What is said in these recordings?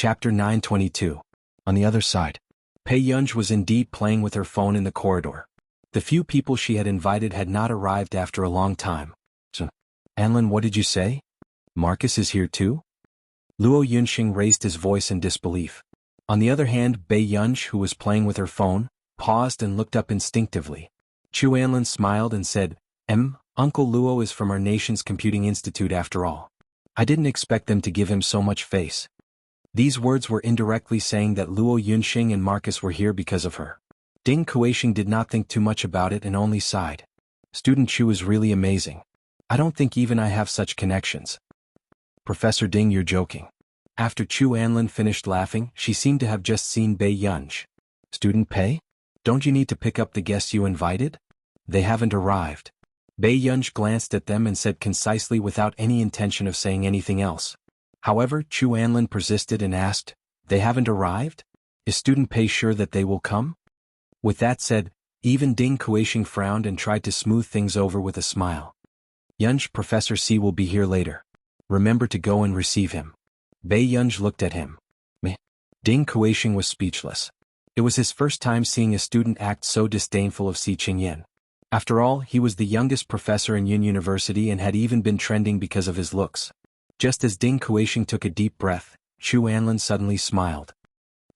Chapter 922. On the other side. Pei Yunj was indeed playing with her phone in the corridor. The few people she had invited had not arrived after a long time. So, Anlin, what did you say? Marcus is here too? Luo Yunxing raised his voice in disbelief. On the other hand, Pei Yunj, who was playing with her phone, paused and looked up instinctively. Chu Anlin smiled and said, Uncle Luo is from our nation's computing institute after all. I didn't expect them to give him so much face. These words were indirectly saying that Luo Yunxing and Marcus were here because of her. Ding Kuixing did not think too much about it and only sighed. Student Chu is really amazing. I don't think even I have such connections. Professor Ding, you're joking. After Chu Anlin finished laughing, she seemed to have just seen Pei Yunj. Student Pei? Don't you need to pick up the guests you invited? They haven't arrived. Pei Yunj glanced at them and said concisely without any intention of saying anything else. However, Chu Anlin persisted and asked, They haven't arrived? Is Student Pei sure that they will come? With that said, even Ding Kuixing frowned and tried to smooth things over with a smile. Yunj, Professor C will be here later. Remember to go and receive him. Pei Yunj looked at him. Meh. Ding Kuixing was speechless. It was his first time seeing a student act so disdainful of Si Qingyan. After all, he was the youngest professor in Yun University and had even been trending because of his looks. Just as Ding Kuixing took a deep breath, Chu Anlin suddenly smiled.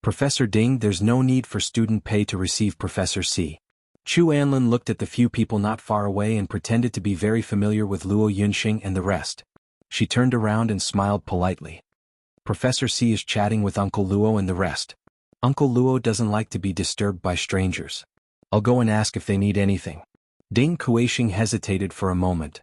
Professor Ding, there's no need for Student Pei to receive Professor C. Chu Anlin looked at the few people not far away and pretended to be very familiar with Luo Yunxing and the rest. She turned around and smiled politely. Professor C is chatting with Uncle Luo and the rest. Uncle Luo doesn't like to be disturbed by strangers. I'll go and ask if they need anything. Ding Kuixing hesitated for a moment.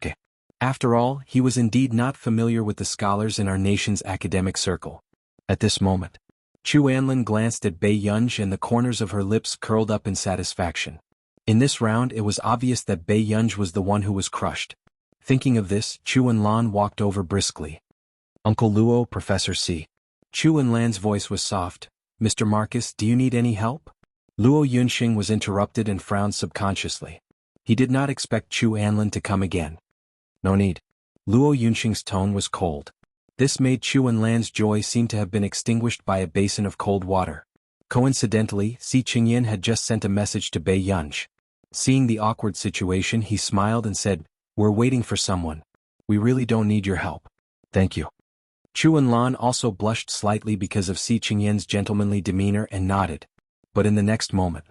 Okay. After all, he was indeed not familiar with the scholars in our nation's academic circle. At this moment, Chu Anlin glanced at Pei Yunj and the corners of her lips curled up in satisfaction. In this round, it was obvious that Pei Yunj was the one who was crushed. Thinking of this, Chu Enlan walked over briskly. Uncle Luo, Professor C. Chu Enlan's voice was soft. Mr. Marcus, do you need any help? Luo Yunxing was interrupted and frowned subconsciously. He did not expect Chu Anlin to come again. No need. Luo Yunxing's tone was cold. This made Chu Enlan's joy seem to have been extinguished by a basin of cold water. Coincidentally, Si Qingyan had just sent a message to Pei Yunj. Seeing the awkward situation, he smiled and said, We're waiting for someone. We really don't need your help. Thank you. Chu Enlan also blushed slightly because of Si Qingyan's gentlemanly demeanor and nodded. But in the next moment,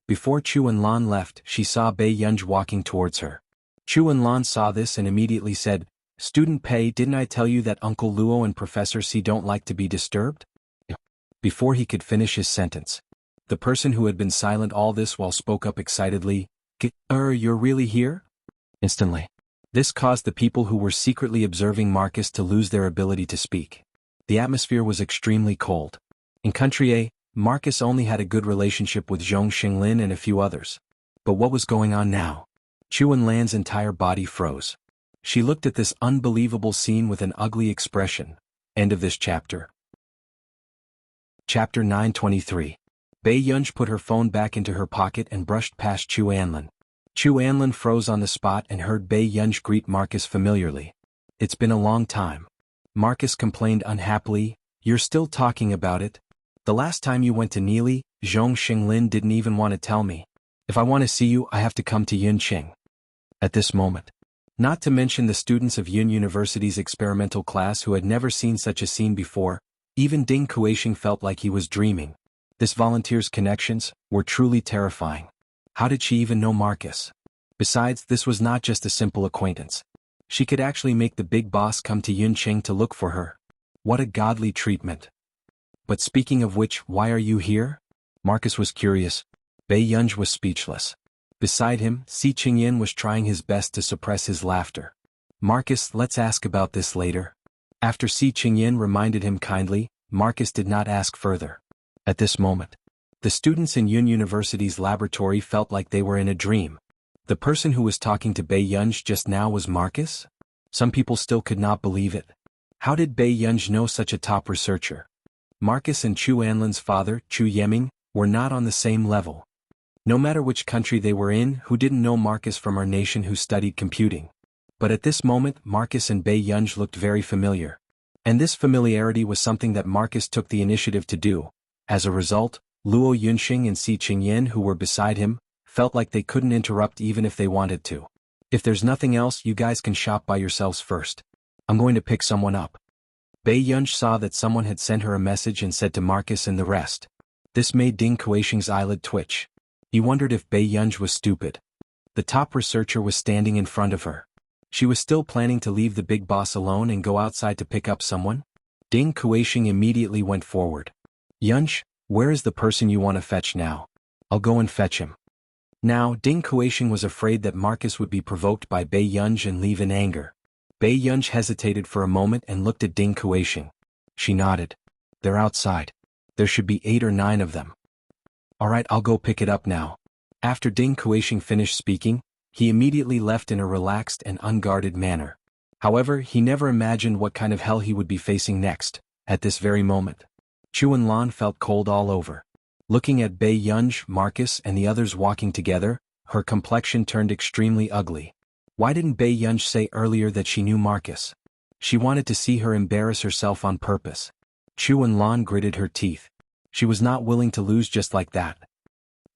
before Chu Enlan left, she saw Pei Yunj walking towards her. Chu Enlan saw this and immediately said, Student Pei, didn't I tell you that Uncle Luo and Professor C don't like to be disturbed? Before he could finish his sentence, the person who had been silent all this while spoke up excitedly, You're really here? Instantly. This caused the people who were secretly observing Marcus to lose their ability to speak. The atmosphere was extremely cold. In Country A, Marcus only had a good relationship with Zhong Xinglin and a few others. But what was going on now? Chu Enlan's entire body froze. She looked at this unbelievable scene with an ugly expression. End of this chapter. Chapter 923. Pei Yunj put her phone back into her pocket and brushed past Chu Anlin. Chu Anlin froze on the spot and heard Pei Yunj greet Marcus familiarly. It's been a long time. Marcus complained unhappily, You're still talking about it? The last time you went to Neely, Zhong Xinglin didn't even want to tell me. If I want to see you, I have to come to Yunqing. At this moment, not to mention the students of Yun University's experimental class who had never seen such a scene before, even Ding Kuixing felt like he was dreaming. This volunteer's connections were truly terrifying. How did she even know Marcus? Besides, this was not just a simple acquaintance. She could actually make the big boss come to Yunqing to look for her. What a godly treatment. But speaking of which, why are you here? Marcus was curious. Pei Yunj was speechless. Beside him, Si Qingyan was trying his best to suppress his laughter. Marcus, let's ask about this later. After Si Qingyan reminded him kindly, Marcus did not ask further. At this moment, the students in Yun University's laboratory felt like they were in a dream. The person who was talking to Pei Yunj just now was Marcus? Some people still could not believe it. How did Pei Yunj know such a top researcher? Marcus and Chu Anlin's father, Chu Yeming, were not on the same level. No matter which country they were in, who didn't know Marcus from our nation who studied computing. But at this moment, Marcus and Pei Yunj looked very familiar. And this familiarity was something that Marcus took the initiative to do. As a result, Luo Yunxing and Si Qingyan, who were beside him, felt like they couldn't interrupt even if they wanted to. If there's nothing else, you guys can shop by yourselves first. I'm going to pick someone up. Bai Yunj saw that someone had sent her a message and said to Marcus and the rest. This made Ding Kueisheng's eyelid twitch. He wondered if Bai Yunj was stupid. The top researcher was standing in front of her. She was still planning to leave the big boss alone and go outside to pick up someone? Ding Kueisheng immediately went forward. Yunj, where is the person you want to fetch now? I'll go and fetch him. Now, Ding Kueisheng was afraid that Marcus would be provoked by Bai Yunj and leave in anger. Bai Yunj hesitated for a moment and looked at Ding Kueisheng. She nodded. They're outside. There should be 8 or 9 of them. Alright, I'll go pick it up now. After Ding Kueisheng finished speaking, he immediately left in a relaxed and unguarded manner. However, he never imagined what kind of hell he would be facing next, at this very moment. Chu Enlan felt cold all over. Looking at Bai Yunj, Marcus, and the others walking together, her complexion turned extremely ugly. Why didn't Bai Yunj say earlier that she knew Marcus? She wanted to see her embarrass herself on purpose. Chu Enlan gritted her teeth. She was not willing to lose just like that.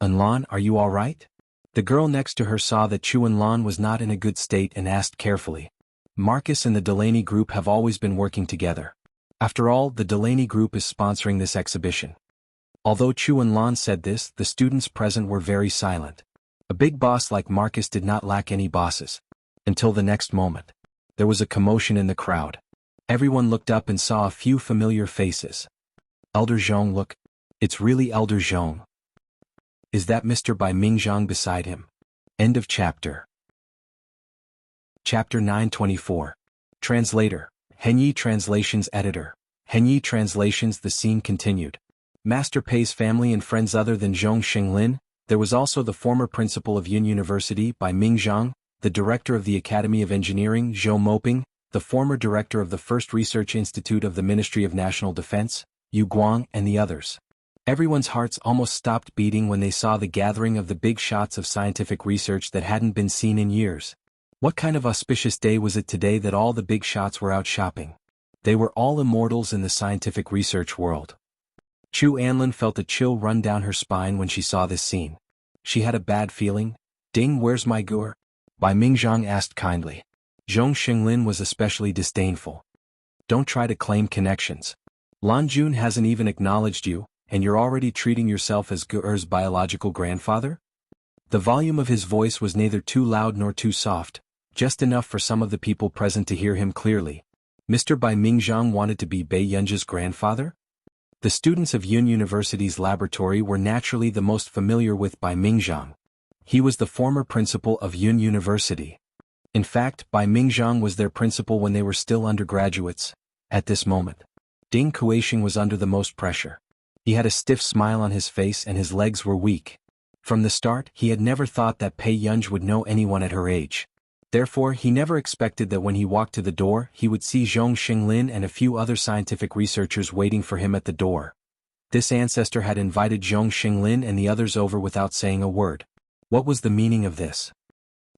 Enlan, are you all right? The girl next to her saw that Chu Enlan was not in a good state and asked carefully. Marcus and the Delaney group have always been working together. After all, the Delaney group is sponsoring this exhibition. Although Chu Enlan said this, the students present were very silent. A big boss like Marcus did not lack any bosses. Until the next moment. There was a commotion in the crowd. Everyone looked up and saw a few familiar faces. Elder Zhong, look. It's really Elder Zhong. Is that Mr. Bai Mingzhang beside him? End of chapter. Chapter 924. Translator. Henyi Translations Editor. Henyi Translations. The scene continued. Master Pei's family and friends other than Zhong Xinglin. There was also the former principal of Yun University, Bai Mingzhang, the director of the Academy of Engineering, Zhou Moping, the former director of the First Research Institute of the Ministry of National Defense, Yu Guang, and the others. Everyone's hearts almost stopped beating when they saw the gathering of the big shots of scientific research that hadn't been seen in years. What kind of auspicious day was it today that all the big shots were out shopping? They were all immortals in the scientific research world. Chu Anlin felt a chill run down her spine when she saw this scene. She had a bad feeling. Ding, where's my gur? Bai Mingzhang asked kindly. Zhong Xinglin was especially disdainful. Don't try to claim connections. Lan Jun hasn't even acknowledged you, and you're already treating yourself as Ge'er's biological grandfather? The volume of his voice was neither too loud nor too soft, just enough for some of the people present to hear him clearly. Mr. Bai Mingzhang wanted to be Bai Yunj's grandfather? The students of Yun University's laboratory were naturally the most familiar with Bai Mingzhang. He was the former principal of Yun University. In fact, Bai Mingzhang was their principal when they were still undergraduates. At this moment, Ding Kueisheng was under the most pressure. He had a stiff smile on his face and his legs were weak. From the start, he had never thought that Pei Yunj would know anyone at her age. Therefore, he never expected that when he walked to the door, he would see Zhong Xinglin and a few other scientific researchers waiting for him at the door. This ancestor had invited Zhong Xinglin and the others over without saying a word. What was the meaning of this?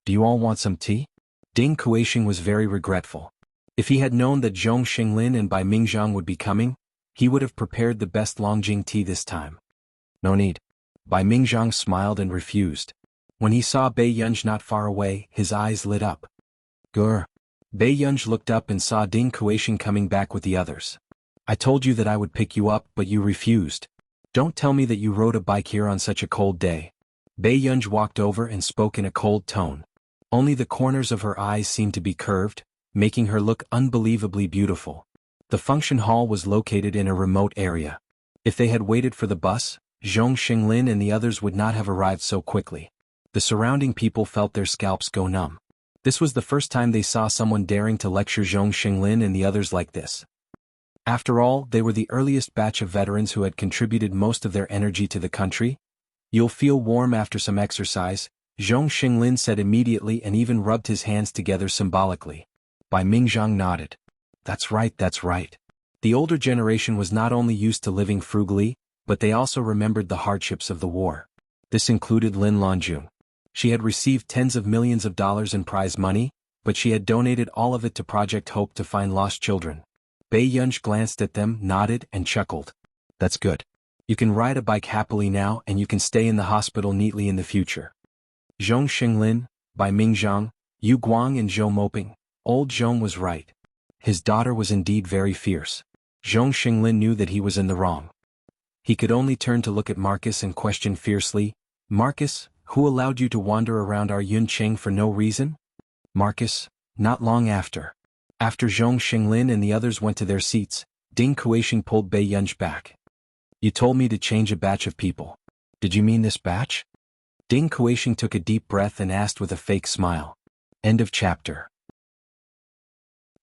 Do you all want some tea? Ding Kueisheng was very regretful. If he had known that Zhong Xinglin and Bai Mingzhang would be coming, he would have prepared the best Longjing tea this time. No need. Bai Mingzhang smiled and refused. When he saw Bai Yunj not far away, his eyes lit up. Grr. Bai Yunj looked up and saw Ding Kueisheng coming back with the others. I told you that I would pick you up, but you refused. Don't tell me that you rode a bike here on such a cold day. Bai Yunj walked over and spoke in a cold tone. Only the corners of her eyes seemed to be curved, making her look unbelievably beautiful. The function hall was located in a remote area. If they had waited for the bus, Zhong Xinglin and the others would not have arrived so quickly. The surrounding people felt their scalps go numb. This was the first time they saw someone daring to lecture Zhong Xinglin and the others like this. After all, they were the earliest batch of veterans who had contributed most of their energy to the country. You'll feel warm after some exercise, Zhong Xinglin said immediately and even rubbed his hands together symbolically. Bai Mingzhang nodded. That's right, that's right. The older generation was not only used to living frugally, but they also remembered the hardships of the war. This included Lin Lanjun. She had received tens of millions of dollars in prize money, but she had donated all of it to Project Hope to find lost children. Bei Yunj glanced at them, nodded, and chuckled. That's good. You can ride a bike happily now and you can stay in the hospital neatly in the future. Zhong Xinglin, Bai Mingzhang, Yu Guang and Zhou Moping. Old Zhong was right. His daughter was indeed very fierce. Zhong Xinglin knew that he was in the wrong. He could only turn to look at Marcus and question fiercely, Marcus, who allowed you to wander around our Yuncheng for no reason? Marcus, not long after. After Zhong Xinglin and the others went to their seats, Ding Kuixing pulled Bei Yunj back. You told me to change a batch of people. Did you mean this batch? Ding Kuixing took a deep breath and asked with a fake smile. End of chapter.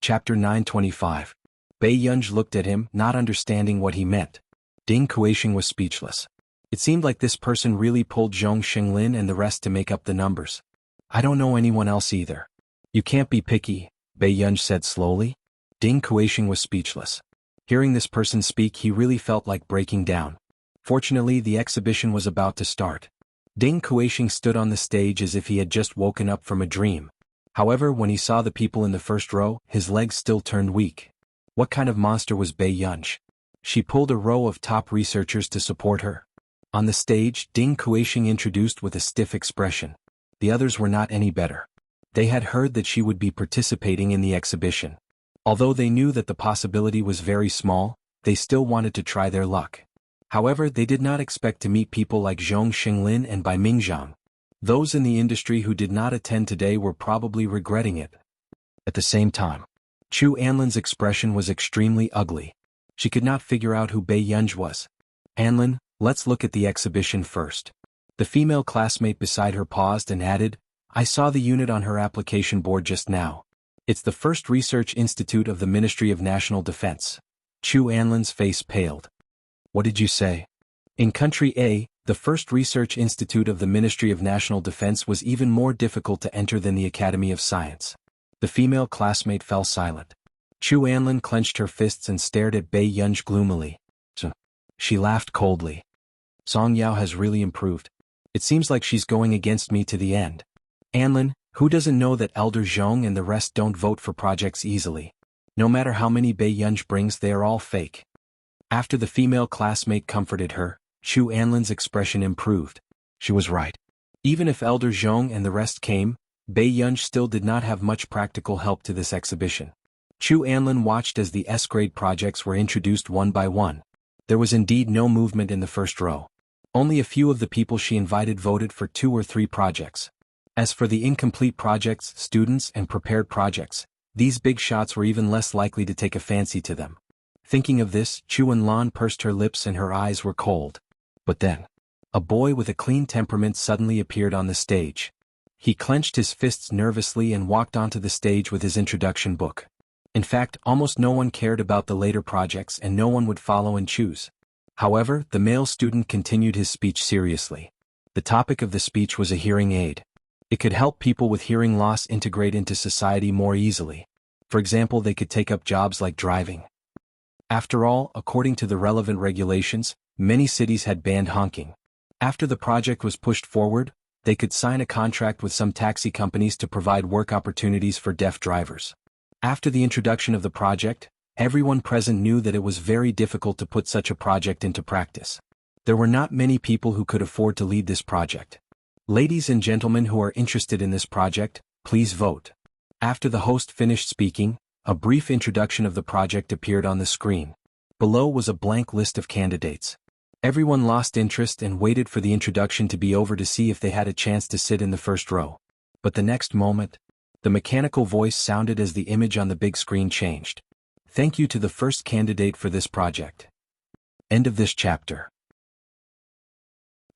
Chapter 925. Bei Yunj looked at him, not understanding what he meant. Ding Kuixing was speechless. It seemed like this person really pulled Zhong Xinglin and the rest to make up the numbers. I don't know anyone else either. You can't be picky, Bei Yunj said slowly. Ding Kuixing was speechless. Hearing this person speak, he really felt like breaking down. Fortunately, the exhibition was about to start. Ding Kuixing stood on the stage as if he had just woken up from a dream. However, when he saw the people in the first row, his legs still turned weak. What kind of monster was Bei Yunj? She pulled a row of top researchers to support her. On the stage, Ding Kuixing introduced with a stiff expression. The others were not any better. They had heard that she would be participating in the exhibition. Although they knew that the possibility was very small, they still wanted to try their luck. However, they did not expect to meet people like Zhong Xinglin and Bai Mingzhang. Those in the industry who did not attend today were probably regretting it. At the same time, Chu Anlin's expression was extremely ugly. She could not figure out who Bei Yunj was. Anlin, let's look at the exhibition first. The female classmate beside her paused and added, I saw the unit on her application board just now. It's the first research institute of the Ministry of National Defense. Chu Anlin's face paled. What did you say? In Country A, the first research institute of the Ministry of National Defense was even more difficult to enter than the Academy of Science. The female classmate fell silent. Chu Anlin clenched her fists and stared at Bei Yunj gloomily. She laughed coldly. Song Yao has really improved. It seems like she's going against me to the end. Anlin, who doesn't know that Elder Zhong and the rest don't vote for projects easily? No matter how many Bei Yunj brings, they are all fake. After the female classmate comforted her, Chu Anlin's expression improved. She was right. Even if Elder Zhong and the rest came, Bei Yunj still did not have much practical help to this exhibition. Chu Anlin watched as the S-grade projects were introduced one by one. There was indeed no movement in the first row. Only a few of the people she invited voted for 2 or 3 projects. As for the incomplete projects, students, and prepared projects, these big shots were even less likely to take a fancy to them. Thinking of this, Chu Anlan pursed her lips and her eyes were cold. But then, a boy with a clean temperament suddenly appeared on the stage. He clenched his fists nervously and walked onto the stage with his introduction book. In fact, almost no one cared about the later projects and no one would follow and choose. However, the male student continued his speech seriously. The topic of the speech was a hearing aid. It could help people with hearing loss integrate into society more easily. For example, they could take up jobs like driving. After all, according to the relevant regulations, many cities had banned honking. After the project was pushed forward, they could sign a contract with some taxi companies to provide work opportunities for deaf drivers. After the introduction of the project, everyone present knew that it was very difficult to put such a project into practice. There were not many people who could afford to lead this project. Ladies and gentlemen who are interested in this project, please vote. After the host finished speaking, a brief introduction of the project appeared on the screen. Below was a blank list of candidates. Everyone lost interest and waited for the introduction to be over to see if they had a chance to sit in the first row. But the next moment, the mechanical voice sounded as the image on the big screen changed. Thank you to the first candidate for this project. End of this chapter.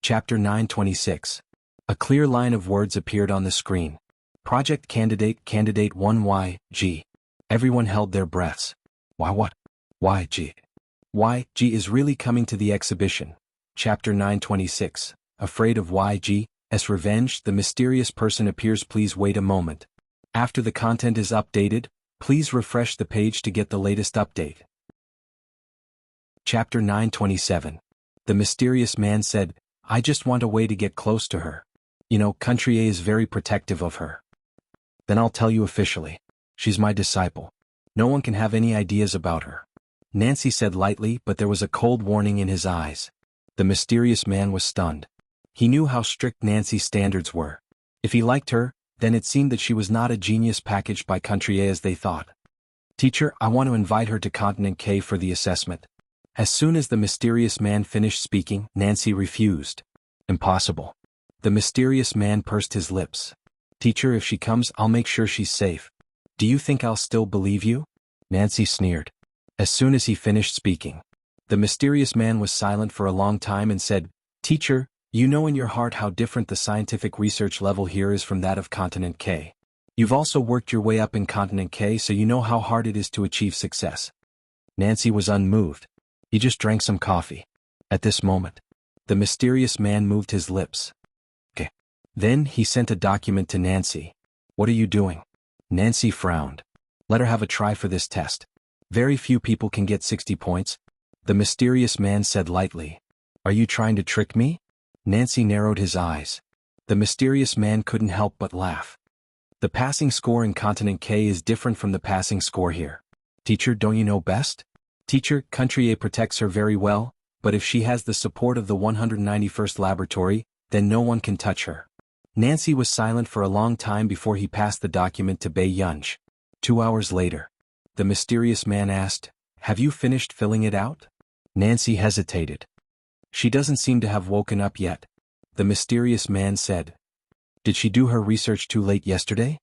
Chapter 926. A clear line of words appeared on the screen. Project candidate, candidate 1YG. Everyone held their breaths. Why what? YG. YG is really coming to the exhibition. Chapter 926. Afraid of YG's revenge, the mysterious person appears. Please wait a moment. After the content is updated, please refresh the page to get the latest update. Chapter 927. The mysterious man said, I just want a way to get close to her. You know, Country A is very protective of her. Then I'll tell you officially. She's my disciple. No one can have any ideas about her. Nancy said lightly, but there was a cold warning in his eyes. The mysterious man was stunned. He knew how strict Nancy's standards were. If he liked her, then it seemed that she was not a genius packaged by Country A as they thought. Teacher, I want to invite her to Continent K for the assessment. As soon as the mysterious man finished speaking, Nancy refused. Impossible. The mysterious man pursed his lips. Teacher, if she comes, I'll make sure she's safe. Do you think I'll still believe you? Nancy sneered. As soon as he finished speaking, the mysterious man was silent for a long time and said, Teacher, you know in your heart how different the scientific research level here is from that of Continent K. You've also worked your way up in Continent K, so you know how hard it is to achieve success. Nancy was unmoved. He just drank some coffee. At this moment, the mysterious man moved his lips. Okay. Then he sent a document to Nancy. What are you doing? Nancy frowned. Let her have a try for this test. Very few people can get 60 points. The mysterious man said lightly. Are you trying to trick me? Nancy narrowed his eyes. The mysterious man couldn't help but laugh. The passing score in Continent K is different from the passing score here. Teacher, don't you know best? Teacher, Country A protects her very well, but if she has the support of the 191st laboratory, then no one can touch her. Nancy was silent for a long time before he passed the document to Bei Yunj. 2 hours later, the mysterious man asked, Have you finished filling it out? Nancy hesitated. She doesn't seem to have woken up yet. The mysterious man said. Did she do her research too late yesterday?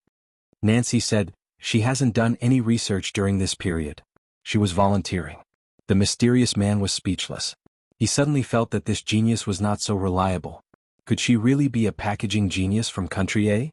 Nancy said, She hasn't done any research during this period. She was volunteering. The mysterious man was speechless. He suddenly felt that this genius was not so reliable. Could she really be a packaging genius from Country A?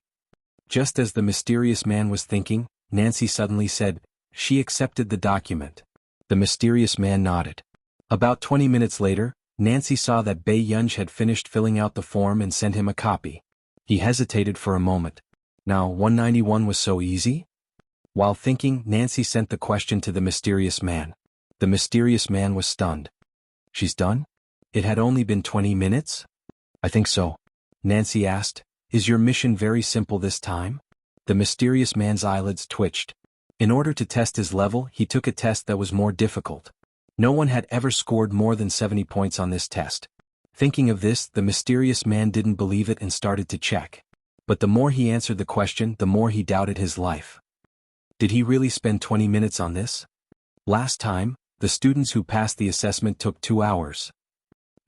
Just as the mysterious man was thinking, Nancy suddenly said, She accepted the document. The mysterious man nodded. About 20 minutes later, Nancy saw that Bei Yunj had finished filling out the form and sent him a copy. He hesitated for a moment. Now, 191 was so easy? While thinking, Nancy sent the question to the mysterious man. The mysterious man was stunned. She's done? It had only been 20 minutes? I think so. Nancy asked, Is your mission very simple this time? The mysterious man's eyelids twitched. In order to test his level, he took a test that was more difficult. No one had ever scored more than 70 points on this test. Thinking of this, the mysterious man didn't believe it and started to check. But the more he answered the question, the more he doubted his life. Did he really spend 20 minutes on this? Last time, the students who passed the assessment took 2 hours.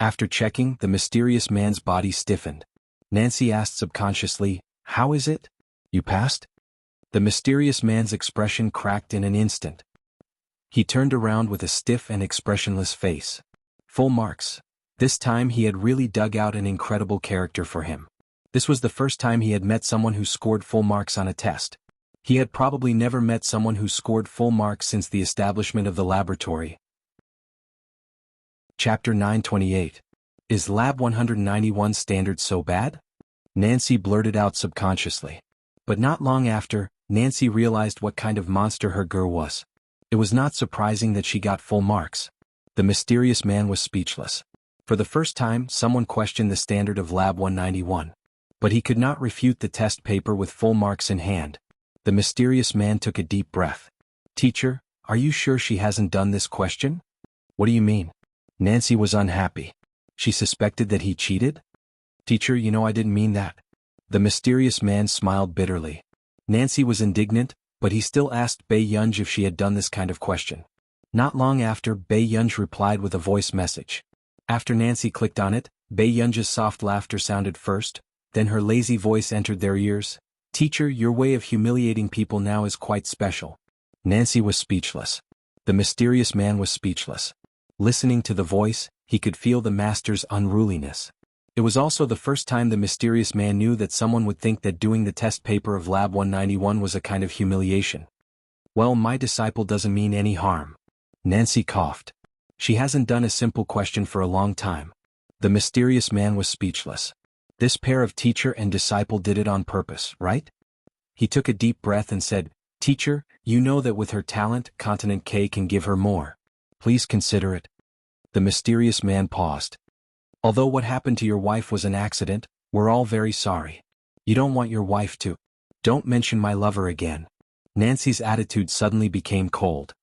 After checking, the mysterious man's body stiffened. Nancy asked subconsciously, How is it? You passed? The mysterious man's expression cracked in an instant. He turned around with a stiff and expressionless face. Full marks. This time he had really dug out an incredible character for him. This was the first time he had met someone who scored full marks on a test. He had probably never met someone who scored full marks since the establishment of the laboratory. Chapter 928. Is Lab 191 standard so bad? Nancy blurted out subconsciously. But not long after, Nancy realized what kind of monster her girl was. It was not surprising that she got full marks. The mysterious man was speechless. For the first time, someone questioned the standard of Lab 191. But he could not refute the test paper with full marks in hand. The mysterious man took a deep breath. Teacher, are you sure she hasn't done this question? What do you mean? Nancy was unhappy. She suspected that he cheated? Teacher, you know I didn't mean that. The mysterious man smiled bitterly. Nancy was indignant, but he still asked Bei Yunj if she had done this kind of question. Not long after, Bei Yunj replied with a voice message. After Nancy clicked on it, Bei Yunj's soft laughter sounded first, then her lazy voice entered their ears. Teacher, your way of humiliating people now is quite special. Nancy was speechless. The mysterious man was speechless. Listening to the voice, he could feel the master's unruliness. It was also the first time the mysterious man knew that someone would think that doing the test paper of Lab 191 was a kind of humiliation. Well, my disciple doesn't mean any harm. Nancy coughed. She hasn't done a simple question for a long time. The mysterious man was speechless. This pair of teacher and disciple did it on purpose, right? He took a deep breath and said, Teacher, you know that with her talent, Continent K can give her more. Please consider it. The mysterious man paused. Although what happened to your wife was an accident, we're all very sorry. You don't want your wife to. Don't mention my lover again. Nancy's attitude suddenly became cold.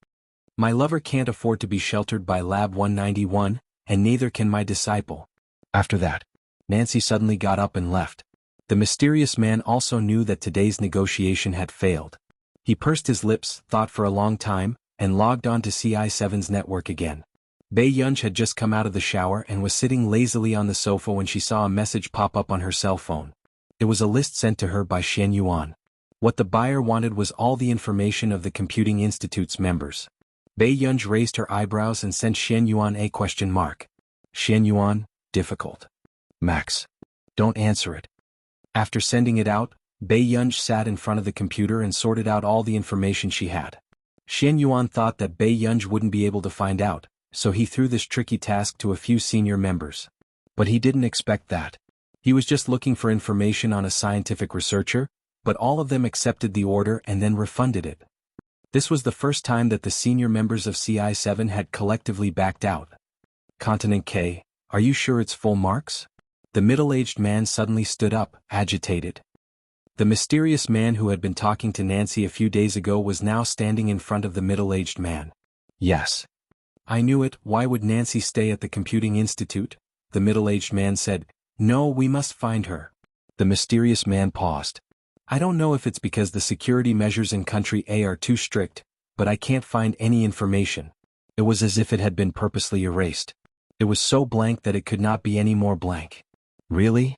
My lover can't afford to be sheltered by Lab 191, and neither can my disciple. After that, Nancy suddenly got up and left. The mysterious man also knew that today's negotiation had failed. He pursed his lips, thought for a long time, and logged on to CI7's network again. Bei Yunj had just come out of the shower and was sitting lazily on the sofa when she saw a message pop up on her cell phone. It was a list sent to her by Xian Yuan. What the buyer wanted was all the information of the Computing Institute's members. Bei Yunj raised her eyebrows and sent Xian Yuan a question mark. Xian Yuan, difficult. Max. Don't answer it. After sending it out, Bei Yunj sat in front of the computer and sorted out all the information she had. Xian Yuan thought that Bei Yunj wouldn't be able to find out, so he threw this tricky task to a few senior members. But he didn't expect that. He was just looking for information on a scientific researcher, but all of them accepted the order and then refunded it. This was the first time that the senior members of CI7 had collectively backed out. Continent K, are you sure it's full marks? The middle-aged man suddenly stood up, agitated. The mysterious man who had been talking to Nancy a few days ago was now standing in front of the middle-aged man. Yes. I knew it. Why would Nancy stay at the Computing Institute? The middle-aged man said. No, we must find her. The mysterious man paused. I don't know if it's because the security measures in Country A are too strict, but I can't find any information. It was as if it had been purposely erased. It was so blank that it could not be any more blank. Really?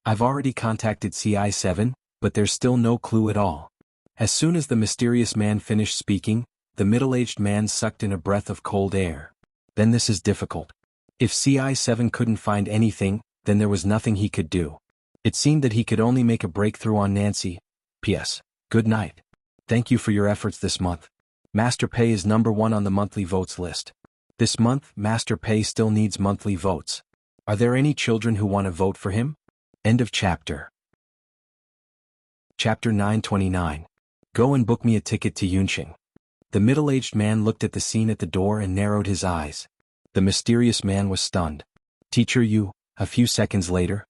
I've already contacted CI7, but there's still no clue at all. As soon as the mysterious man finished speaking, the middle-aged man sucked in a breath of cold air. Then this is difficult. If CI7 couldn't find anything, then there was nothing he could do. It seemed that he could only make a breakthrough on Nancy. P.S. Good night. Thank you for your efforts this month. Master Pei is #1 on the monthly votes list. This month, Master Pei still needs monthly votes. Are there any children who want to vote for him? End of chapter. Chapter 929. Go and book me a ticket to Yunqing. The middle-aged man looked at the scene at the door and narrowed his eyes. The mysterious man was stunned. Teacher Yu, a few seconds later.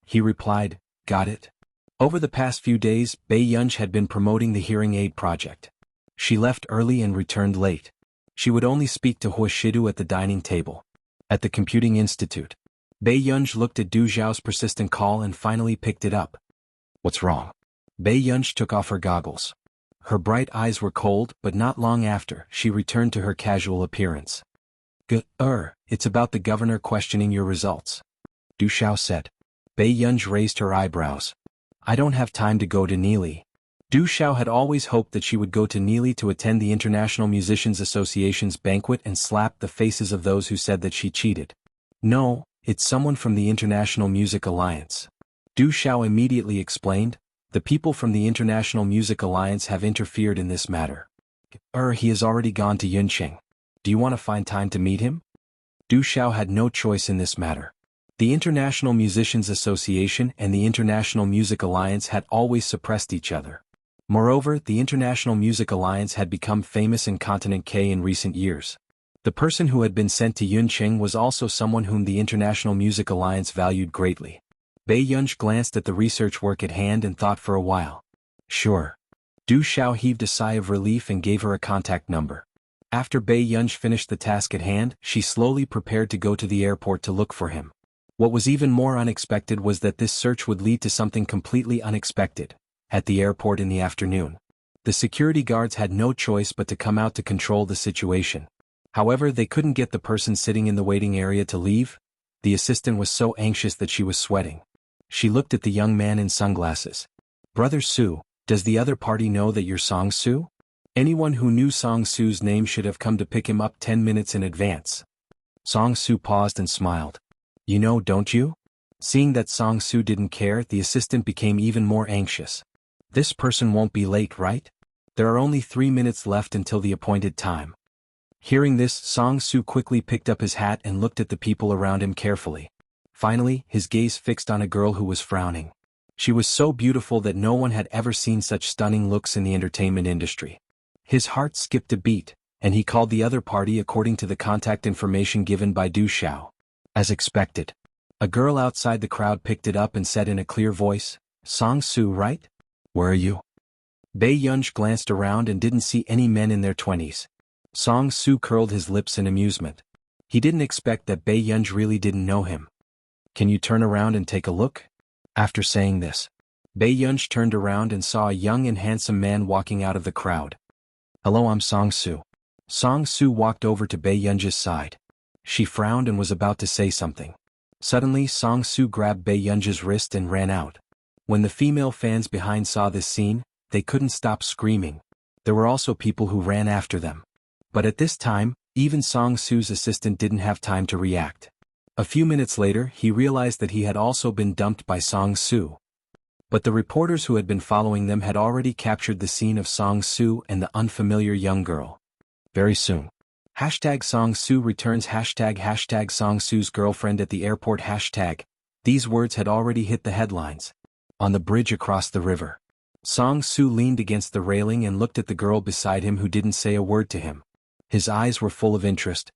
He replied, got it. Over the past few days, Bei Yunj had been promoting the hearing aid project. She left early and returned late. She would only speak to Hua Shidu at the dining table. At the Computing Institute. Bei Yunj looked at Du Zhao's persistent call and finally picked it up. What's wrong? Bei Yunj took off her goggles. Her bright eyes were cold, but not long after, she returned to her casual appearance. It's about the governor questioning your results. Du Zhao said. Bei Yunj raised her eyebrows. I don't have time to go to Neely. Du Zhao had always hoped that she would go to Neely to attend the International Musicians Association's banquet and slap the faces of those who said that she cheated. No, it's someone from the International Music Alliance. Du Zhao immediately explained, the people from the International Music Alliance have interfered in this matter. He has already gone to Yunqing. Do you want to find time to meet him? Du Zhao had no choice in this matter. The International Musicians Association and the International Music Alliance had always suppressed each other. Moreover, the International Music Alliance had become famous in Continent K in recent years. The person who had been sent to Yunqing was also someone whom the International Music Alliance valued greatly. Bei Yunj glanced at the research work at hand and thought for a while. Sure. Du Zhao heaved a sigh of relief and gave her a contact number. After Bei Yunj finished the task at hand, she slowly prepared to go to the airport to look for him. What was even more unexpected was that this search would lead to something completely unexpected. At the airport in the afternoon, the security guards had no choice but to come out to control the situation. However, they couldn't get the person sitting in the waiting area to leave. The assistant was so anxious that she was sweating. She looked at the young man in sunglasses. Brother Su, does the other party know that you're Song Su? Anyone who knew Song Su's name should have come to pick him up 10 minutes in advance. Song Su paused and smiled. You know, don't you? Seeing that Song Su didn't care, the assistant became even more anxious. This person won't be late, right? There are only 3 minutes left until the appointed time. Hearing this, Song Su quickly picked up his hat and looked at the people around him carefully. Finally, his gaze fixed on a girl who was frowning. She was so beautiful that no one had ever seen such stunning looks in the entertainment industry. His heart skipped a beat, and he called the other party according to the contact information given by Du Zhao. As expected, a girl outside the crowd picked it up and said in a clear voice, Song Su, right? Where are you? Bei Yunj glanced around and didn't see any men in their 20s. Song Su curled his lips in amusement. He didn't expect that Bei Yunj really didn't know him. Can you turn around and take a look? After saying this, Bei Yunj turned around and saw a young and handsome man walking out of the crowd. Hello, I'm Song Su. Song Su walked over to Bei Yunj's side. She frowned and was about to say something. Suddenly, Song Su grabbed Bei Yunj's wrist and ran out. When the female fans behind saw this scene, they couldn't stop screaming. There were also people who ran after them. But at this time, even Song Su's assistant didn't have time to react. A few minutes later, he realized that he had also been dumped by Song Su. But the reporters who had been following them had already captured the scene of Song Su and the unfamiliar young girl. Very soon. Hashtag Song Su returns hashtag Song Su's girlfriend at the airport hashtag. These words had already hit the headlines. On the bridge across the river, Song Su leaned against the railing and looked at the girl beside him who didn't say a word to him. His eyes were full of interest.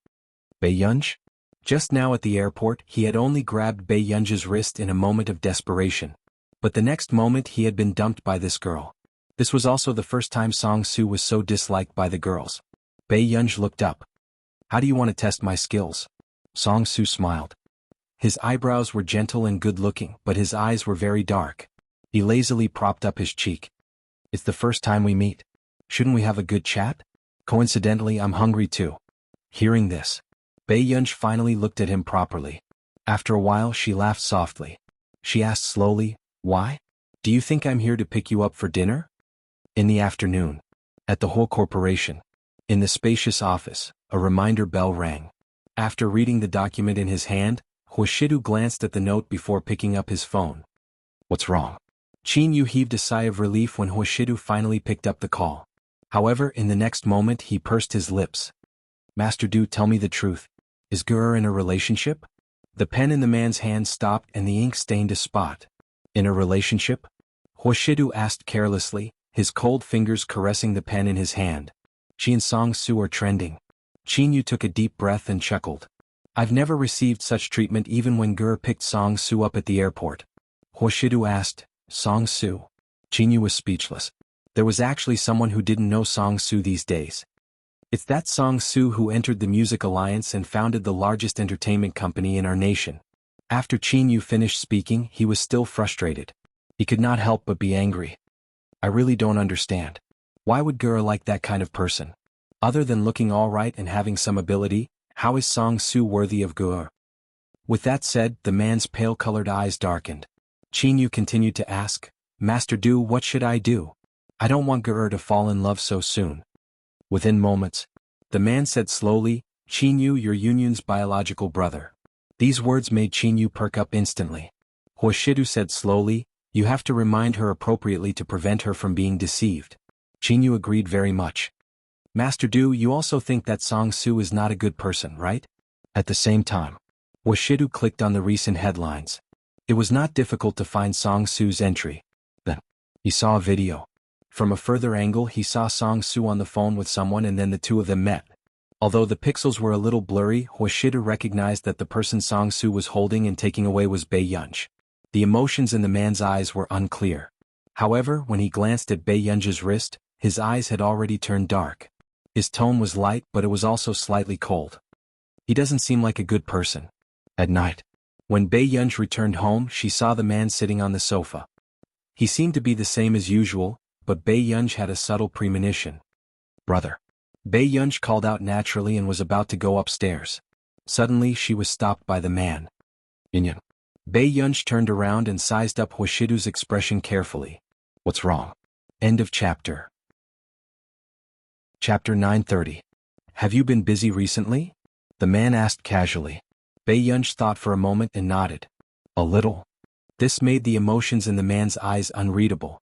Bei Yunj? Just now at the airport, he had only grabbed Bei Yunj's wrist in a moment of desperation. But the next moment he had been dumped by this girl. This was also the first time Song Su was so disliked by the girls. Bei Yunj looked up. How do you want to test my skills? Song Su smiled. His eyebrows were gentle and good-looking, but his eyes were very dark. He lazily propped up his cheek. It's the first time we meet. Shouldn't we have a good chat? Coincidentally, I'm hungry too. Hearing this, Bei Yunj finally looked at him properly. After a while, she laughed softly. She asked slowly, why? Do you think I'm here to pick you up for dinner? In the afternoon, at the whole corporation, in the spacious office, a reminder bell rang. After reading the document in his hand, Huashidu glanced at the note before picking up his phone. What's wrong? Qin Yu heaved a sigh of relief when Huashidu finally picked up the call. However, in the next moment he pursed his lips. Master Du, tell me the truth. Is Guru in a relationship? The pen in the man's hand stopped and the ink stained a spot. In a relationship? Huashidu asked carelessly, his cold fingers caressing the pen in his hand. She and Song Su are trending. Qin Yu took a deep breath and chuckled. I've never received such treatment even when Guru picked Song Su up at the airport. Huashidu asked, Song Su? Qin Yu was speechless. There was actually someone who didn't know Song Su these days. It's that Song Su who entered the Music Alliance and founded the largest entertainment company in our nation. After Qin Yu finished speaking, he was still frustrated. He could not help but be angry. I really don't understand. Why would Guru like that kind of person? Other than looking all right and having some ability, how is Song Su worthy of Guru? With that said, the man's pale-colored eyes darkened. Qin Yu continued to ask, Master Du, what should I do? I don't want Guru to fall in love so soon. Within moments, the man said slowly, Qin Yu, your Yunyan's biological brother. These words made Qin Yu perk up instantly. Huashidu said slowly, you have to remind her appropriately to prevent her from being deceived. Qin Yu agreed very much. Master Du, you also think that Song Su is not a good person, right? At the same time, Huashidu clicked on the recent headlines. It was not difficult to find Song Su's entry. Then, he saw a video. From a further angle he saw Song Su on the phone with someone and then the two of them met. Although the pixels were a little blurry, Huashidu recognized that the person Song Su was holding and taking away was Bei Yunj. The emotions in the man's eyes were unclear. However, when he glanced at Bei Yunj's wrist, his eyes had already turned dark. His tone was light, but it was also slightly cold. He doesn't seem like a good person. At night, when Bei Yunj returned home, she saw the man sitting on the sofa. He seemed to be the same as usual, but Bei Yunj had a subtle premonition. Brother. Bei Yunj called out naturally and was about to go upstairs. Suddenly she was stopped by the man. Yunyan. Bei Yunj turned around and sized up Huashidu's expression carefully. What's wrong? End of chapter. Chapter 930. Have you been busy recently? The man asked casually. Bei Yunj thought for a moment and nodded. A little. This made the emotions in the man's eyes unreadable.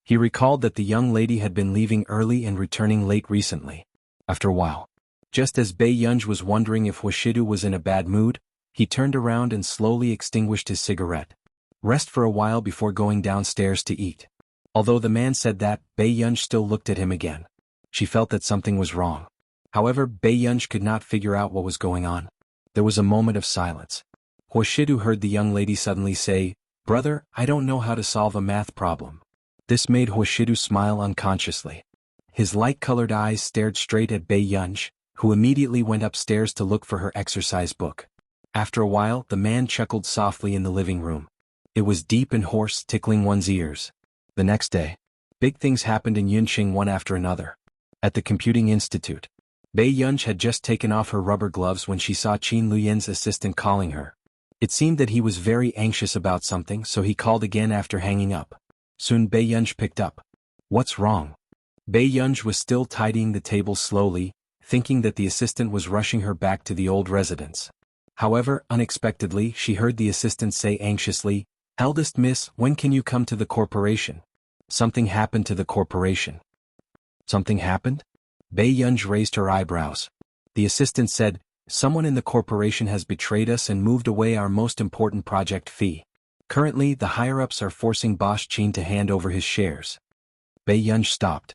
He recalled that the young lady had been leaving early and returning late recently. After a while, just as Bei Yunj was wondering if Huashidu was in a bad mood, he turned around and slowly extinguished his cigarette. Rest for a while before going downstairs to eat. Although the man said that, Bei Yunj still looked at him again. She felt that something was wrong. However, Bei Yunj could not figure out what was going on. There was a moment of silence. Huashidu heard the young lady suddenly say, Brother, I don't know how to solve a math problem. This made Huashidu smile unconsciously. His light-colored eyes stared straight at Bei Yunj, who immediately went upstairs to look for her exercise book. After a while, the man chuckled softly in the living room. It was deep and hoarse, tickling one's ears. The next day, big things happened in Yunqing one after another. At the Computing Institute, Bei Yunj had just taken off her rubber gloves when she saw Qin Luyan's assistant calling her. It seemed that he was very anxious about something, so he called again after hanging up. Soon Bei Yunj picked up. "What's wrong?" Bei Yunj was still tidying the table slowly, thinking that the assistant was rushing her back to the old residence. However, unexpectedly, she heard the assistant say anxiously, "Eldest miss, when can you come to the corporation?" Something happened to the corporation. Something happened? Bei Yunj raised her eyebrows. The assistant said, "Someone in the corporation has betrayed us and moved away our most important project fee. Currently, the higher-ups are forcing Boss Qin to hand over his shares." Bei Yunj stopped.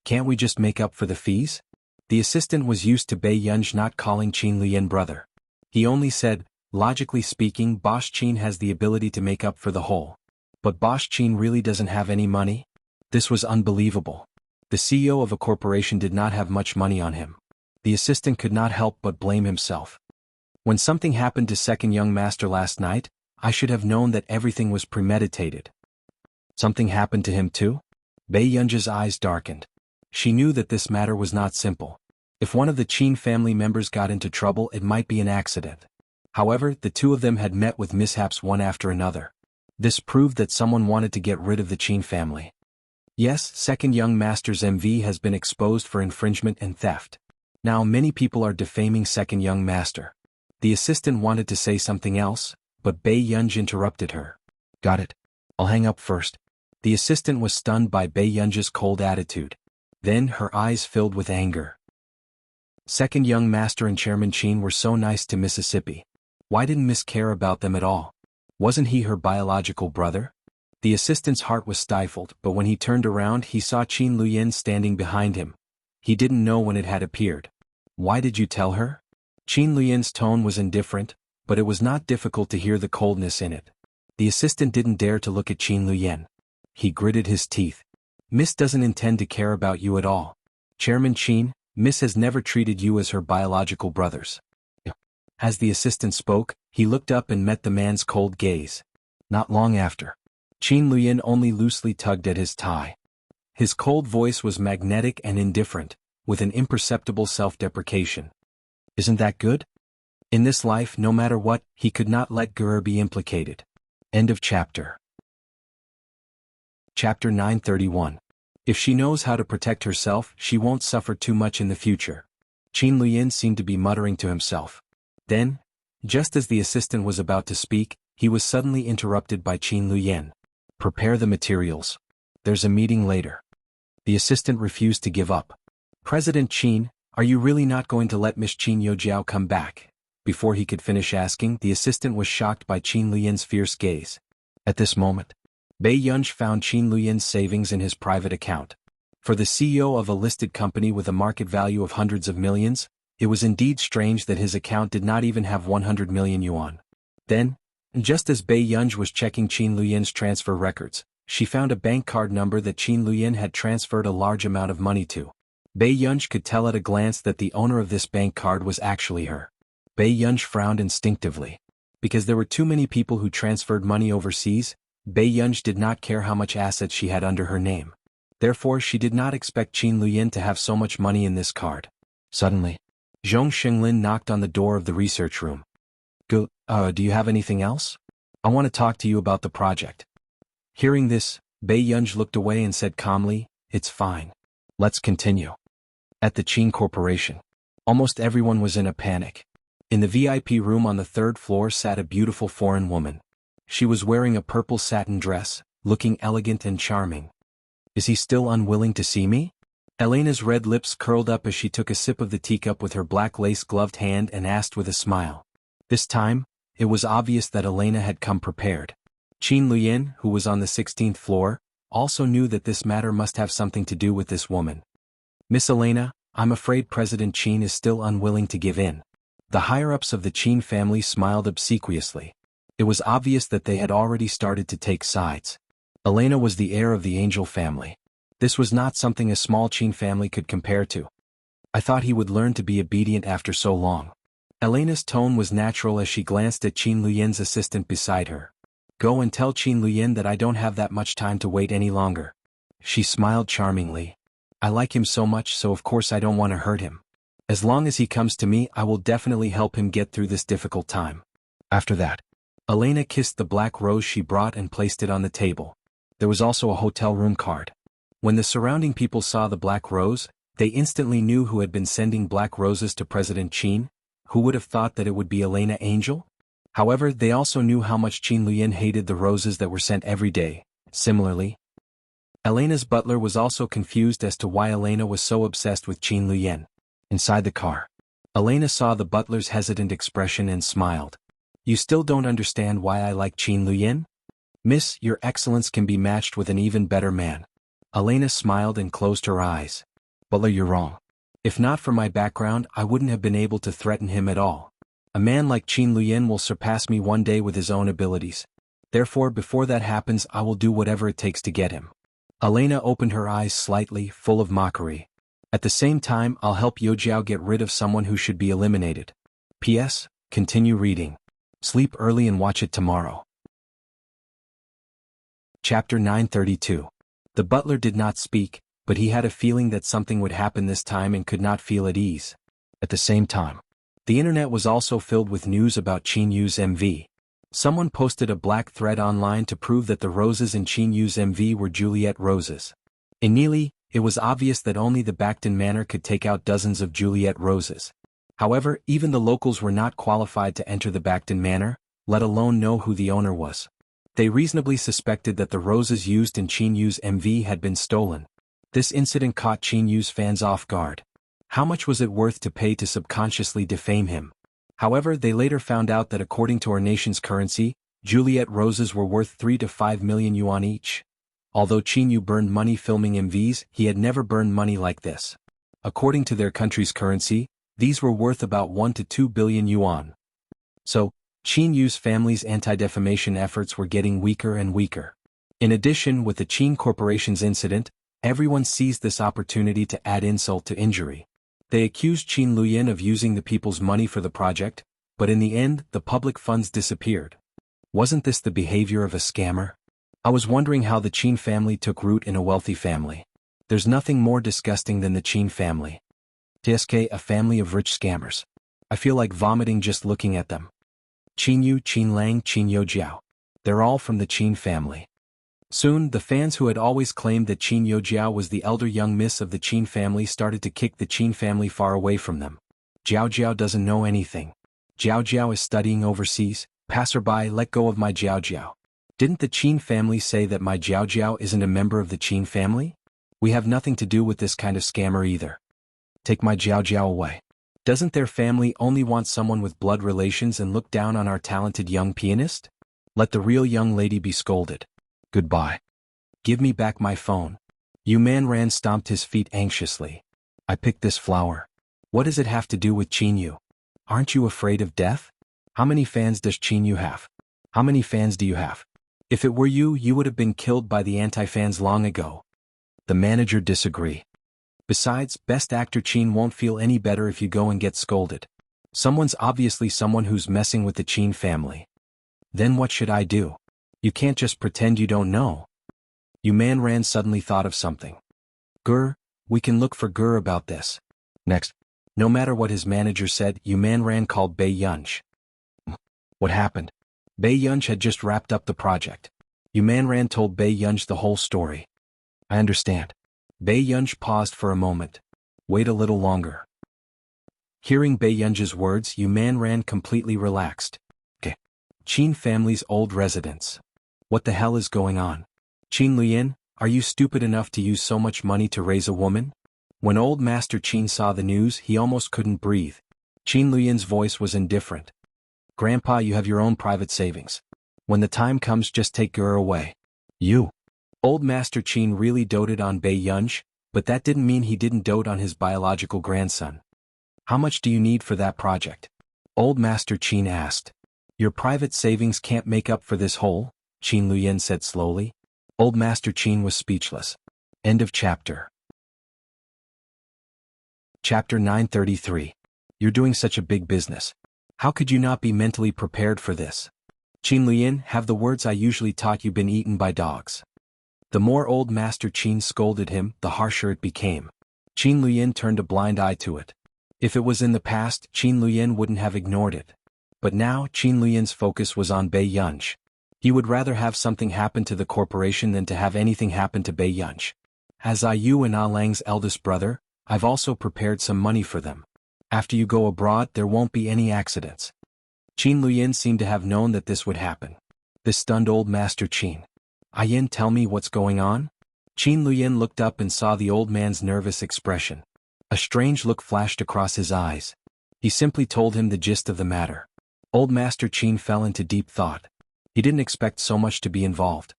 "Can't we just make up for the fees?" The assistant was used to Bei Yunj not calling Qin Luyan brother. He only said, "Logically speaking, Boss Qin has the ability to make up for the whole. But Boss Qin really doesn't have any money?" This was unbelievable. The CEO of a corporation did not have much money on him. The assistant could not help but blame himself. "When something happened to second young master last night, I should have known that everything was premeditated." Something happened to him too? Bei Yunj's eyes darkened. She knew that this matter was not simple. If one of the Qin family members got into trouble, it might be an accident. However, the two of them had met with mishaps one after another. This proved that someone wanted to get rid of the Qin family. Yes, second young master's MV has been exposed for infringement and theft. Now many people are defaming second young master. The assistant wanted to say something else, but Bei Yunj interrupted her. "Got it. I'll hang up first." The assistant was stunned by Bei Yunj's cold attitude. Then her eyes filled with anger. Second young master and Chairman Qin were so nice to Mississippi. Why didn't Miss care about them at all? Wasn't he her biological brother? The assistant's heart was stifled, but when he turned around he saw Qin Luyan standing behind him. He didn't know when it had appeared. "Why did you tell her?" Qin Luyan's tone was indifferent, but it was not difficult to hear the coldness in it. The assistant didn't dare to look at Qin Luyan. He gritted his teeth. "Miss doesn't intend to care about you at all. Chairman Qin, Miss has never treated you as her biological brothers." As the assistant spoke, he looked up and met the man's cold gaze. Not long after, Qin Luyan only loosely tugged at his tie. His cold voice was magnetic and indifferent, with an imperceptible self-deprecation. "Isn't that good?" In this life, no matter what, he could not let Gurur be implicated. End of chapter. Chapter 931. If she knows how to protect herself, she won't suffer too much in the future. Qin Luyan seemed to be muttering to himself. Then, just as the assistant was about to speak, he was suddenly interrupted by Qin Luyan. "Prepare the materials. There's a meeting later." The assistant refused to give up. "President Qin, are you really not going to let Miss Qin Yojiao come back?" Before he could finish asking, the assistant was shocked by Qin Luyan's fierce gaze. At this moment, Bei Yunj found Qin Luyan's savings in his private account. For the CEO of a listed company with a market value of hundreds of millions, it was indeed strange that his account did not even have 100 million yuan. Then, just as Bei Yunj was checking Qin Luyan's transfer records, she found a bank card number that Qin Luyan had transferred a large amount of money to. Bei Yunj could tell at a glance that the owner of this bank card was actually her. Bei Yunj frowned instinctively. Because there were too many people who transferred money overseas, Bei Yunj did not care how much assets she had under her name. Therefore she did not expect Qin Luyan to have so much money in this card. Suddenly, Zhong Xinglin knocked on the door of the research room. Do you have anything else? I want to talk to you about the project." Hearing this, Bei Yunj looked away and said calmly, "It's fine. Let's continue." At the Qin Corporation, almost everyone was in a panic. In the VIP room on the third floor sat a beautiful foreign woman. She was wearing a purple satin dress, looking elegant and charming. "Is he still unwilling to see me?" Elena's red lips curled up as she took a sip of the teacup with her black lace-gloved hand and asked with a smile. This time, it was obvious that Elena had come prepared. Qin Luyan, who was on the 16th floor, also knew that this matter must have something to do with this woman. "Miss Elena, I'm afraid President Qin is still unwilling to give in." The higher-ups of the Qin family smiled obsequiously. It was obvious that they had already started to take sides. Elena was the heir of the Angel family. This was not something a small Qin family could compare to. I thought he would learn to be obedient after so long. Elena's tone was natural as she glanced at Qin Luyan's assistant beside her. Go and tell Qin Luyan that I don't have that much time to wait any longer. She smiled charmingly. I like him so much, so of course I don't want to hurt him. As long as he comes to me, I will definitely help him get through this difficult time. After that, Elena kissed the black rose she brought and placed it on the table. There was also a hotel room card. When the surrounding people saw the black rose, they instantly knew who had been sending black roses to President Qin. Who would have thought that it would be Elena Angel? However, they also knew how much Qin Luyan hated the roses that were sent every day. Similarly, Elena's butler was also confused as to why Elena was so obsessed with Qin Luyan. Inside the car, Elena saw the butler's hesitant expression and smiled. You still don't understand why I like Qin Luyan? Miss, your excellence can be matched with an even better man. Elena smiled and closed her eyes. Butler, you're wrong. If not for my background, I wouldn't have been able to threaten him at all. A man like Qin Luyan will surpass me one day with his own abilities. Therefore, before that happens, I will do whatever it takes to get him. Elena opened her eyes slightly, full of mockery. At the same time, I'll help Yojiao get rid of someone who should be eliminated. P.S. Continue reading. Sleep early and watch it tomorrow. Chapter 932. The butler did not speak, but he had a feeling that something would happen this time and could not feel at ease. At the same time, the internet was also filled with news about Qin Yu's MV. Someone posted a black thread online to prove that the roses in Qin Yu's MV were Juliet roses. In Neely, it was obvious that only the Backton Manor could take out dozens of Juliet roses. However, even the locals were not qualified to enter the Backton Manor, let alone know who the owner was. They reasonably suspected that the roses used in Qin Yu's MV had been stolen. This incident caught Qin Yu's fans off guard. How much was it worth to pay to subconsciously defame him? However, they later found out that according to our nation's currency, Juliet roses were worth 3 to 5 million yuan each. Although Qin Yu burned money filming MVs, he had never burned money like this. According to their country's currency, these were worth about 1 to 2 billion yuan. So, Qin Yu's family's anti-defamation efforts were getting weaker and weaker. In addition, with the Qin Corporation's incident, everyone seized this opportunity to add insult to injury. They accused Qin Luyan of using the people's money for the project, but in the end, the public funds disappeared. Wasn't this the behavior of a scammer? I was wondering how the Qin family took root in a wealthy family. There's nothing more disgusting than the Qin family. TSK, a family of rich scammers. I feel like vomiting just looking at them. Qin Yu, Qin Lang, Qin Yojiao. They're all from the Qin family. Soon, the fans who had always claimed that Qin Yojiao was the elder young miss of the Qin family started to kick the Qin family far away from them. Jiao Jiao doesn't know anything. Jiao Jiao is studying overseas. Passerby, let go of my Jiao Jiao. Didn't the Qin family say that my Jiao Jiao isn't a member of the Qin family? We have nothing to do with this kind of scammer either. Take my Jiao Jiao away. Doesn't their family only want someone with blood relations and look down on our talented young pianist? Let the real young lady be scolded. Goodbye. Give me back my phone. Yu Manran stomped his feet anxiously. I picked this flower. What does it have to do with Qin Yu? Aren't you afraid of death? How many fans does Qin Yu have? How many fans do you have? If it were you, you would have been killed by the anti-fans long ago. The manager disagree. Besides, best actor Qin won't feel any better if you go and get scolded. Someone's obviously someone who's messing with the Qin family. Then what should I do? You can't just pretend you don't know. Yu Manran suddenly thought of something. Gur, we can look for Gur about this. Next. No matter what his manager said, Yu Manran called Bei Yunj. What happened? Bei Yunj had just wrapped up the project. Yu Manran told Bei Yunj the whole story. I understand. Bei Yunj paused for a moment. Wait a little longer. Hearing Bei Yunj's words, Yu Manran completely relaxed. Okay. Qin family's old residence. What the hell is going on? Qin Luyan, are you stupid enough to use so much money to raise a woman? When old Master Qin saw the news, he almost couldn't breathe. Qin Luyan's voice was indifferent. Grandpa, you have your own private savings. When the time comes, just take Gur away. You. Old Master Qin really doted on Bei Yunj, but that didn't mean he didn't dote on his biological grandson. How much do you need for that project? Old Master Qin asked. Your private savings can't make up for this hole, Qin Luyan said slowly. Old Master Qin was speechless. End of chapter. Chapter 933. You're doing such a big business. How could you not be mentally prepared for this? Qin Lian, have the words I usually taught you been eaten by dogs? The more Old Master Qin scolded him, the harsher it became. Qin Lian turned a blind eye to it. If it was in the past, Qin Lian wouldn't have ignored it. But now, Qin Lian's focus was on Bei Yunj. He would rather have something happen to the corporation than to have anything happen to Bei Yunj. As Yu and Lang's eldest brother, I've also prepared some money for them. After you go abroad, there won't be any accidents. Qin Lian seemed to have known that this would happen. This stunned Old Master Qin. Yin, tell me what's going on? Qin Lian looked up and saw the old man's nervous expression. A strange look flashed across his eyes. He simply told him the gist of the matter. Old Master Qin fell into deep thought. He didn't expect so much to be involved.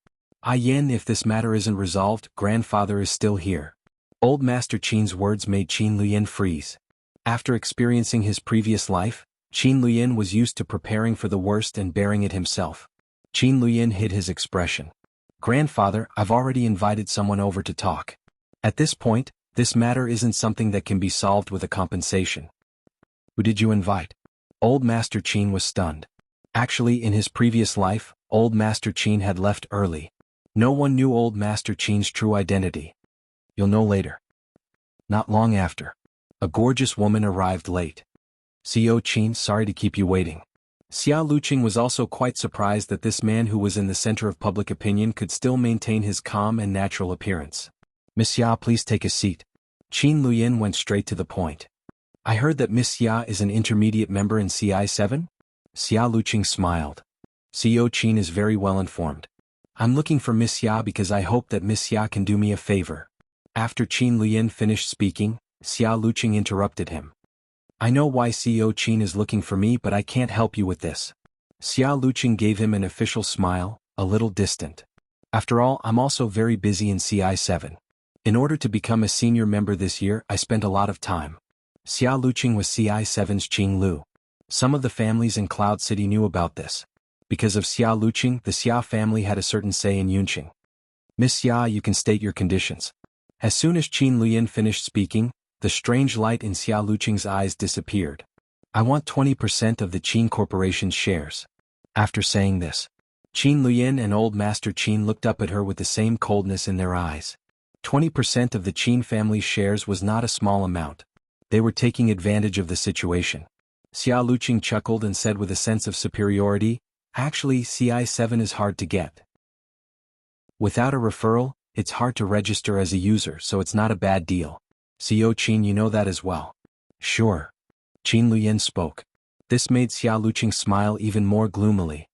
Yin, if this matter isn't resolved, grandfather is still here. Old Master Qin's words made Qin Lian freeze. After experiencing his previous life, Qin Lian was used to preparing for the worst and bearing it himself. Qin Lian hid his expression. Grandfather, I've already invited someone over to talk. At this point, this matter isn't something that can be solved with a compensation. Who did you invite? Old Master Qin was stunned. Actually, in his previous life, Old Master Qin had left early. No one knew Old Master Qin's true identity. You'll know later. Not long after, a gorgeous woman arrived late. Xiao Qin, sorry to keep you waiting. Xia Luqing was also quite surprised that this man who was in the center of public opinion could still maintain his calm and natural appearance. Miss Xia, please take a seat. Qin Lian went straight to the point. I heard that Miss Xia is an intermediate member in CI7? Xia Luqing smiled. Xiao Qin is very well informed. I'm looking for Miss Xia because I hope that Miss Xia can do me a favor. After Qin Lian finished speaking, Xia Luqing interrupted him. I know why Xiao Qin is looking for me, but I can't help you with this. Xia Luqing gave him an official smile, a little distant. After all, I'm also very busy in CI7. In order to become a senior member this year, I spent a lot of time. Xia Luqing was CI7's Qing Lu. Some of the families in Cloud City knew about this. Because of Xia Luqing, the Xia family had a certain say in Yunqing. Miss Xia, you can state your conditions. As soon as Qin Lian finished speaking, the strange light in Xia Luqing's eyes disappeared. I want 20% of the Qin Corporation's shares. After saying this, Qin Lian and Old Master Qin looked up at her with the same coldness in their eyes. 20% of the Qin family's shares was not a small amount. They were taking advantage of the situation. Xia Luqing chuckled and said with a sense of superiority, actually, CI7 is hard to get. Without a referral, it's hard to register as a user, so it's not a bad deal. Xiao Qin, you know that as well. Sure. Qin Lian spoke. This made Xia Luqing smile even more gloomily.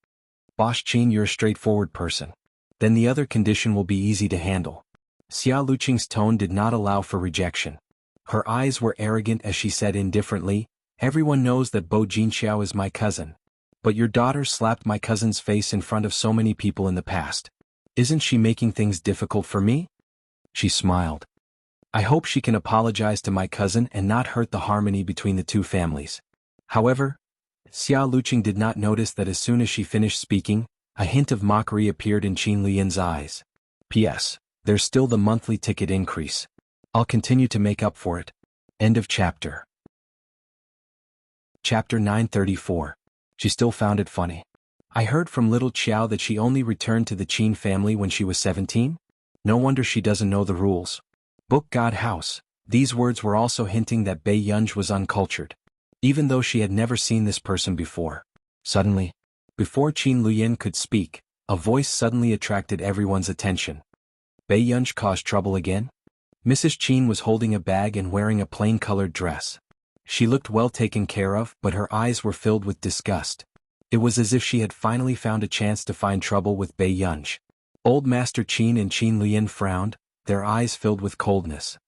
Boss Qin, you're a straightforward person. Then the other condition will be easy to handle. Xia Luqing's tone did not allow for rejection. Her eyes were arrogant as she said indifferently, everyone knows that Bo Jinxiao is my cousin. But your daughter slapped my cousin's face in front of so many people in the past. Isn't she making things difficult for me? She smiled. I hope she can apologize to my cousin and not hurt the harmony between the two families. However, Xia Luqing did not notice that as soon as she finished speaking, a hint of mockery appeared in Qin Lian's eyes. P.S. There's still the monthly ticket increase. I'll continue to make up for it. End of chapter. Chapter 934. She still found it funny. I heard from little Qiao that she only returned to the Qin family when she was 17? No wonder she doesn't know the rules. Book God House. These words were also hinting that Bei Yunj was uncultured. Even though she had never seen this person before. Suddenly, before Qin Lian could speak, a voice suddenly attracted everyone's attention. Bei Yunj caused trouble again? Mrs. Qin was holding a bag and wearing a plain-colored dress. She looked well taken care of, but her eyes were filled with disgust. It was as if she had finally found a chance to find trouble with Bei Yunj. Old Master Qin and Qin Lian frowned, their eyes filled with coldness.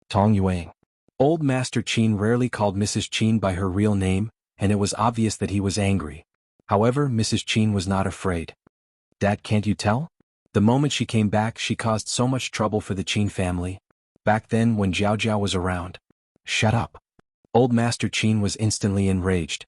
Tong Yuang. Old Master Qin rarely called Mrs. Qin by her real name, and it was obvious that he was angry. However, Mrs. Qin was not afraid. Dad, can't you tell? The moment she came back, she caused so much trouble for the Qin family. Back then, when Zhao Zhao was around. Shut up. Old Master Qin was instantly enraged.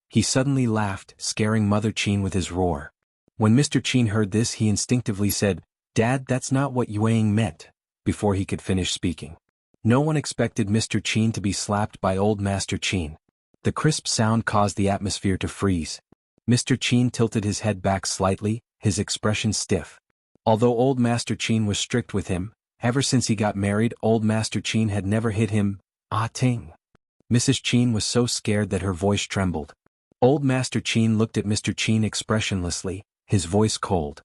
He suddenly laughed, scaring Mother Qin with his roar. When Mr. Qin heard this, he instinctively said, Dad, that's not what Yuang meant, before he could finish speaking. No one expected Mr. Qin to be slapped by Old Master Qin. The crisp sound caused the atmosphere to freeze. Mr. Qin tilted his head back slightly, his expression stiff. Although Old Master Qin was strict with him, ever since he got married, Old Master Qin had never hit him. Ah ting. Mrs. Qin was so scared that her voice trembled. Old Master Qin looked at Mr. Qin expressionlessly, his voice cold.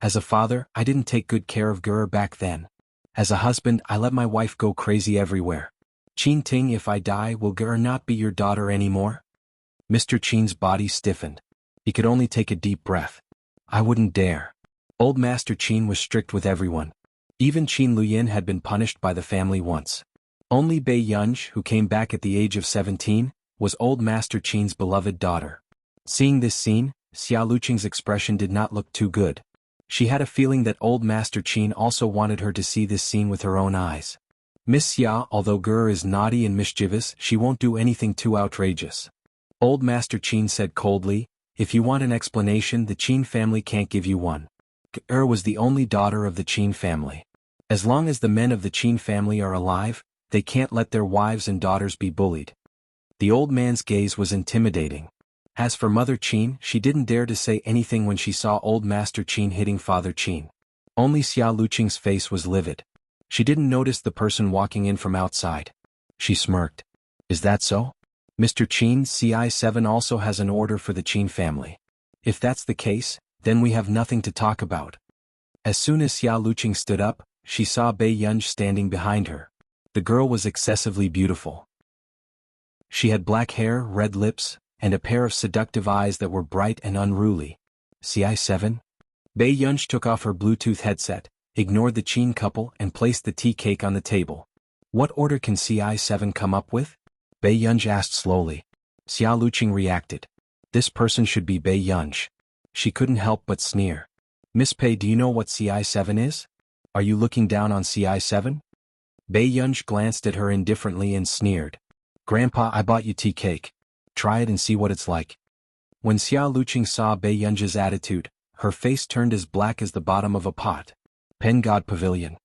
As a father, I didn't take good care of Gur back then. As a husband, I let my wife go crazy everywhere. Qin Ting, if I die, will Gur not be your daughter anymore? Mr. Qin's body stiffened. He could only take a deep breath. I wouldn't dare. Old Master Qin was strict with everyone. Even Qin Luyin had been punished by the family once. Only Bei Yunj, who came back at the age of 17, was Old Master Qin's beloved daughter. Seeing this scene, Xia Luqing's expression did not look too good. She had a feeling that Old Master Qin also wanted her to see this scene with her own eyes. Miss Xia, although Gur is naughty and mischievous, she won't do anything too outrageous. Old Master Qin said coldly, if you want an explanation, the Qin family can't give you one. Gur was the only daughter of the Qin family. As long as the men of the Qin family are alive, they can't let their wives and daughters be bullied. The old man's gaze was intimidating. As for Mother Qin, she didn't dare to say anything when she saw Old Master Qin hitting Father Qin. Only Xia Luqing's face was livid. She didn't notice the person walking in from outside. She smirked. Is that so? Mr. Qin, CI7 also has an order for the Qin family. If that's the case, then we have nothing to talk about. As soon as Xia Luqing stood up, she saw Bei Yunj standing behind her. The girl was excessively beautiful. She had black hair, red lips, and a pair of seductive eyes that were bright and unruly. CI7? Bei Yunj took off her Bluetooth headset, ignored the Qin couple and placed the tea cake on the table. What order can CI7 come up with? Bei Yunj asked slowly. Xia Luqing reacted. This person should be Bei Yunj. She couldn't help but sneer. Miss Pei, do you know what CI7 is? Are you looking down on CI7? Bei Yunj glanced at her indifferently and sneered. Grandpa, I bought you tea cake. Try it and see what it's like. When Xia Luqing saw Bei Yunj's attitude, her face turned as black as the bottom of a pot. Pen God Pavilion.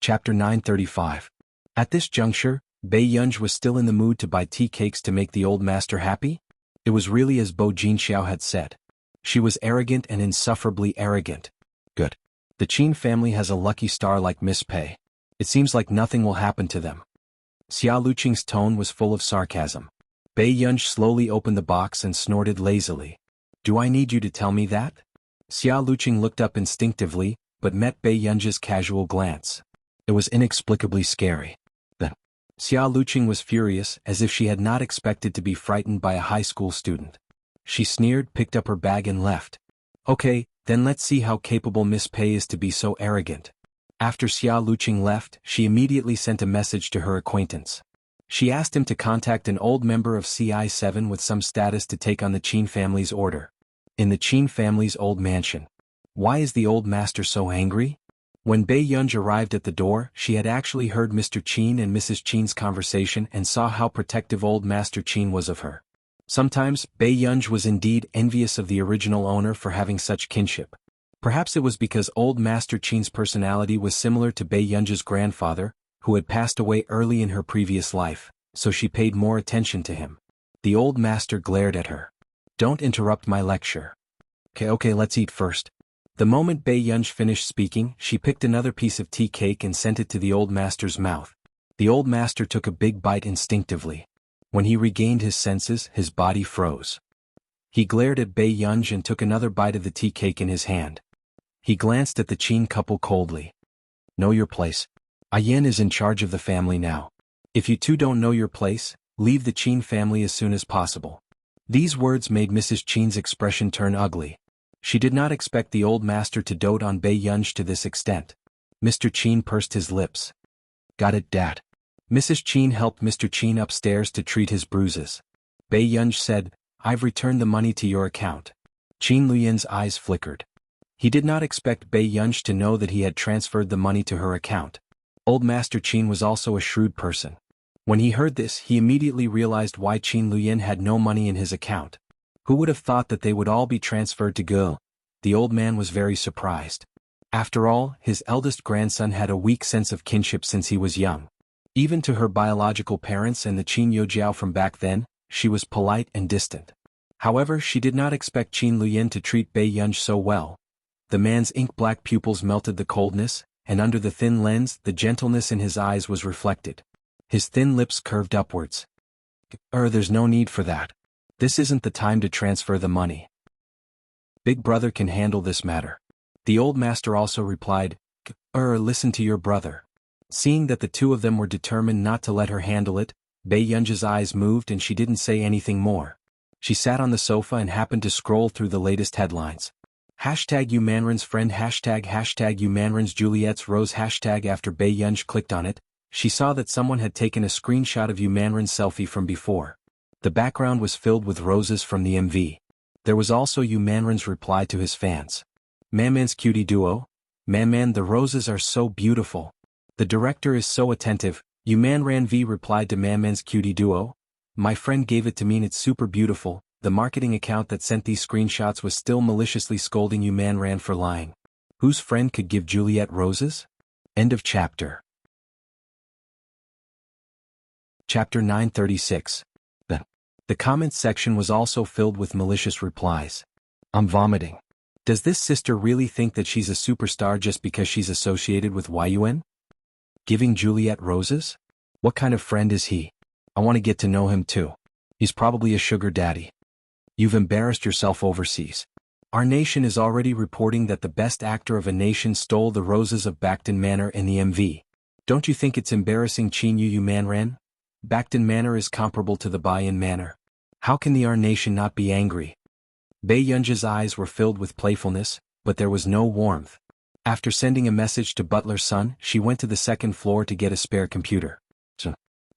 Chapter 935. At this juncture, Bei Yunj was still in the mood to buy tea cakes to make the old master happy? It was really as Bo Jinxiao had said. She was arrogant and insufferably arrogant. Good. The Qin family has a lucky star like Miss Pei. It seems like nothing will happen to them. Xia Luqing's tone was full of sarcasm. Bei Yunj slowly opened the box and snorted lazily. Do I need you to tell me that? Xia Luqing looked up instinctively, but met Bei Yunj's casual glance. It was inexplicably scary. Xia Luqing was furious, as if she had not expected to be frightened by a high school student. She sneered, picked up her bag and left. Okay, then let's see how capable Miss Pei is to be so arrogant. After Xia Luqing left, she immediately sent a message to her acquaintance. She asked him to contact an old member of CI7 with some status to take on the Qin family's order. In the Qin family's old mansion. Why is the old master so angry? When Bei Yunj arrived at the door, she had actually heard Mr. Qin and Mrs. Qin's conversation and saw how protective old Master Qin was of her. Sometimes, Bei Yunj was indeed envious of the original owner for having such kinship. Perhaps it was because old Master Qin's personality was similar to Bei Yunj's grandfather, who had passed away early in her previous life, so she paid more attention to him. The old master glared at her. Don't interrupt my lecture. Okay, let's eat first. The moment Bei Yunj finished speaking, she picked another piece of tea cake and sent it to the old master's mouth. The old master took a big bite instinctively. When he regained his senses, his body froze. He glared at Bei Yunj and took another bite of the tea cake in his hand. He glanced at the Qin couple coldly. Know your place. Ayen is in charge of the family now. If you two don't know your place, leave the Qin family as soon as possible. These words made Mrs. Qin's expression turn ugly. She did not expect the old master to dote on Bei Yunj to this extent. Mr. Qin pursed his lips. Got it, Dad. Mrs. Qin helped Mr. Qin upstairs to treat his bruises. Bei Yunj said, I've returned the money to your account. Qin Luyin's eyes flickered. He did not expect Bei Yunj to know that he had transferred the money to her account. Old Master Qin was also a shrewd person. When he heard this, he immediately realized why Qin Luyin had no money in his account. Who would have thought that they would all be transferred to Ge? The old man was very surprised. After all, his eldest grandson had a weak sense of kinship since he was young. Even to her biological parents and the Qin Youjiao from back then, she was polite and distant. However, she did not expect Qin Luyin to treat Bei Yunj so well. The man's ink-black pupils melted the coldness, and under the thin lens, the gentleness in his eyes was reflected. His thin lips curved upwards. There's no need for that. This isn't the time to transfer the money. Big brother can handle this matter. The old master also replied, listen to your brother. Seeing that the two of them were determined not to let her handle it, Bei Yunj's eyes moved and she didn't say anything more. She sat on the sofa and happened to scroll through the latest headlines. #Yu Manrin's friend #Yu Manrin's Juliet's rose After Bei Yunj clicked on it, she saw that someone had taken a screenshot of Yu Manrin's selfie from before. The background was filled with roses from the MV. There was also Yu Manrin's reply to his fans. "Manman's cutie duo? Man, the roses are so beautiful. The director is so attentive." Yu Manran V replied to Manman's cutie duo. "My friend gave it to mean it's super beautiful." The marketing account that sent these screenshots was still maliciously scolding Yu Manran for lying. Whose friend could give Juliet roses? End of chapter. Chapter 936. The comments section was also filled with malicious replies. "I'm vomiting. Does this sister really think that she's a superstar just because she's associated with Yun? Giving Juliet roses? What kind of friend is he? I want to get to know him too. He's probably a sugar daddy. You've embarrassed yourself overseas. Our nation is already reporting that the best actor of a nation stole the roses of Backton Manor in the MV. Don't you think it's embarrassing, Qin Yu Manran? Backton Manor is comparable to the Bayan Manor. How can the Our nation not be angry?" Bei Yunj's eyes were filled with playfulness, but there was no warmth. After sending a message to Butler's son, she went to the second floor to get a spare computer.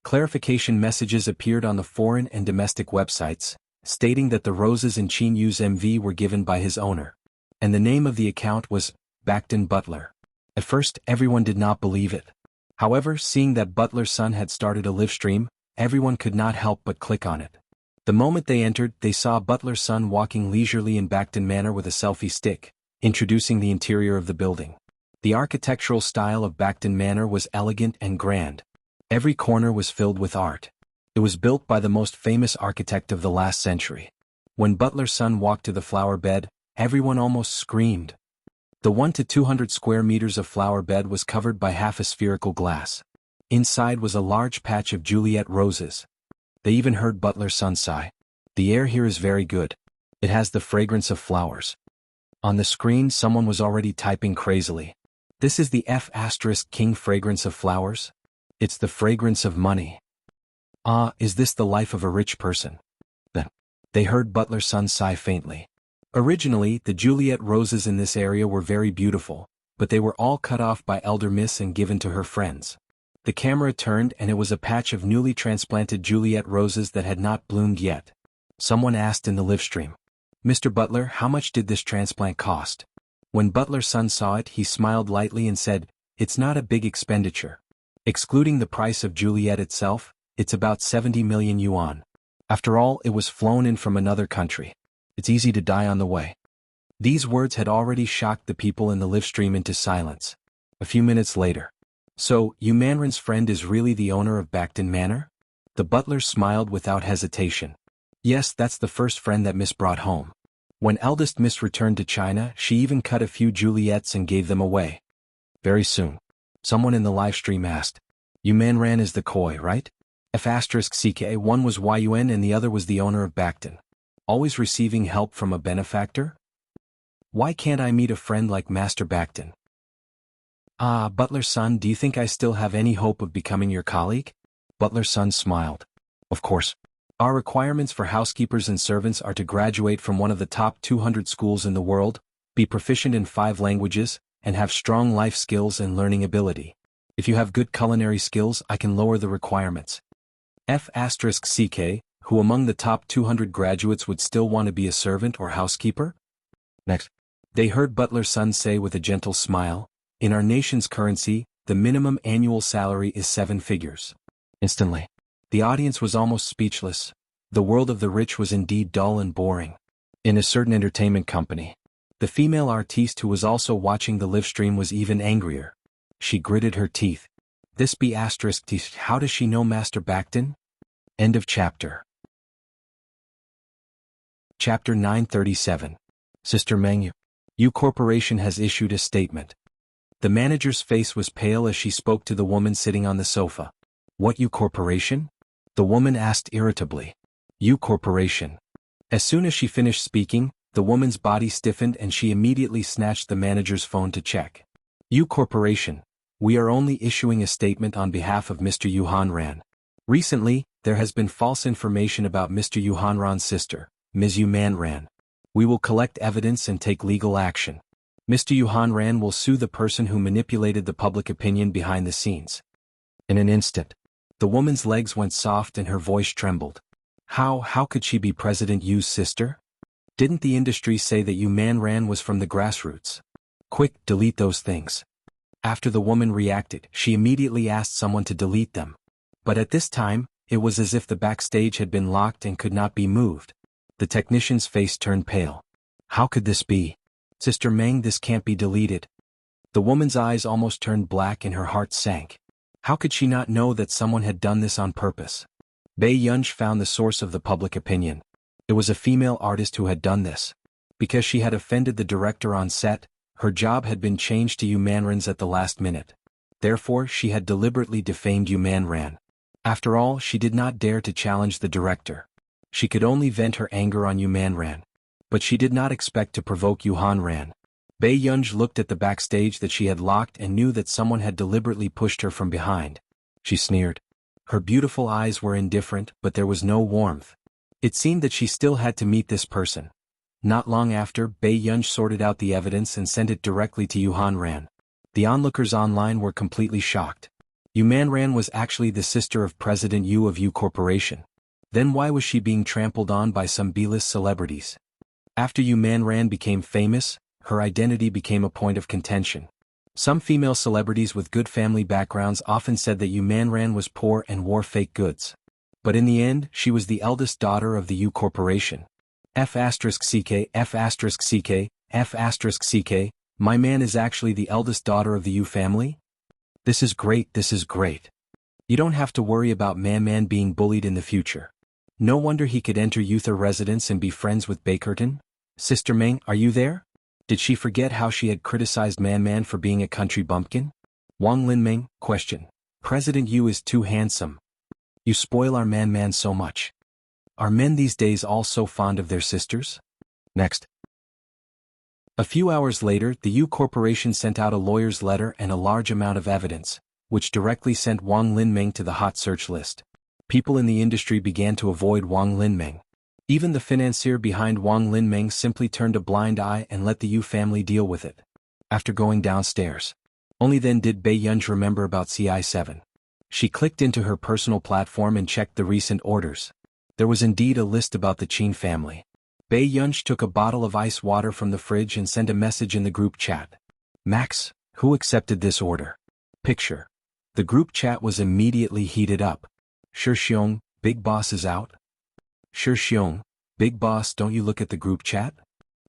Clarification messages appeared on the foreign and domestic websites, stating that the roses in Qin Yu's MV were given by his owner. And the name of the account was Backton Butler. At first, everyone did not believe it. However, seeing that Butler's son had started a live stream, everyone could not help but click on it. The moment they entered, they saw Butler's son walking leisurely in Backton Manor with a selfie stick, introducing the interior of the building. The architectural style of Backton Manor was elegant and grand. Every corner was filled with art. It was built by the most famous architect of the last century. When Butler's son walked to the flower bed, everyone almost screamed. The 1 to 200 square meters of flower bed was covered by half a spherical glass. Inside was a large patch of Juliet roses. They even heard Butler's son sigh. "The air here is very good. It has the fragrance of flowers." On the screen, someone was already typing crazily. "This is the King fragrance of flowers? It's the fragrance of money. Is this the life of a rich person?" They heard Butler's son sigh faintly. Originally, the Juliet roses in this area were very beautiful, but they were all cut off by Elder Miss and given to her friends. The camera turned and it was a patch of newly transplanted Juliet roses that had not bloomed yet. Someone asked in the live stream, "Mr. Butler, how much did this transplant cost?" When Butler's son saw it, he smiled lightly and said, "It's not a big expenditure. Excluding the price of Juliet itself, it's about 70 million yuan. After all, it was flown in from another country. It's easy to die on the way." These words had already shocked the people in the live stream into silence. A few minutes later. "So, Yu Manrin's friend is really the owner of Backton Manor?" The butler smiled without hesitation. "Yes, that's the first friend that Miss brought home. When eldest Miss returned to China, she even cut a few Juliets and gave them away." Very soon. Someone in the live stream asked, "Yu Manran is the koi, right? One was Yun and the other was the owner of Backton. Always receiving help from a benefactor? Why can't I meet a friend like Master Backton?" Butler's son, do you think I still have any hope of becoming your colleague?" Butler's son smiled. "Of course. Our requirements for housekeepers and servants are to graduate from one of the top 200 schools in the world, be proficient in 5 languages, and have strong life skills and learning ability. If you have good culinary skills, I can lower the requirements. Who among the top 200 graduates would still want to be a servant or housekeeper?" Next. They heard Butler's son say with a gentle smile, "In our nation's currency, the minimum annual salary is 7 figures. Instantly. The audience was almost speechless. The world of the rich was indeed dull and boring. In a certain entertainment company, The female artiste who was also watching the live stream was even angrier. She gritted her teeth. This be asterisk teeth. How does she know Master Backton? End of chapter. Chapter 937. Sister Meng, U Corporation has issued a statement. The manager's face was pale as she spoke to the woman sitting on the sofa. What U Corporation? The woman asked irritably. U Corporation. As soon as she finished speaking, the woman's body stiffened and she immediately snatched the manager's phone to check. U Corporation. We are only issuing a statement on behalf of Mr. Yu Hanran. Recently, there has been false information about Mr. Yu Hanran's sister, Ms. Yu Manran. We will collect evidence and take legal action. Mr. Yu Hanran will sue the person who manipulated the public opinion behind the scenes. In an instant, the woman's legs went soft and her voice trembled. How could she be President Yu's sister? Didn't the industry say that Yu Manran was from the grassroots? Quick, delete those things. After the woman reacted, she immediately asked someone to delete them. But at this time, it was as if the backstage had been locked and could not be moved. The technician's face turned pale. How could this be? Sister Meng, this can't be deleted. The woman's eyes almost turned black and her heart sank. How could she not know that someone had done this on purpose? Bei Yunj found the source of the public opinion. It was a female artist who had done this. Because she had offended the director on set, her job had been changed to Yu Manran's at the last minute. Therefore, she had deliberately defamed Yu Manran. After all, she did not dare to challenge the director. She could only vent her anger on Yu Manran. But she did not expect to provoke Yu Hanran. Bei Yunj looked at the backstage that she had locked and knew that someone had deliberately pushed her from behind. She sneered. Her beautiful eyes were indifferent, but there was no warmth. It seemed that she still had to meet this person. Not long after, Bei Yunj sorted out the evidence and sent it directly to Yu Hanran. The onlookers online were completely shocked. Yu Manran was actually the sister of President Yu of Yu Corporation. Then why was she being trampled on by some B-list celebrities? After Yu Manran became famous, her identity became a point of contention. Some female celebrities with good family backgrounds often said that Yu Manran was poor and wore fake goods. But in the end, she was the eldest daughter of the Yu Corporation. F***ck, F***ck, my man is actually the eldest daughter of the Yu family? This is great, this is great. You don't have to worry about Man being bullied in the future. No wonder he could enter Yuther residence and be friends with Bakerton. Sister Meng, are you there? Did she forget how she had criticized Man for being a country bumpkin? Wang Linmeng, question. President Yu is too handsome. You spoil our Man so much. Are men these days all so fond of their sisters? Next. A few hours later, the Yu Corporation sent out a lawyer's letter and a large amount of evidence, which directly sent Wang Linmeng to the hot search list. People in the industry began to avoid Wang Linmeng. Even the financier behind Wang Linmeng simply turned a blind eye and let the Yu family deal with it. After going downstairs, only then did Bei Yunj remember about CI7. She clicked into her personal platform and checked the recent orders. There was indeed a list about the Qin family. Bei Yunj took a bottle of ice water from the fridge and sent a message in the group chat. Max, who accepted this order? Picture. The group chat was immediately heated up. Shi Xiong, Big Boss is out? Shi Xiong, Big Boss, don't you look at the group chat?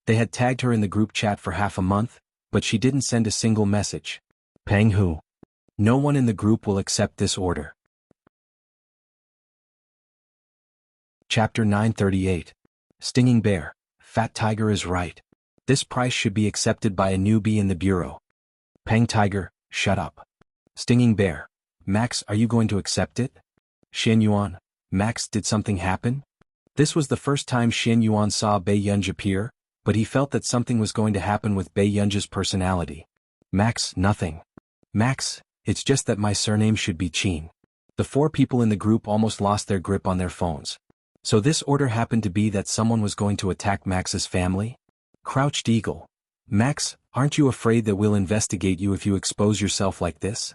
They had tagged her in the group chat for half a month, but she didn't send a single message. Peng Hu. No one in the group will accept this order. Chapter 938. Stinging Bear, Fat Tiger is right. This price should be accepted by a newbie in the bureau. Peng Tiger, shut up. Stinging Bear, Max, are you going to accept it? Xian Yuan, Max, did something happen? This was the first time Xian Yuan saw Bei Yunj appear, but he felt that something was going to happen with Bei Yunj's personality. Max, nothing. Max, it's just that my surname should be Qin. The four people in the group almost lost their grip on their phones. So this order happened to be that someone was going to attack Max's family? Crouched Eagle. Max, aren't you afraid that we'll investigate you if you expose yourself like this?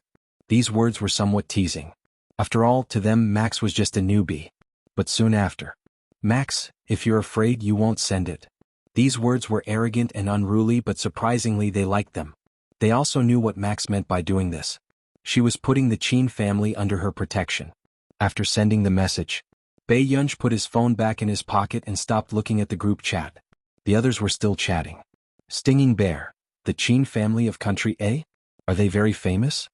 These words were somewhat teasing. After all, to them Max was just a newbie. But soon after. Max, if you're afraid you won't send it. These words were arrogant and unruly, but surprisingly they liked them. They also knew what Max meant by doing this. She was putting the Qin family under her protection. After sending the message, Bei Yunj put his phone back in his pocket and stopped looking at the group chat. The others were still chatting. Stinging Bear, the Qin family of Country A? Are they very famous?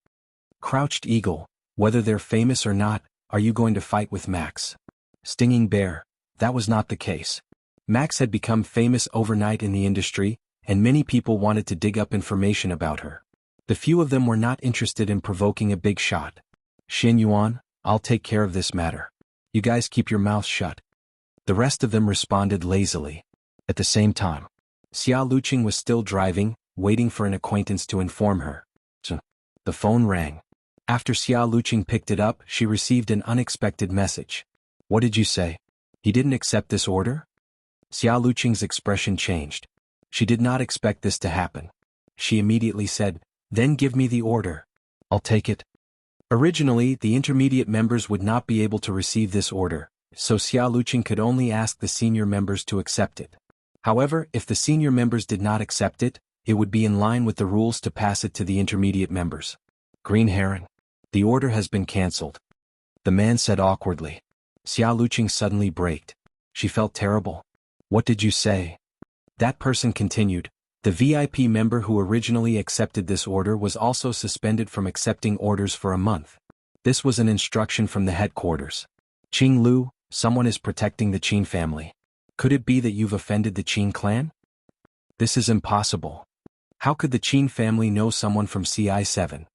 Crouched Eagle, whether they're famous or not, are you going to fight with Max? Stinging Bear, that was not the case. Max had become famous overnight in the industry, and many people wanted to dig up information about her. The few of them were not interested in provoking a big shot. Xin Yuan, I'll take care of this matter. You guys keep your mouths shut. The rest of them responded lazily. At the same time, Xia Luqing was still driving, waiting for an acquaintance to inform her. The phone rang. After Xia Luqing picked it up, she received an unexpected message. What did you say? He didn't accept this order? Xia Luqing's expression changed. She did not expect this to happen. She immediately said, then give me the order. I'll take it. Originally, the intermediate members would not be able to receive this order, so Xia Luqing could only ask the senior members to accept it. However, if the senior members did not accept it, it would be in line with the rules to pass it to the intermediate members. Green Heron. The order has been cancelled. The man said awkwardly. Xia Luqing suddenly braked. She felt terrible. What did you say? That person continued. The VIP member who originally accepted this order was also suspended from accepting orders for a month. This was an instruction from the headquarters. Qing Lu, someone is protecting the Qin family. Could it be that you've offended the Qin clan? This is impossible. How could the Qin family know someone from CI7?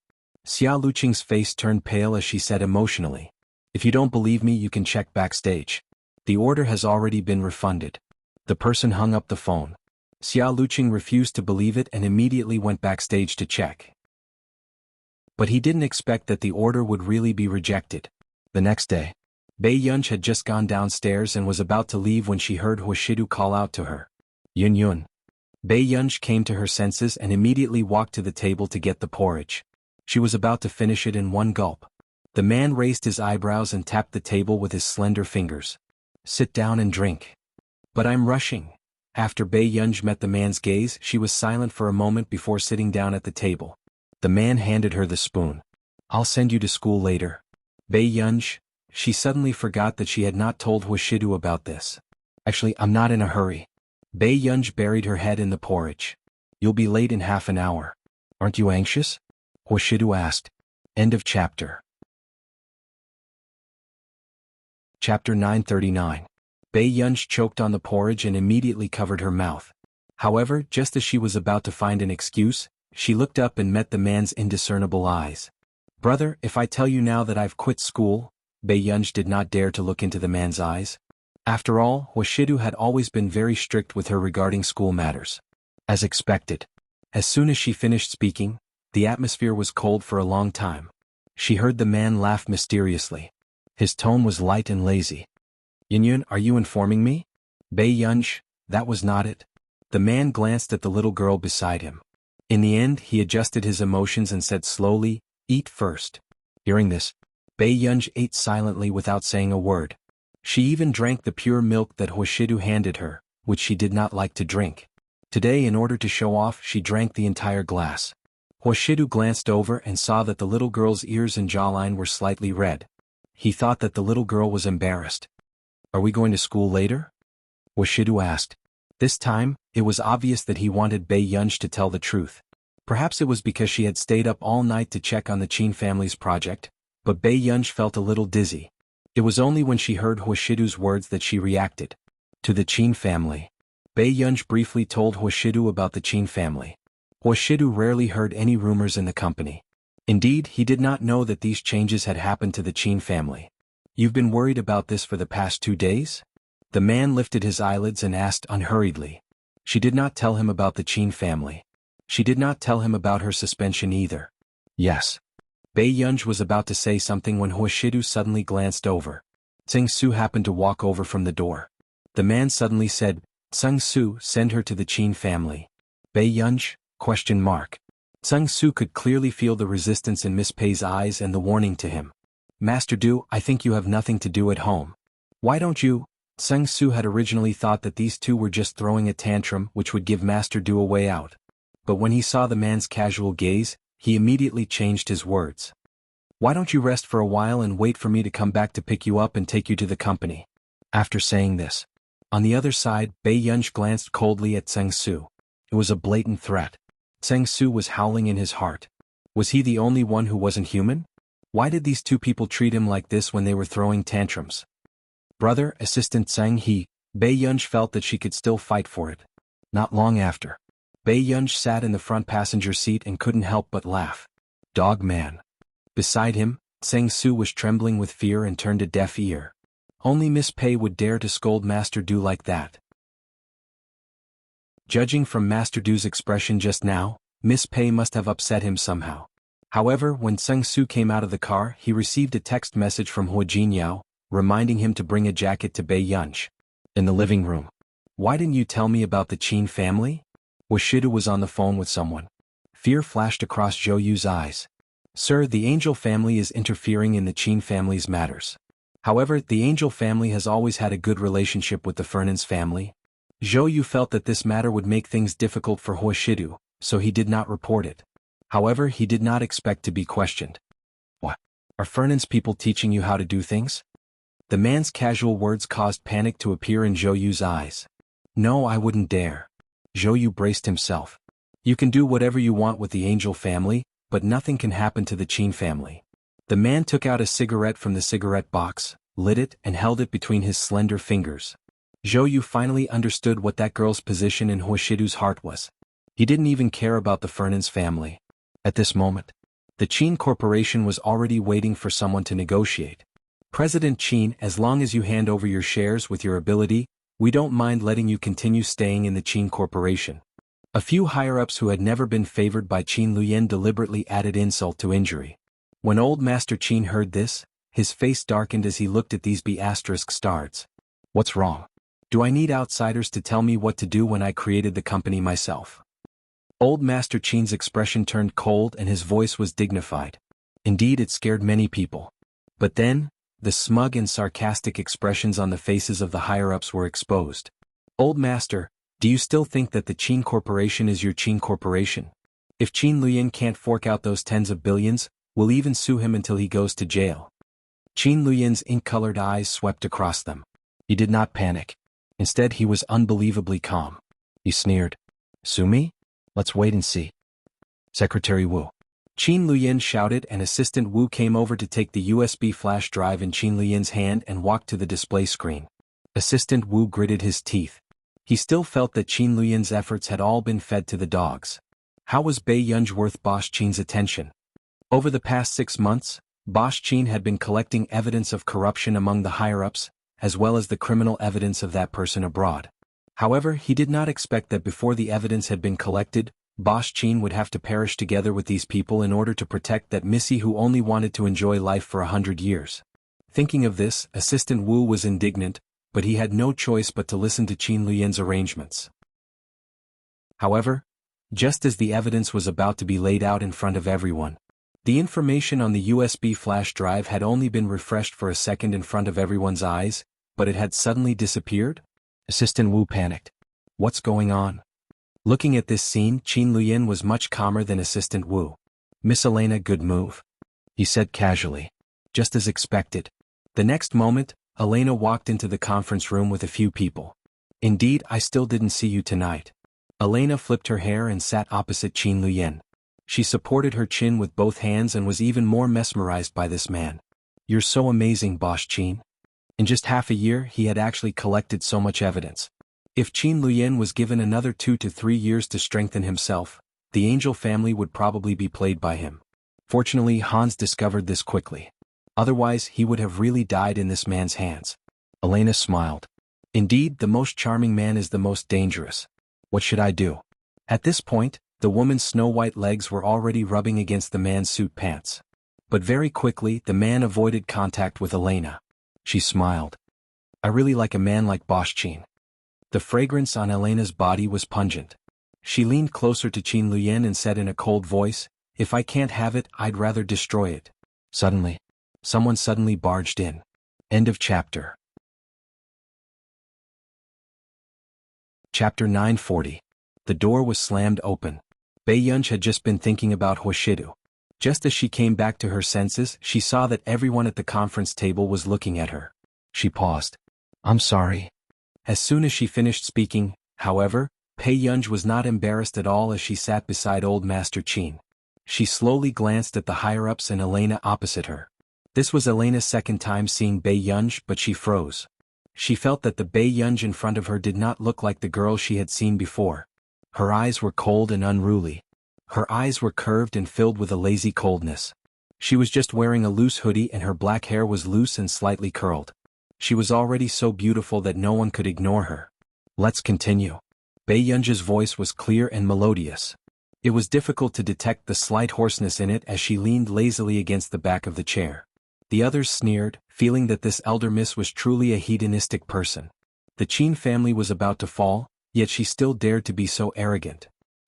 Xia Luqing's face turned pale as she said emotionally. If you don't believe me, you can check backstage. The order has already been refunded. The person hung up the phone. Xia Luqing refused to believe it and immediately went backstage to check. But he didn't expect that the order would really be rejected. The next day, Bei Yunj had just gone downstairs and was about to leave when she heard Huashidu call out to her. Yun Yun. Bei Yunj came to her senses and immediately walked to the table to get the porridge. She was about to finish it in one gulp. The man raised his eyebrows and tapped the table with his slender fingers. Sit down and drink. But I'm rushing. After Bei Yunj met the man's gaze, she was silent for a moment before sitting down at the table. The man handed her the spoon. I'll send you to school later. Bei Yunj. She suddenly forgot that she had not told Huashidu about this. Actually, I'm not in a hurry. Bei Yunj buried her head in the porridge. You'll be late in half an hour. Aren't you anxious? Huashidu asked. End of chapter. Chapter 939. Bei Yunj choked on the porridge and immediately covered her mouth. However, just as she was about to find an excuse, she looked up and met the man's indiscernible eyes. Brother, if I tell you now that I've quit school? Bei Yunj did not dare to look into the man's eyes. After all, Huashidu had always been very strict with her regarding school matters. As expected. As soon as she finished speaking, the atmosphere was cold for a long time. She heard the man laugh mysteriously. His tone was light and lazy. Yunyun, are you informing me? Bei Yunj, that was not it. The man glanced at the little girl beside him. In the end, he adjusted his emotions and said slowly, eat first. Hearing this, Bei Yunj ate silently without saying a word. She even drank the pure milk that Huashidu handed her, which she did not like to drink. Today, in order to show off, she drank the entire glass. Huashidu glanced over and saw that the little girl's ears and jawline were slightly red. He thought that the little girl was embarrassed. Are we going to school later? Huashidu asked. This time, it was obvious that he wanted Bei Yunj to tell the truth. Perhaps it was because she had stayed up all night to check on the Qin family's project, but Bei Yunj felt a little dizzy. It was only when she heard Huashidu's words that she reacted. To the Qin family. Bei Yunj briefly told Huashidu about the Qin family. Huashidu rarely heard any rumors in the company. Indeed, he did not know that these changes had happened to the Qin family. You've been worried about this for the past 2 days? The man lifted his eyelids and asked unhurriedly. She did not tell him about the Qin family. She did not tell him about her suspension either. Yes. Bei Yunj was about to say something when Huashidu suddenly glanced over. Tseng Su happened to walk over from the door. The man suddenly said, Tseng Su, send her to the Qin family. Bei Yunj? Tseng Su could clearly feel the resistance in Miss Pei's eyes and the warning to him. Master Du, I think you have nothing to do at home. Why don't you? Tseng Su had originally thought that these two were just throwing a tantrum which would give Master Du a way out. But when he saw the man's casual gaze, he immediately changed his words. Why don't you rest for a while and wait for me to come back to pick you up and take you to the company? After saying this. On the other side, Bei Yunj glanced coldly at Tseng Su. It was a blatant threat. Sang Su was howling in his heart. Was he the only one who wasn't human? Why did these two people treat him like this when they were throwing tantrums? Brother, Assistant Sang He, Bei Yunj felt that she could still fight for it. Not long after. Bei Yunj sat in the front passenger seat and couldn't help but laugh. Dog man. Beside him, Sang Su was trembling with fear and turned a deaf ear. Only Miss Pei would dare to scold Master Du like that. Judging from Master Du's expression just now, Miss Pei must have upset him somehow. However, when Sang Su came out of the car, he received a text message from Hua Jinyao, reminding him to bring a jacket to Bei Yunj. In the living room. Why didn't you tell me about the Qin family? Washidu was on the phone with someone. Fear flashed across Zhou Yu's eyes. Sir, the Angel family is interfering in the Qin family's matters. However, the Angel family has always had a good relationship with the Fernan's family. Zhou Yu felt that this matter would make things difficult for Washidu, so he did not report it. However, he did not expect to be questioned. What? Are Fernan's people teaching you how to do things? The man's casual words caused panic to appear in Zhou Yu's eyes. No, I wouldn't dare. Zhou Yu braced himself. You can do whatever you want with the Angel family, but nothing can happen to the Qin family. The man took out a cigarette from the cigarette box, lit it and held it between his slender fingers. Zhou Yu finally understood what that girl's position in Huashidu's heart was. He didn't even care about the Fernan's family. At this moment, the Qin Corporation was already waiting for someone to negotiate. President Qin, as long as you hand over your shares with your ability, we don't mind letting you continue staying in the Qin Corporation. A few higher-ups who had never been favored by Qin Luyan deliberately added insult to injury. When old Master Qin heard this, his face darkened as he looked at these B** stars. What's wrong? Do I need outsiders to tell me what to do when I created the company myself? Old Master Qin's expression turned cold and his voice was dignified. Indeed, it scared many people. But then, the smug and sarcastic expressions on the faces of the higher-ups were exposed. Old Master, do you still think that the Qin Corporation is your Qin Corporation? If Qin Luyan can't fork out those tens of billions, we'll even sue him until he goes to jail. Qin Luyan's ink-colored eyes swept across them. He did not panic. Instead, he was unbelievably calm. He sneered. Sue me? Let's wait and see. Secretary Wu. Qin Luyan shouted and Assistant Wu came over to take the USB flash drive in Qin Luyan's hand and walked to the display screen. Assistant Wu gritted his teeth. He still felt that Qin Luyan's efforts had all been fed to the dogs. How was Bei Yunj worth Boss Qin's attention? Over the past 6 months, Boss Qin had been collecting evidence of corruption among the higher-ups, as well as the criminal evidence of that person abroad. However, he did not expect that before the evidence had been collected, Boss Qin would have to perish together with these people in order to protect that Missy who only wanted to enjoy life for 100 years. Thinking of this, Assistant Wu was indignant, but he had no choice but to listen to Qin Luyan's arrangements. However, just as the evidence was about to be laid out in front of everyone, the information on the USB flash drive had only been refreshed for a second in front of everyone's eyes, but it had suddenly disappeared? Assistant Wu panicked. What's going on? Looking at this scene, Qin Luyan was much calmer than Assistant Wu. Miss Elena, good move. He said casually. Just as expected. The next moment, Elena walked into the conference room with a few people. Indeed, I still didn't see you tonight. Elena flipped her hair and sat opposite Qin Luyan. She supported her chin with both hands and was even more mesmerized by this man. You're so amazing, Boss Qin. In just half a year, he had actually collected so much evidence. If Qin Luyan was given another 2 to 3 years to strengthen himself, the Angel family would probably be played by him. Fortunately, Hans discovered this quickly. Otherwise, he would have really died in this man's hands. Elena smiled. Indeed, the most charming man is the most dangerous. What should I do? At this point, the woman's snow-white legs were already rubbing against the man's suit pants. But very quickly, the man avoided contact with Elena. She smiled. I really like a man like Boss Qin. The fragrance on Elena's body was pungent. She leaned closer to Qin Luyan and said in a cold voice, if I can't have it, I'd rather destroy it. Suddenly, someone barged in. End of chapter. Chapter 940. The door was slammed open. Bei Yunj had just been thinking about Huashidu. Just as she came back to her senses, she saw that everyone at the conference table was looking at her. She paused. I'm sorry. As soon as she finished speaking, however, Bei Pei Yunj was not embarrassed at all as she sat beside old Master Qin. She slowly glanced at the higher-ups and Elena opposite her. This was Elena's second time seeing Pei Yunj, but she froze. She felt that the Pei Yunj in front of her did not look like the girl she had seen before. Her eyes were cold and unruly. Her eyes were curved and filled with a lazy coldness. She was just wearing a loose hoodie and her black hair was loose and slightly curled. She was already so beautiful that no one could ignore her. Let's continue. Pei Yunj's voice was clear and melodious. It was difficult to detect the slight hoarseness in it as she leaned lazily against the back of the chair. The others sneered, feeling that this elder miss was truly a hedonistic person. The Qin family was about to fall, yet she still dared to be so arrogant.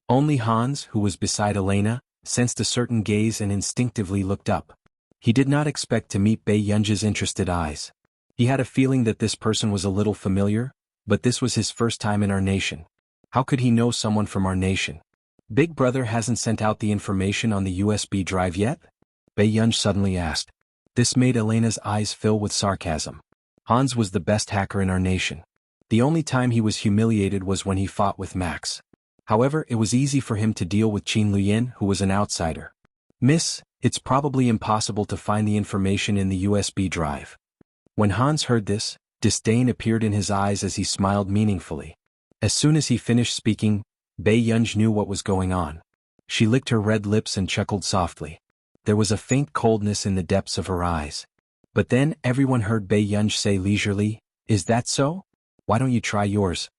Only Hans, who was beside Elena, sensed a certain gaze and instinctively looked up. He did not expect to meet Pei Yunj's interested eyes. He had a feeling that this person was a little familiar, but this was his first time in our nation. How could he know someone from our nation? Big Brother hasn't sent out the information on the USB drive yet? Pei Yunj suddenly asked. This made Elena's eyes fill with sarcasm. Hans was the best hacker in our nation. The only time he was humiliated was when he fought with Max. However, it was easy for him to deal with Qin Luyin, who was an outsider. Miss, it's probably impossible to find the information in the USB drive. When Hans heard this, disdain appeared in his eyes as he smiled meaningfully. As soon as he finished speaking, Pei Yunj knew what was going on. She licked her red lips and chuckled softly. There was a faint coldness in the depths of her eyes. But then everyone heard Pei Yunj say leisurely, "Is that so? Why don't you try yours?"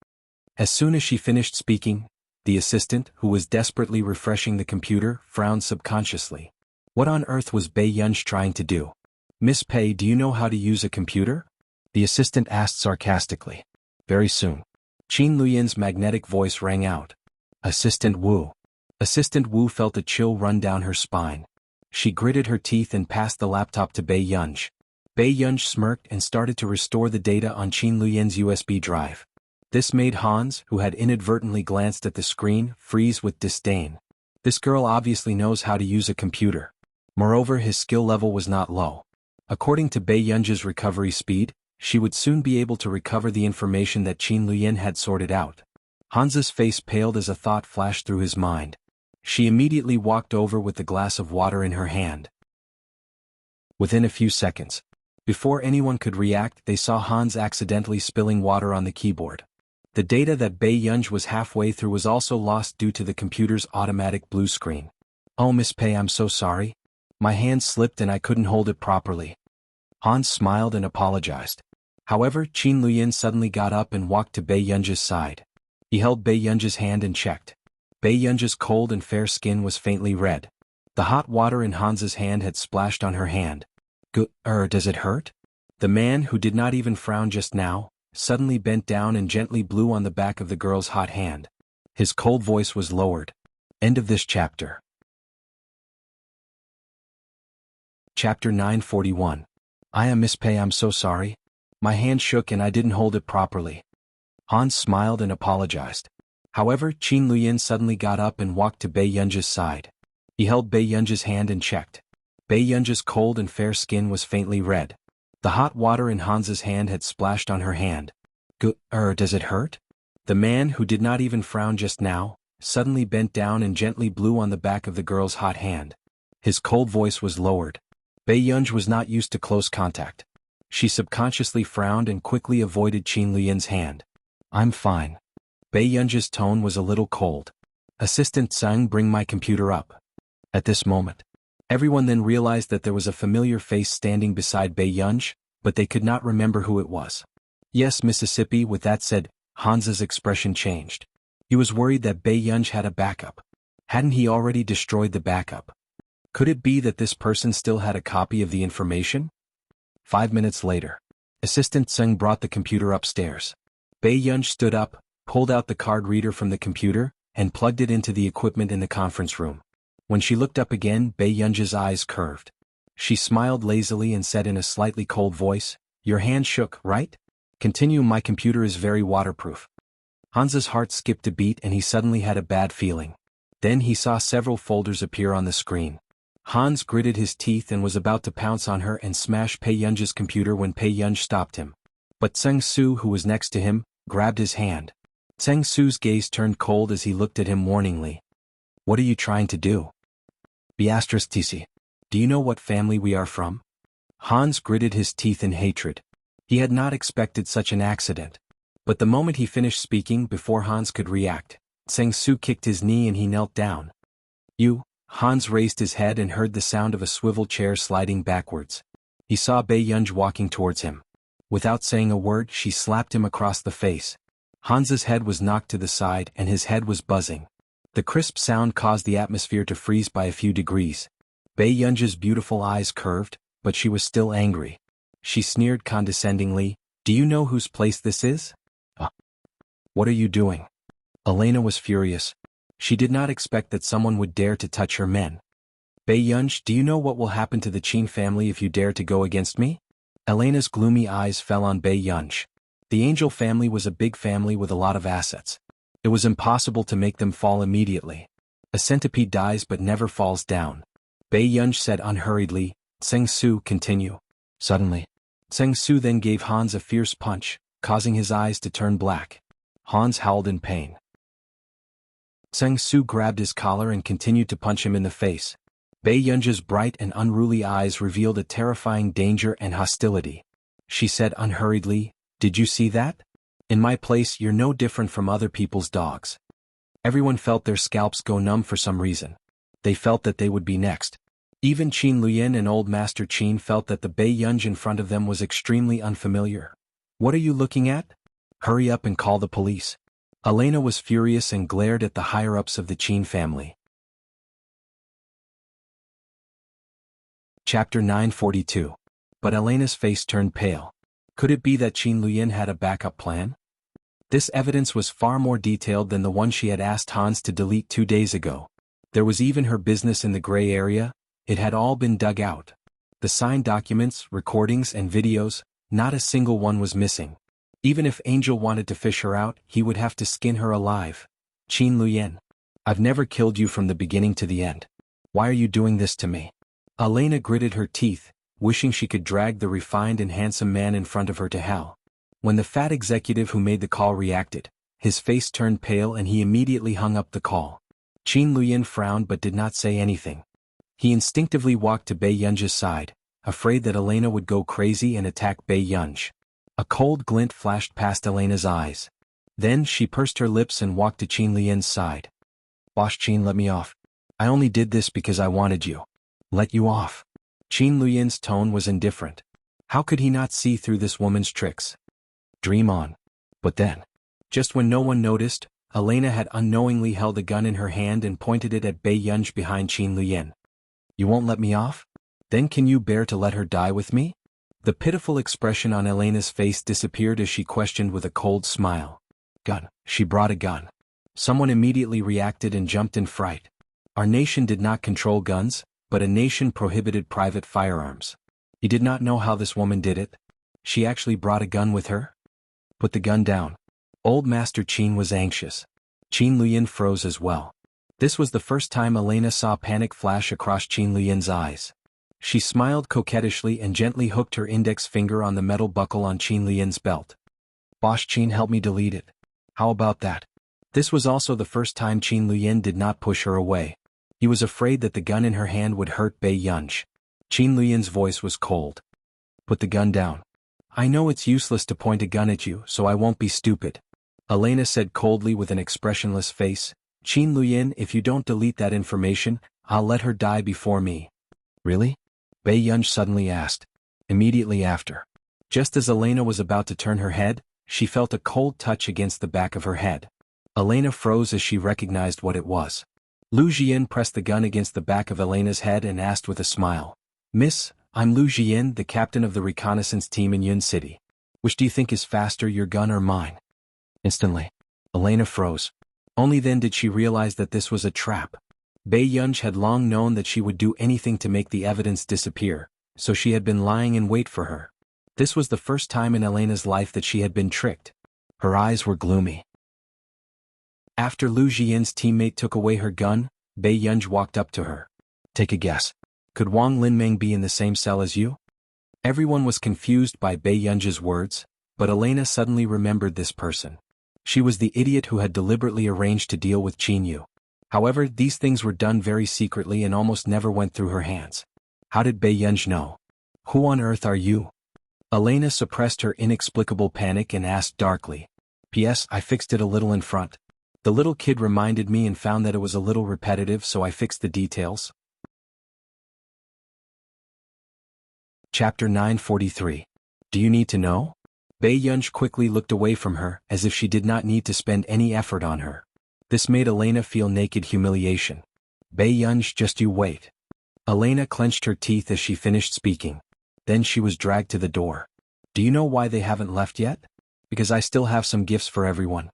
As soon as she finished speaking, the assistant, who was desperately refreshing the computer, frowned subconsciously. What on earth was Pei Yunj trying to do? Miss Pei, do you know how to use a computer? The assistant asked sarcastically. Very soon. Qin Luyin's magnetic voice rang out. Assistant Wu. Assistant Wu felt a chill run down her spine. She gritted her teeth and passed the laptop to Pei Yunj. Pei Yunj smirked and started to restore the data on Qin Luyin's USB drive. This made Hans, who had inadvertently glanced at the screen, freeze with disdain. This girl obviously knows how to use a computer. Moreover, his skill level was not low. According to Pei Yunj's recovery speed, she would soon be able to recover the information that Qin Luyin had sorted out. Hans's face paled as a thought flashed through his mind. She immediately walked over with the glass of water in her hand. Within a few seconds, before anyone could react, they saw Hans accidentally spilling water on the keyboard. The data that Pei Yunj was halfway through was also lost due to the computer's automatic blue screen. Oh, Miss Pei, I'm so sorry. My hand slipped and I couldn't hold it properly. Hans smiled and apologized. However, Qin Luyin suddenly got up and walked to Pei Yunj's side. He held Pei Yunj's hand and checked. Pei Yunj's cold and fair skin was faintly red. The hot water in Hans's hand had splashed on her hand. Does it hurt? The man, who did not even frown just now, suddenly bent down and gently blew on the back of the girl's hot hand. His cold voice was lowered. End of this chapter. Chapter 941. I am Miss Pei, I'm so sorry. My hand shook and I didn't hold it properly. Hans smiled and apologized. However, Qin Luyin suddenly got up and walked to Pei Yunj's side. He held Pei Yunj's hand and checked. Pei Yunj's cold and fair skin was faintly red. The hot water in Hans's hand had splashed on her hand. Does it hurt? The man, who did not even frown just now, suddenly bent down and gently blew on the back of the girl's hot hand. His cold voice was lowered. Pei Yunj was not used to close contact. She subconsciously frowned and quickly avoided Qin Luyin's hand. I'm fine. Pei Yunj's tone was a little cold. Assistant Tsang, bring my computer up. At this moment, everyone then realized that there was a familiar face standing beside Pei Yunj, but they could not remember who it was. Yes, Mississippi. With that said, Hans's expression changed. He was worried that Pei Yunj had a backup. Hadn't he already destroyed the backup? Could it be that this person still had a copy of the information? 5 minutes later, Assistant Tseng brought the computer upstairs. Pei Yunj stood up, pulled out the card reader from the computer, and plugged it into the equipment in the conference room. When she looked up again, Pei Yunj's eyes curved. She smiled lazily and said in a slightly cold voice, Your hand shook, right? Continue, my computer is very waterproof. Hans's heart skipped a beat and he suddenly had a bad feeling. Then he saw several folders appear on the screen. Hans gritted his teeth and was about to pounce on her and smash Pei Yunj's computer when Pei Yunj stopped him. But Tseng Su, who was next to him, grabbed his hand. Tseng Su's gaze turned cold as he looked at him warningly. What are you trying to do? Beatrice TC. Do you know what family we are from? Hans gritted his teeth in hatred. He had not expected such an accident. But the moment he finished speaking, before Hans could react, Tseng Su kicked his knee and he knelt down. You, Hans raised his head and heard the sound of a swivel chair sliding backwards. He saw Bei Yunj walking towards him. Without saying a word, she slapped him across the face. Hans's head was knocked to the side and his head was buzzing. The crisp sound caused the atmosphere to freeze by a few degrees. Bei Yunj's beautiful eyes curved, but she was still angry. She sneered condescendingly, Do you know whose place this is? What are you doing? Elena was furious. She did not expect that someone would dare to touch her men. Bei Yunj, do you know what will happen to the Qin family if you dare to go against me? Elena's gloomy eyes fell on Bei Yunj. The Angel family was a big family with a lot of assets. It was impossible to make them fall immediately. A centipede dies but never falls down. Bei Yunj said unhurriedly, Tseng Su, continue. Suddenly, Tseng Su then gave Hans a fierce punch, causing his eyes to turn black. Hans howled in pain. Tseng Su grabbed his collar and continued to punch him in the face. Bei Yunj's bright and unruly eyes revealed a terrifying danger and hostility. She said unhurriedly, Did you see that? In my place you're no different from other people's dogs. Everyone felt their scalps go numb for some reason. They felt that they would be next. Even Qin Luyan and Old Master Qin felt that the Bei Yunj in front of them was extremely unfamiliar. What are you looking at? Hurry up and call the police. Elena was furious and glared at the higher-ups of the Qin family. Chapter 942. But Elena's face turned pale. Could it be that Qin Luyan had a backup plan? This evidence was far more detailed than the one she had asked Hans to delete 2 days ago. There was even her business in the gray area. It had all been dug out. The signed documents, recordings, and videos, not a single one was missing. Even if Angel wanted to fish her out, he would have to skin her alive. Qin Luyan, I've never killed you from the beginning to the end. Why are you doing this to me? Elena gritted her teeth, wishing she could drag the refined and handsome man in front of her to hell. When the fat executive who made the call reacted, his face turned pale and he immediately hung up the call. Qin Luyan frowned but did not say anything. He instinctively walked to Bei Yunj's side, afraid that Elena would go crazy and attack Bei Yunj. A cold glint flashed past Elena's eyes. Then she pursed her lips and walked to Qin Luyan's side. Boss Qin, let me off. I only did this because I wanted you. Let you off. Qin Luyan's tone was indifferent. How could he not see through this woman's tricks? Dream on. But then, just when no one noticed, Elena had unknowingly held a gun in her hand and pointed it at Bei Yunj behind Qin Luyan. You won't let me off? Then can you bear to let her die with me? The pitiful expression on Elena's face disappeared as she questioned with a cold smile. Gun. She brought a gun. Someone immediately reacted and jumped in fright. Our nation did not control guns, but a nation prohibited private firearms. He did not know how this woman did it. She actually brought a gun with her? Put the gun down. Old Master Qin was anxious. Qin Luyan froze as well. This was the first time Elena saw panic flash across Qin Luyan's eyes. She smiled coquettishly and gently hooked her index finger on the metal buckle on Qin Luyan's belt. Boss Qin, help me delete it. How about that? This was also the first time Qin Luyan did not push her away. He was afraid that the gun in her hand would hurt Bei Yunj. Qin Luyan's voice was cold. Put the gun down. I know it's useless to point a gun at you, so I won't be stupid. Elena said coldly with an expressionless face. Qin Luyan, if you don't delete that information, I'll let her die before me. Really? Bei Yunj suddenly asked. Immediately after. Just as Elena was about to turn her head, she felt a cold touch against the back of her head. Elena froze as she recognized what it was. Lu Jian pressed the gun against the back of Elena's head and asked with a smile. Miss, I'm Lu Jian, the captain of the reconnaissance team in Yun City. Which do you think is faster, your gun or mine? Instantly, Elena froze. Only then did she realize that this was a trap. Bei Yunj had long known that she would do anything to make the evidence disappear, so she had been lying in wait for her. This was the first time in Elena's life that she had been tricked. Her eyes were gloomy. After Lu Jian's teammate took away her gun, Bei Yunj walked up to her. Take a guess. Could Wang Linmeng be in the same cell as you? Everyone was confused by Bei Yunj's words, but Elena suddenly remembered this person. She was the idiot who had deliberately arranged to deal with Qin Yu. However, these things were done very secretly and almost never went through her hands. How did Bei Yunj know? Who on earth are you? Elena suppressed her inexplicable panic and asked darkly. P.S. I fixed it a little in front. The little kid reminded me and found that it was a little repetitive, so I fixed the details. Chapter 943. Do you need to know? Bei Yunj quickly looked away from her, as if she did not need to spend any effort on her. This made Elena feel naked humiliation. Bei Yunj, just you wait. Elena clenched her teeth as she finished speaking. Then she was dragged to the door. Do you know why they haven't left yet? Because I still have some gifts for everyone.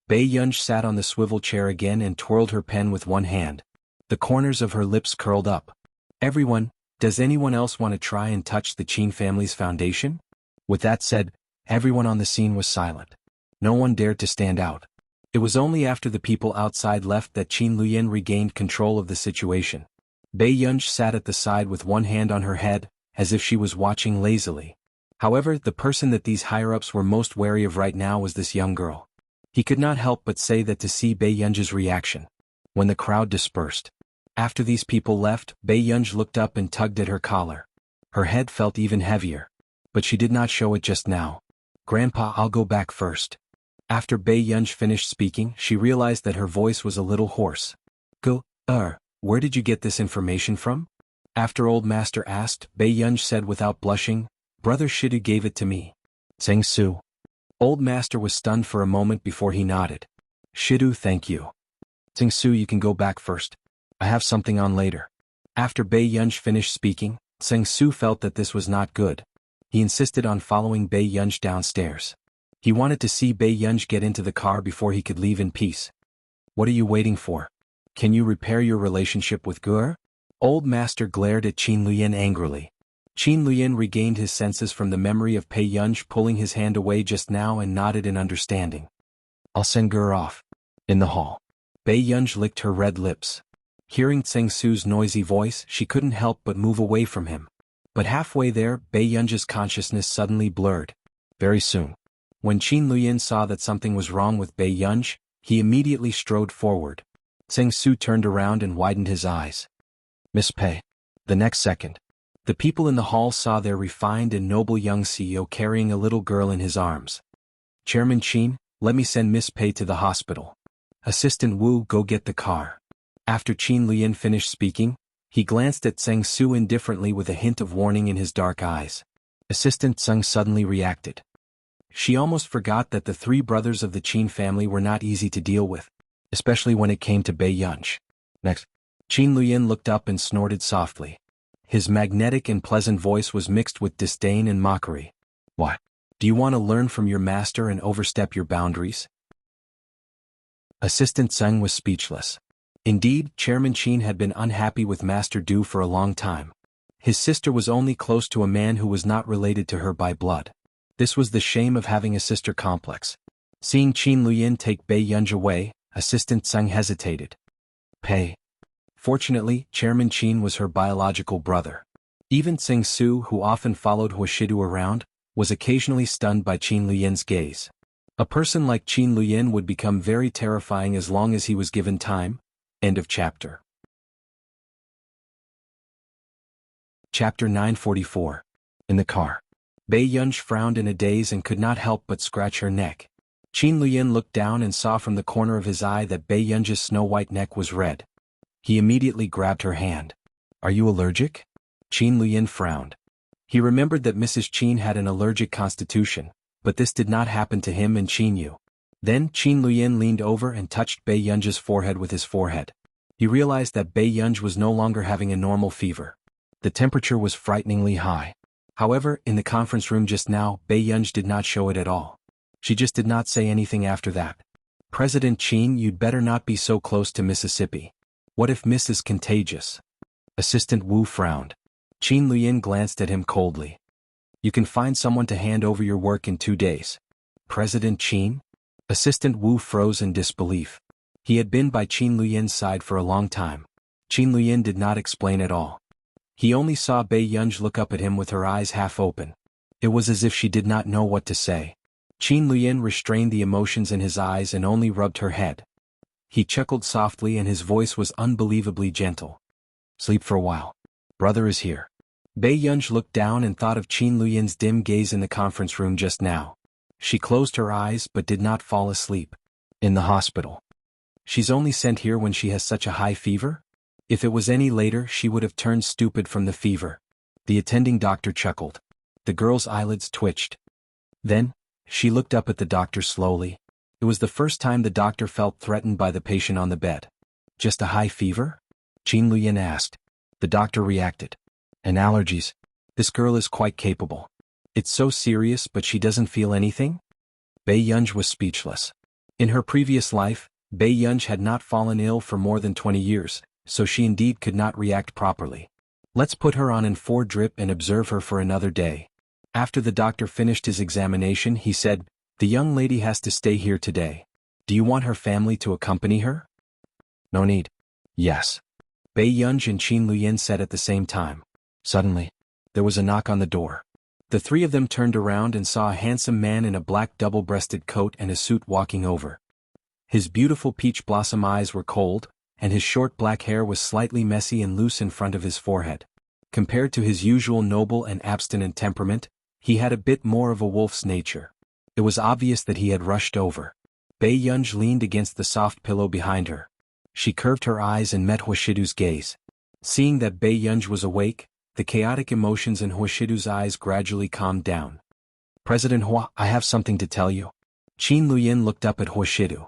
Bei Yunj sat on the swivel chair again and twirled her pen with one hand. The corners of her lips curled up. Everyone, does anyone else want to try and touch the Qin family's foundation? With that said, everyone on the scene was silent. No one dared to stand out. It was only after the people outside left that Qin Luyan regained control of the situation. Bei Yunj sat at the side with one hand on her head, as if she was watching lazily. However, the person that these higher-ups were most wary of right now was this young girl. He could not help but say that to see Bei Yunj's reaction. When the crowd dispersed. After these people left, Bei Yunj looked up and tugged at her collar. Her head felt even heavier. But she did not show it just now. Grandpa, I'll go back first. After Bei Yunj finished speaking, she realized that her voice was a little hoarse. Go, where did you get this information from? After Old Master asked, Bei Yunj said without blushing, Brother Shidu gave it to me. Tseng Su. Old Master was stunned for a moment before he nodded. Shidu, thank you. Tseng Su, you can go back first. I have something on later. After Bei Yunj finished speaking, Tseng Su felt that this was not good. He insisted on following Bei Yunj downstairs. He wanted to see Bei Yunj get into the car before he could leave in peace. What are you waiting for? Can you repair your relationship with Gur? Old Master glared at Qin Luyan angrily. Qin Luyan regained his senses from the memory of Bei Yunj pulling his hand away just now and nodded in understanding. I'll send Gur off. In the hall. Bei Yunj licked her red lips. Hearing Tseng Su's noisy voice, she couldn't help but move away from him. But halfway there, Bei Yunj's consciousness suddenly blurred. Very soon. When Qin Luyan saw that something was wrong with Bei Yunj, he immediately strode forward. Tseng Su turned around and widened his eyes. Miss Pei. The next second. The people in the hall saw their refined and noble young CEO carrying a little girl in his arms. Chairman Qin, let me send Miss Pei to the hospital. Assistant Wu, go get the car. After Qin Luyan finished speaking, he glanced at Tseng Su indifferently with a hint of warning in his dark eyes. Assistant Tseng suddenly reacted. She almost forgot that the three brothers of the Qin family were not easy to deal with, especially when it came to Bei Yunj. Next, Qin Luyan looked up and snorted softly. His magnetic and pleasant voice was mixed with disdain and mockery. What? Do you want to learn from your master and overstep your boundaries? Assistant Tseng was speechless. Indeed, Chairman Qin had been unhappy with Master Du for a long time. His sister was only close to a man who was not related to her by blood. This was the shame of having a sister complex. Seeing Qin Luyan take Bei Yunj away, Assistant Tseng hesitated. Pei. Fortunately, Chairman Qin was her biological brother. Even Tseng Su, who often followed Huashidu around, was occasionally stunned by Qin Luyan's gaze. A person like Qin Luyan would become very terrifying as long as he was given time. End of chapter. Chapter 944. In the car. Bei Yunj frowned in a daze and could not help but scratch her neck. Qin Luyan looked down and saw from the corner of his eye that Bei Yunj's snow-white neck was red. He immediately grabbed her hand. Are you allergic? Qin Luyan frowned. He remembered that Mrs. Qin had an allergic constitution, but this did not happen to him and Qin Yu. Then Qin Luyan leaned over and touched Bei Yunj's forehead with his forehead. He realized that Bei Yunj was no longer having a normal fever. The temperature was frighteningly high. However, in the conference room just now, Bei Yunj did not show it at all. She just did not say anything after that. President Qin, you'd better not be so close to Mississippi. What if Miss is contagious? Assistant Wu frowned. Qin Luyan glanced at him coldly. You can find someone to hand over your work in 2 days. President Qin? Assistant Wu froze in disbelief. He had been by Qin Luyan's side for a long time. Qin Luyan did not explain at all. He only saw Bei Yunj look up at him with her eyes half open. It was as if she did not know what to say. Qin Luyan restrained the emotions in his eyes and only rubbed her head. He chuckled softly and his voice was unbelievably gentle. Sleep for a while. Brother is here. Bei Yunj looked down and thought of Qin Luyan's dim gaze in the conference room just now. She closed her eyes but did not fall asleep. In the hospital. She's only sent here when she has such a high fever? If it was any later she would have turned stupid from the fever. The attending doctor chuckled. The girl's eyelids twitched. Then, she looked up at the doctor slowly. It was the first time the doctor felt threatened by the patient on the bed. Just a high fever? Qin Luyan asked. The doctor reacted. And allergies. This girl is quite capable. It's so serious but she doesn't feel anything? Bei Yunj was speechless. In her previous life, Bei Yunj had not fallen ill for more than 20 years, so she indeed could not react properly. Let's put her on N4 drip and observe her for another day. After the doctor finished his examination he said, the young lady has to stay here today. Do you want her family to accompany her? No need. Yes. Bei Yunj and Qin Luyan said at the same time. Suddenly, there was a knock on the door. The three of them turned around and saw a handsome man in a black double-breasted coat and a suit walking over. His beautiful peach blossom eyes were cold, and his short black hair was slightly messy and loose in front of his forehead. Compared to his usual noble and abstinent temperament, he had a bit more of a wolf's nature. It was obvious that he had rushed over. Bei Yunj leaned against the soft pillow behind her. She curved her eyes and met Huashidu's gaze. Seeing that Bei Yunj was awake, the chaotic emotions in Huashidu's eyes gradually calmed down. President Hua, I have something to tell you. Qin Luyan looked up at Huashidu.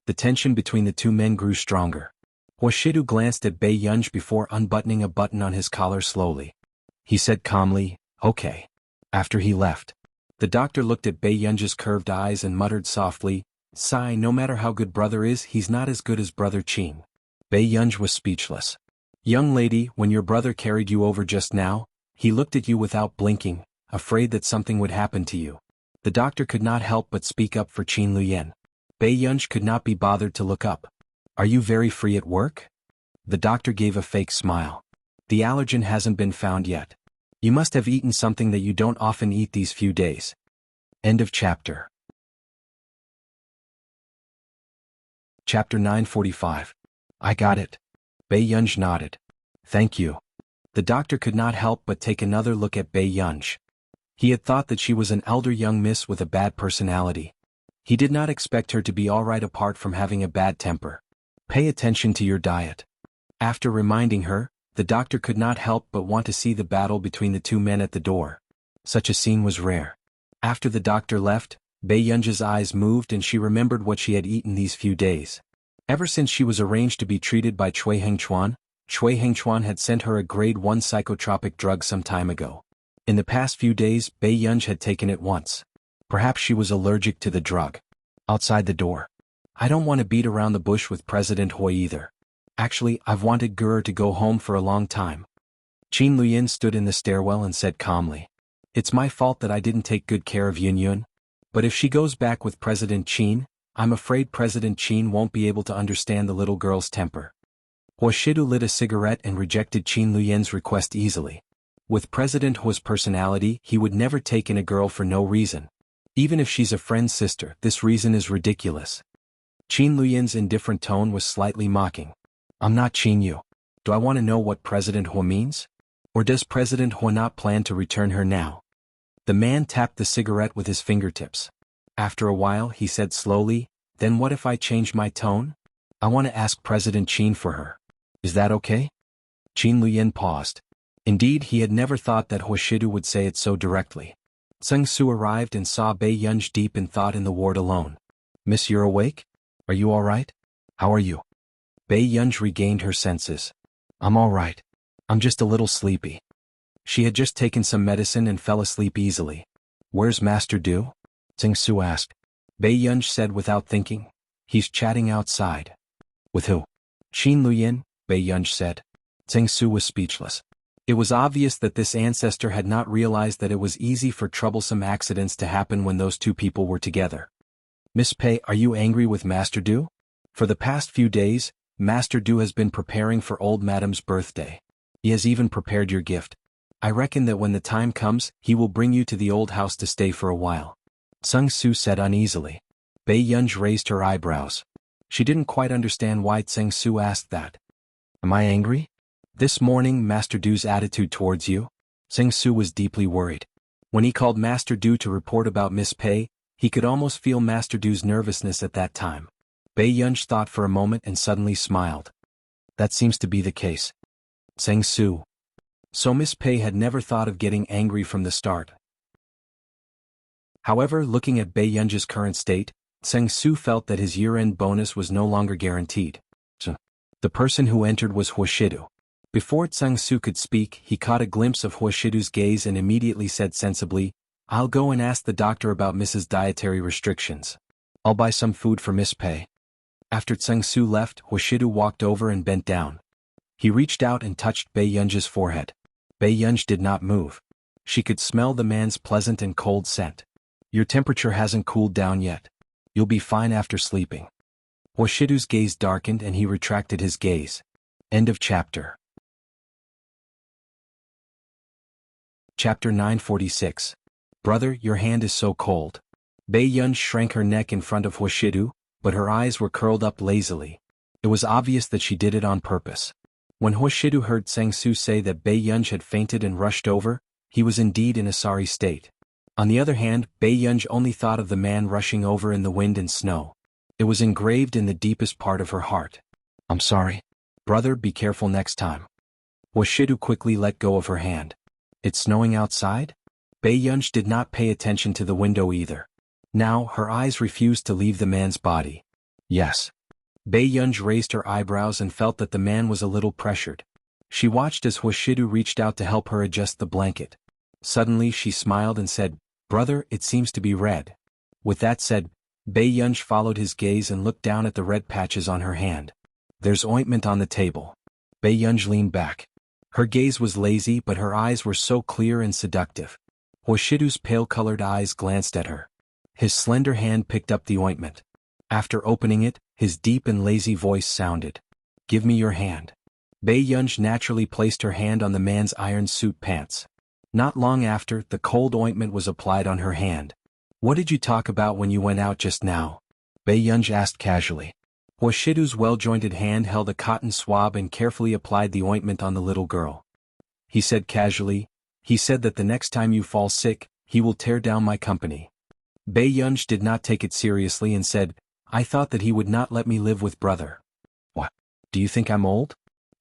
The tension between the two men grew stronger. Huashidu glanced at Bei Yunj before unbuttoning a button on his collar slowly. He said calmly, okay. After he left, the doctor looked at Bei Yunj's curved eyes and muttered softly, sigh, no matter how good brother is, he's not as good as brother Qin. Bei Yunj was speechless. Young lady, when your brother carried you over just now, he looked at you without blinking, afraid that something would happen to you. The doctor could not help but speak up for Qin Luyan. Bei Yunj could not be bothered to look up. Are you very free at work? The doctor gave a fake smile. The allergen hasn't been found yet. You must have eaten something that you don't often eat these few days. End of chapter. Chapter 945. I got it. Bei Yunj nodded. Thank you. The doctor could not help but take another look at Bei Yunj. He had thought that she was an elder young miss with a bad personality. He did not expect her to be alright apart from having a bad temper. Pay attention to your diet. After reminding her, the doctor could not help but want to see the battle between the two men at the door. Such a scene was rare. After the doctor left, Bei Yunj's eyes moved and she remembered what she had eaten these few days. Ever since she was arranged to be treated by Cui Hengchuan had sent her a grade 1 psychotropic drug some time ago. In the past few days, Bei Yunj had taken it once. Perhaps she was allergic to the drug. Outside the door. I don't want to beat around the bush with President Hui either. Actually, I've wanted Guru to go home for a long time. Qin Luyan stood in the stairwell and said calmly. It's my fault that I didn't take good care of Yun Yun. But if she goes back with President Qin, I'm afraid President Qin won't be able to understand the little girl's temper. Huashidu lit a cigarette and rejected Qin Luyan's request easily. With President Hua's personality, he would never take in a girl for no reason. Even if she's a friend's sister, this reason is ridiculous. Qin Luyan's indifferent tone was slightly mocking. I'm not Qin Yu. Do I want to know what President Hua means? Or does President Hua not plan to return her now? The man tapped the cigarette with his fingertips. After a while he said slowly, then what if I change my tone? I want to ask President Qin for her. Is that okay? Qin Luyan paused. Indeed, he had never thought that Huashidu would say it so directly. Tseng Su arrived and saw Bei Yunj deep in thought in the ward alone. Miss, you're awake? Are you all right? How are you? Bei Yunj regained her senses. I'm all right. I'm just a little sleepy. She had just taken some medicine and fell asleep easily. Where's Master Du? Tseng Su asked. Bei Yunj said without thinking. He's chatting outside. With who? Qin Luyan, Bei Yunj said. Tseng Su was speechless. It was obvious that this ancestor had not realized that it was easy for troublesome accidents to happen when those two people were together. Miss Pei, are you angry with Master Du? For the past few days, Master Du has been preparing for old Madam's birthday. He has even prepared your gift. I reckon that when the time comes, he will bring you to the old house to stay for a while. Sung Su said uneasily. Bei Yunj raised her eyebrows. She didn't quite understand why Tseng Su asked that. Am I angry? This morning Master Du's attitude towards you? Tseng Su was deeply worried. When he called Master Du to report about Miss Pei, he could almost feel Master Du's nervousness at that time. Bei Yunj thought for a moment and suddenly smiled. That seems to be the case. Tseng Su. So Miss Pei had never thought of getting angry from the start. However, looking at Bei Yunj's current state, Tseng Su felt that his year-end bonus was no longer guaranteed. The person who entered was Huashidu. Before Tseng Su could speak, he caught a glimpse of Huashidu's gaze and immediately said sensibly, I'll go and ask the doctor about Mrs. Dietary restrictions. I'll buy some food for Miss Pei. After Tseng Su left, Huashidu walked over and bent down. He reached out and touched Bei Yunj's forehead. Bei Yunj did not move. She could smell the man's pleasant and cold scent. Your temperature hasn't cooled down yet. You'll be fine after sleeping. Huashidu's gaze darkened and he retracted his gaze. End of chapter. Chapter 946. Brother, your hand is so cold. Bei Yunj shrank her neck in front of Huashidu, but her eyes were curled up lazily. It was obvious that she did it on purpose. When Huashidu heard Tseng Su say that Bei Yunj had fainted and rushed over, he was indeed in a sorry state. On the other hand, Bei Yunj only thought of the man rushing over in the wind and snow. It was engraved in the deepest part of her heart. I'm sorry. Brother, be careful next time. Huashidu quickly let go of her hand. It's snowing outside? Bei Yunj did not pay attention to the window either. Now, her eyes refused to leave the man's body. Yes. Bei Yunj raised her eyebrows and felt that the man was a little pressured. She watched as Huashidu reached out to help her adjust the blanket. Suddenly she smiled and said, Brother, it seems to be red. With that said, Bei Yunj followed his gaze and looked down at the red patches on her hand. There's ointment on the table. Bei Yunj leaned back. Her gaze was lazy but her eyes were so clear and seductive. Huashidu's pale-colored eyes glanced at her. His slender hand picked up the ointment. After opening it, his deep and lazy voice sounded. Give me your hand. Bei Yunj naturally placed her hand on the man's iron suit pants. Not long after, the cold ointment was applied on her hand. What did you talk about when you went out just now? Bei Yunj asked casually. Huashidu's well-jointed hand held a cotton swab and carefully applied the ointment on the little girl. He said casually, he said that the next time you fall sick, he will tear down my company. Bei Yunj did not take it seriously and said, I thought that he would not let me live with brother. What? Do you think I'm old?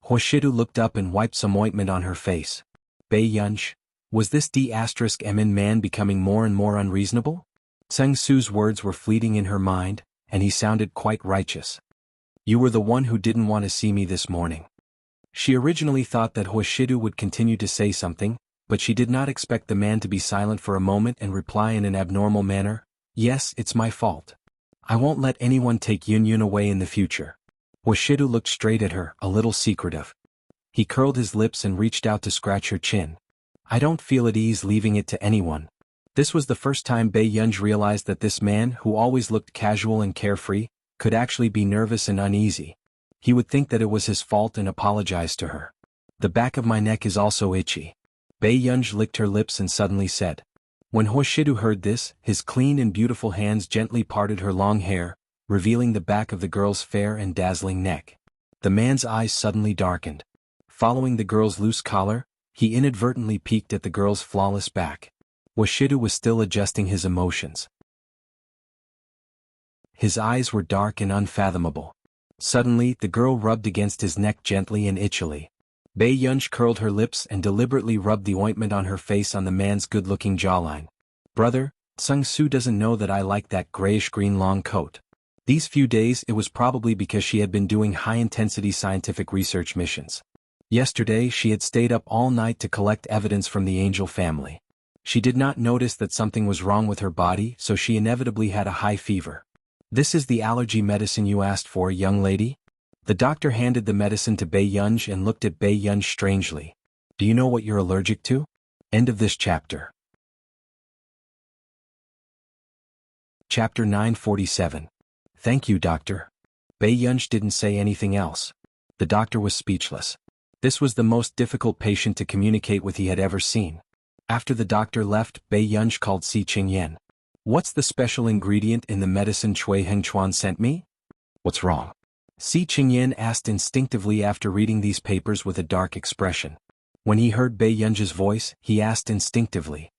Huashidu looked up and wiped some ointment on her face. Bei Yunj, was this D***Min man becoming more and more unreasonable? Tseng Su's words were fleeting in her mind, and he sounded quite righteous. You were the one who didn't want to see me this morning. She originally thought that Huashidu would continue to say something, but she did not expect the man to be silent for a moment and reply in an abnormal manner, Yes, it's my fault. I won't let anyone take Yun away in the future. Huashidu looked straight at her, a little secretive. He curled his lips and reached out to scratch her chin. I don't feel at ease leaving it to anyone. This was the first time Bei Yunj realized that this man, who always looked casual and carefree, could actually be nervous and uneasy. He would think that it was his fault and apologize to her. The back of my neck is also itchy. Bei Yunj licked her lips and suddenly said. When Huashidu heard this, his clean and beautiful hands gently parted her long hair, revealing the back of the girl's fair and dazzling neck. The man's eyes suddenly darkened. Following the girl's loose collar, he inadvertently peeked at the girl's flawless back. Huashidu was still adjusting his emotions. His eyes were dark and unfathomable. Suddenly, the girl rubbed against his neck gently and itchily. Bei Yunj curled her lips and deliberately rubbed the ointment on her face on the man's good-looking jawline. Brother, Tseng Su doesn't know that I like that grayish-green long coat. These few days it was probably because she had been doing high-intensity scientific research missions. Yesterday she had stayed up all night to collect evidence from the Angel family. She did not notice that something was wrong with her body, so she inevitably had a high fever. This is the allergy medicine you asked for, young lady? The doctor handed the medicine to Bei Yunj and looked at Bei Yunj strangely. Do you know what you're allergic to? End of this chapter. Chapter 947. Thank you, doctor. Bei Yunj didn't say anything else. The doctor was speechless. This was the most difficult patient to communicate with he had ever seen. After the doctor left, Bei Yunj called Si Qingyan. What's the special ingredient in the medicine Cui Hengchuan sent me? What's wrong? Si Qingyan asked instinctively after reading these papers with a dark expression. When he heard Bei Yunji's voice, he asked instinctively.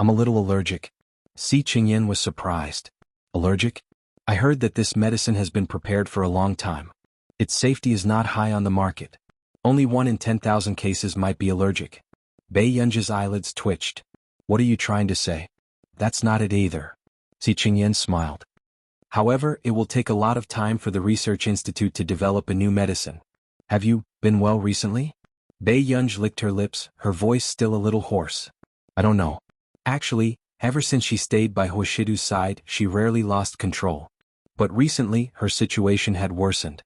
I'm a little allergic. Si Qingyan was surprised. Allergic? I heard that this medicine has been prepared for a long time. Its safety is not high on the market. Only 1 in 10,000 cases might be allergic. Bei Yunji's eyelids twitched. What are you trying to say? That's not it either. Si Qingyan smiled. However, it will take a lot of time for the research institute to develop a new medicine. Have you been well recently? Bei Yunji licked her lips, her voice still a little hoarse. I don't know. Actually, ever since she stayed by Huashidu's side, she rarely lost control. But recently, her situation had worsened.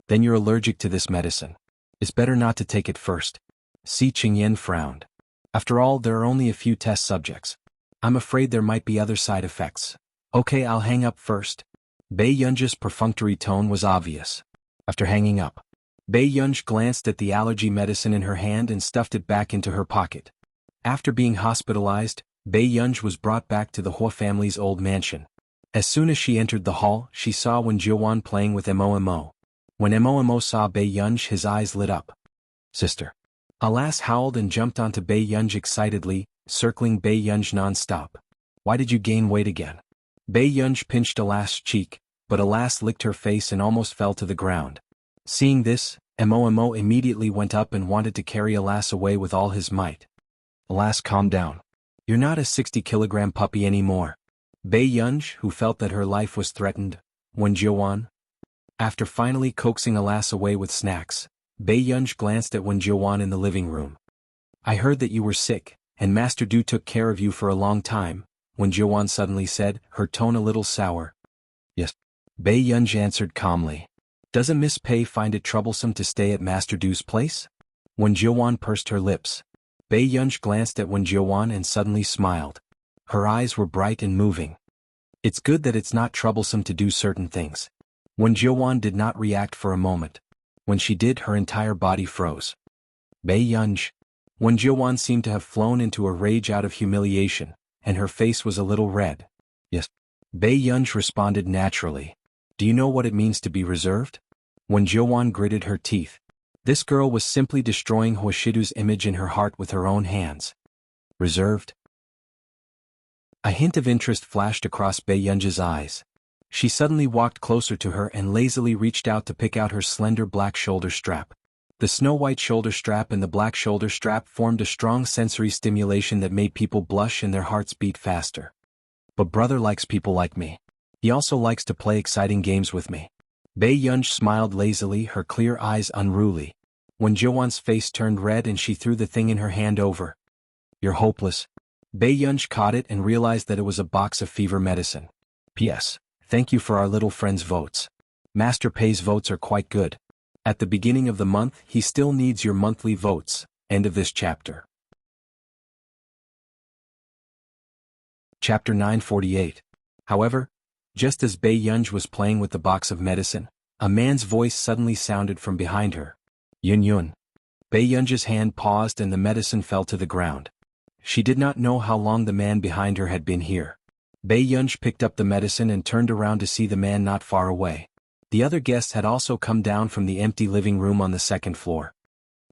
Then you're allergic to this medicine. It's better not to take it first. Si Qingyan frowned. After all, there are only a few test subjects. I'm afraid there might be other side effects. Okay, I'll hang up first. Bei Yunji's perfunctory tone was obvious. After hanging up, Bei Yunji glanced at the allergy medicine in her hand and stuffed it back into her pocket. After being hospitalized, Bei Yunji was brought back to the Hua family's old mansion. As soon as she entered the hall, she saw Wen Jiuwan playing with Mo. When Mo saw Bei Yunji, his eyes lit up. Sister. Alas howled and jumped onto Bei Yunji excitedly, circling Bei Yunji non-stop. Why did you gain weight again? Bei Yunji pinched Alas's cheek, but Alas licked her face and almost fell to the ground. Seeing this, Mo immediately went up and wanted to carry Alas away with all his might. Alas, calm down. You're not a 60-kilogram puppy anymore. Bei Yunji, who felt that her life was threatened, Wen Jiuwan. After finally coaxing Alas away with snacks, Bei Yunji glanced at Wen Jiuwan in the living room. I heard that you were sick, and Master Du took care of you for a long time, Wen Jiuwan suddenly said, her tone a little sour. Yes. Bei Yunji answered calmly. Doesn't Miss Pei find it troublesome to stay at Master Du's place? Wen Jiuwan pursed her lips. Bei Yunji glanced at Wen Jiuwan and suddenly smiled. Her eyes were bright and moving. It's good that it's not troublesome to do certain things. Wen Jiuwan did not react for a moment. When she did, her entire body froze. Bei Yunji. Wen Jiuwan seemed to have flown into a rage out of humiliation, and her face was a little red. Yes. Bei Yunji responded naturally. Do you know what it means to be reserved? Wen Jiuwan gritted her teeth. This girl was simply destroying Huashidu's image in her heart with her own hands. Reserved? A hint of interest flashed across Bei Yunji's eyes. She suddenly walked closer to her and lazily reached out to pick out her slender black shoulder strap. The snow-white shoulder strap and the black shoulder strap formed a strong sensory stimulation that made people blush and their hearts beat faster. But brother likes people like me. He also likes to play exciting games with me. Bei Yunji smiled lazily, her clear eyes unruly. Wen Jiuwan's face turned red and she threw the thing in her hand over. You're hopeless. Bei Yunji caught it and realized that it was a box of fever medicine. P.S. Thank you for our little friend's votes. Master Pei's votes are quite good. At the beginning of the month, he still needs your monthly votes. End of this chapter. Chapter 948. However, just as Bei Yunji was playing with the box of medicine, a man's voice suddenly sounded from behind her. Yun. Bei Yunji's hand paused and the medicine fell to the ground. She did not know how long the man behind her had been here. Bei Yunji picked up the medicine and turned around to see the man not far away. The other guests had also come down from the empty living room on the second floor.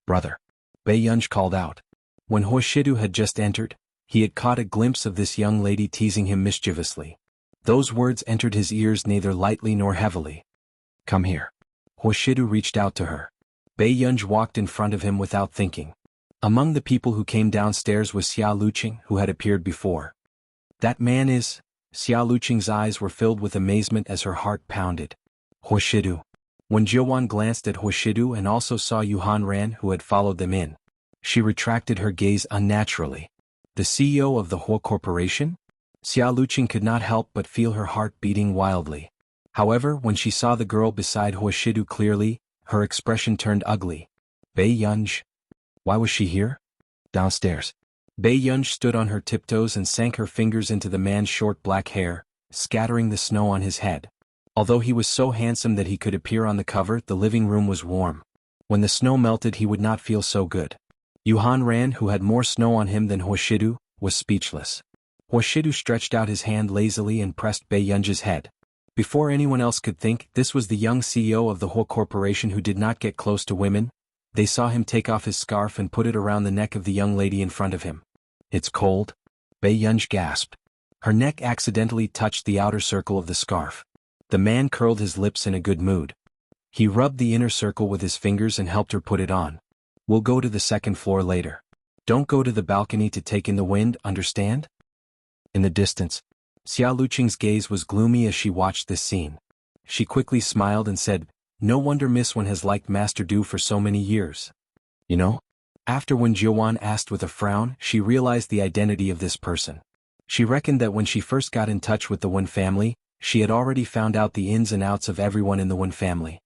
Brother. Bei Yunji called out. When Huashidu had just entered, he had caught a glimpse of this young lady teasing him mischievously. Those words entered his ears neither lightly nor heavily. Come here. Huashidu reached out to her. Bei Yunji walked in front of him without thinking. Among the people who came downstairs was Xia Luqing, who had appeared before. That man is... Xia Luqing's eyes were filled with amazement as her heart pounded. Huashidu. When Jiuwan glanced at Huashidu and also saw Yuhan Ran who had followed them in, she retracted her gaze unnaturally. The CEO of the Hua Corporation? Xia Luqing could not help but feel her heart beating wildly. However, when she saw the girl beside Huashidu clearly, her expression turned ugly. Bei Yunji. Why was she here? Downstairs. Bei Yunji stood on her tiptoes and sank her fingers into the man's short black hair, scattering the snow on his head. Although he was so handsome that he could appear on the cover, the living room was warm. When the snow melted, he would not feel so good. Yuhan Ran, who had more snow on him than Huashidu, was speechless. Huashidu stretched out his hand lazily and pressed Bei Yunji's head. Before anyone else could think, this was the young CEO of the Hua Corporation who did not get close to women. They saw him take off his scarf and put it around the neck of the young lady in front of him. It's cold? Bei Yunji gasped. Her neck accidentally touched the outer circle of the scarf. The man curled his lips in a good mood. He rubbed the inner circle with his fingers and helped her put it on. We'll go to the second floor later. Don't go to the balcony to take in the wind, understand? In the distance, Xia Luqing's gaze was gloomy as she watched this scene. She quickly smiled and said, no wonder Miss Wen has liked Master Du for so many years. You know? After when Jiuwan asked with a frown, she realized the identity of this person. She reckoned that when she first got in touch with the Wen family, she had already found out the ins and outs of everyone in the Wen family.